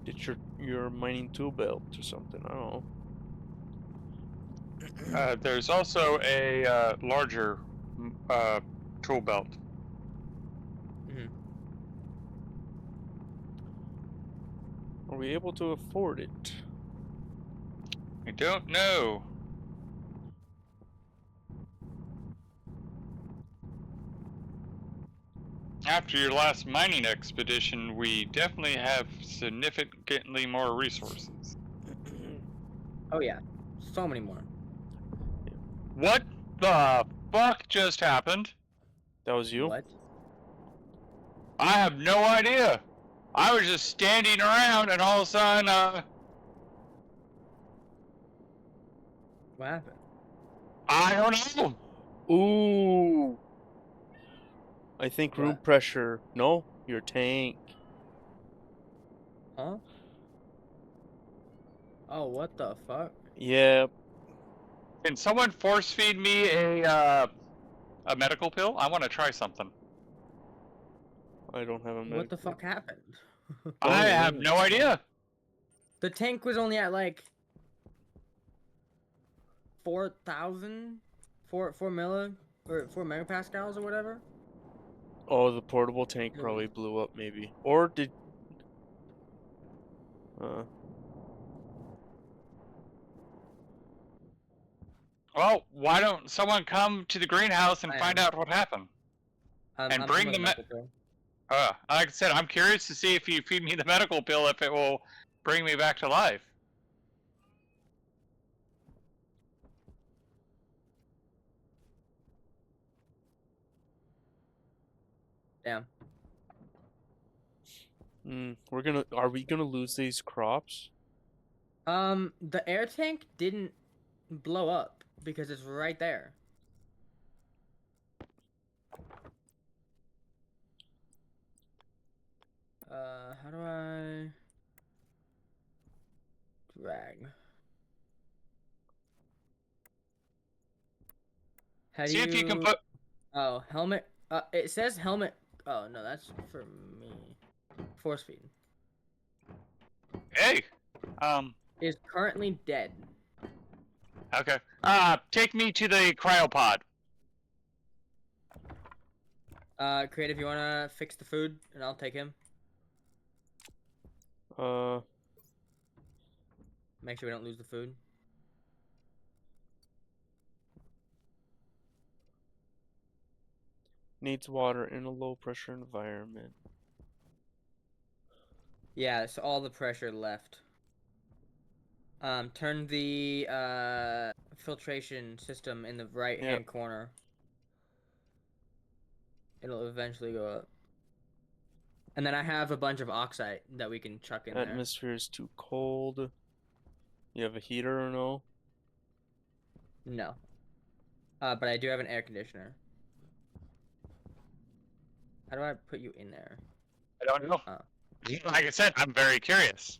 Did your mining tool belt or something? I don't know. There's also a larger tool belt. Are we able to afford it? I don't know. After your last mining expedition, we definitely have significantly more resources. Oh yeah, so many more. What the fuck just happened? That was you? What? I have no idea. I was just standing around and all of a sudden, What happened? I don't know. Ooh. I think room What? pressure. No, your tank. Huh? Oh, what the fuck? Yeah. Can someone force feed me a medical pill? I want to try something. I don't have a What the medical. fuck happened? I Oh, have yeah. no idea. The tank was only at like 4,000, 4 megapascals or whatever. Oh, the portable tank It probably was- blew up, maybe. Or did. Uh, Well, why don't someone come to the greenhouse and I find am. out what happened and I'm bring with the a medical pill. like I said, I'm curious to see if you feed me the medical pill if it will bring me back to life. Damn. Are we gonna lose these crops? The air tank didn't blow up because it's right there. How do I drag? How do See if you can you? put. Oh, helmet. It says helmet. Oh no, that's for me. Force feed Hey, um, is currently dead. okay. Take me to the cryopod. Creative, you wanna fix the food, and I'll take him. Uh, Make sure we don't lose the food. needs water in a low pressure environment. Yeah, so all the pressure left. Turn the filtration system in the right-hand corner. It'll eventually go up. And then I have a bunch of oxide that we can chuck in there. Atmosphere is too cold. You have a heater or no? No. But I do have an air conditioner. How do I put you in there? I don't know. Oh. Like I said, I'm very curious.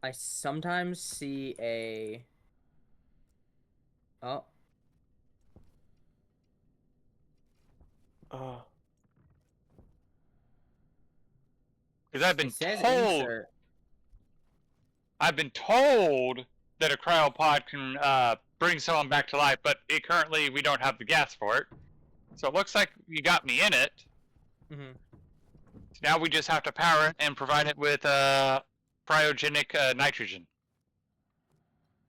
I sometimes see a... Oh. Uh, Because It says insert. I've been told that a cryopod can bring someone back to life, but currently we don't have the gas for it. So it looks like you got me in it. Mm-hmm. So now we just have to power it and provide it with cryogenic nitrogen,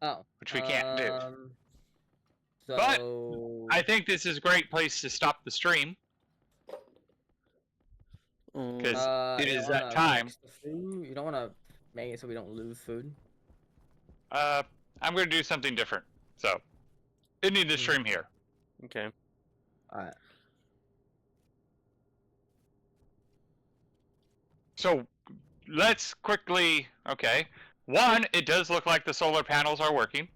Oh. which we can't do. So... But I think this is a great place to stop the stream because it you is don't that wanna time. fix the food? You don't want to make it so we don't lose food? I'm going to do something different. So, ending the stream here. okay. Alright. So, let's quickly. Okay. One, it does look like the solar panels are working.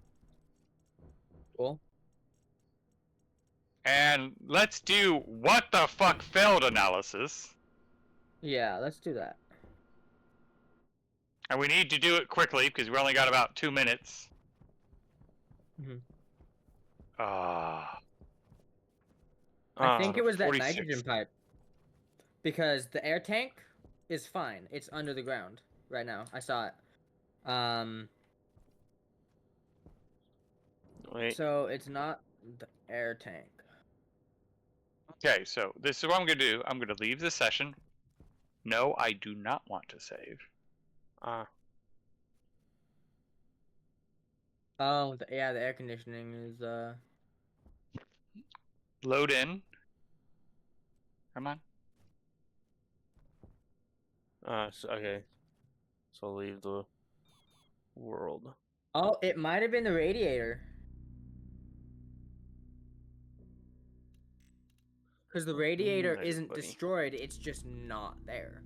Cool. And let's do what the fuck failed analysis. Yeah, let's do that. And we need to do it quickly because we only got about 2 minutes. Mm-hmm. I think it was that 46. nitrogen pipe. Because the air tank is fine. It's under the ground right now. I saw it. Wait. So it's not the air tank. Okay, so this is what I'm going to do. I'm going to leave the session. No, I do not want to save. Oh, yeah, the air conditioning is Load in. Come on. Okay. So leave the world. Oh, it might have been the radiator. Because the radiator Magic isn't buddy. destroyed, it's just not there.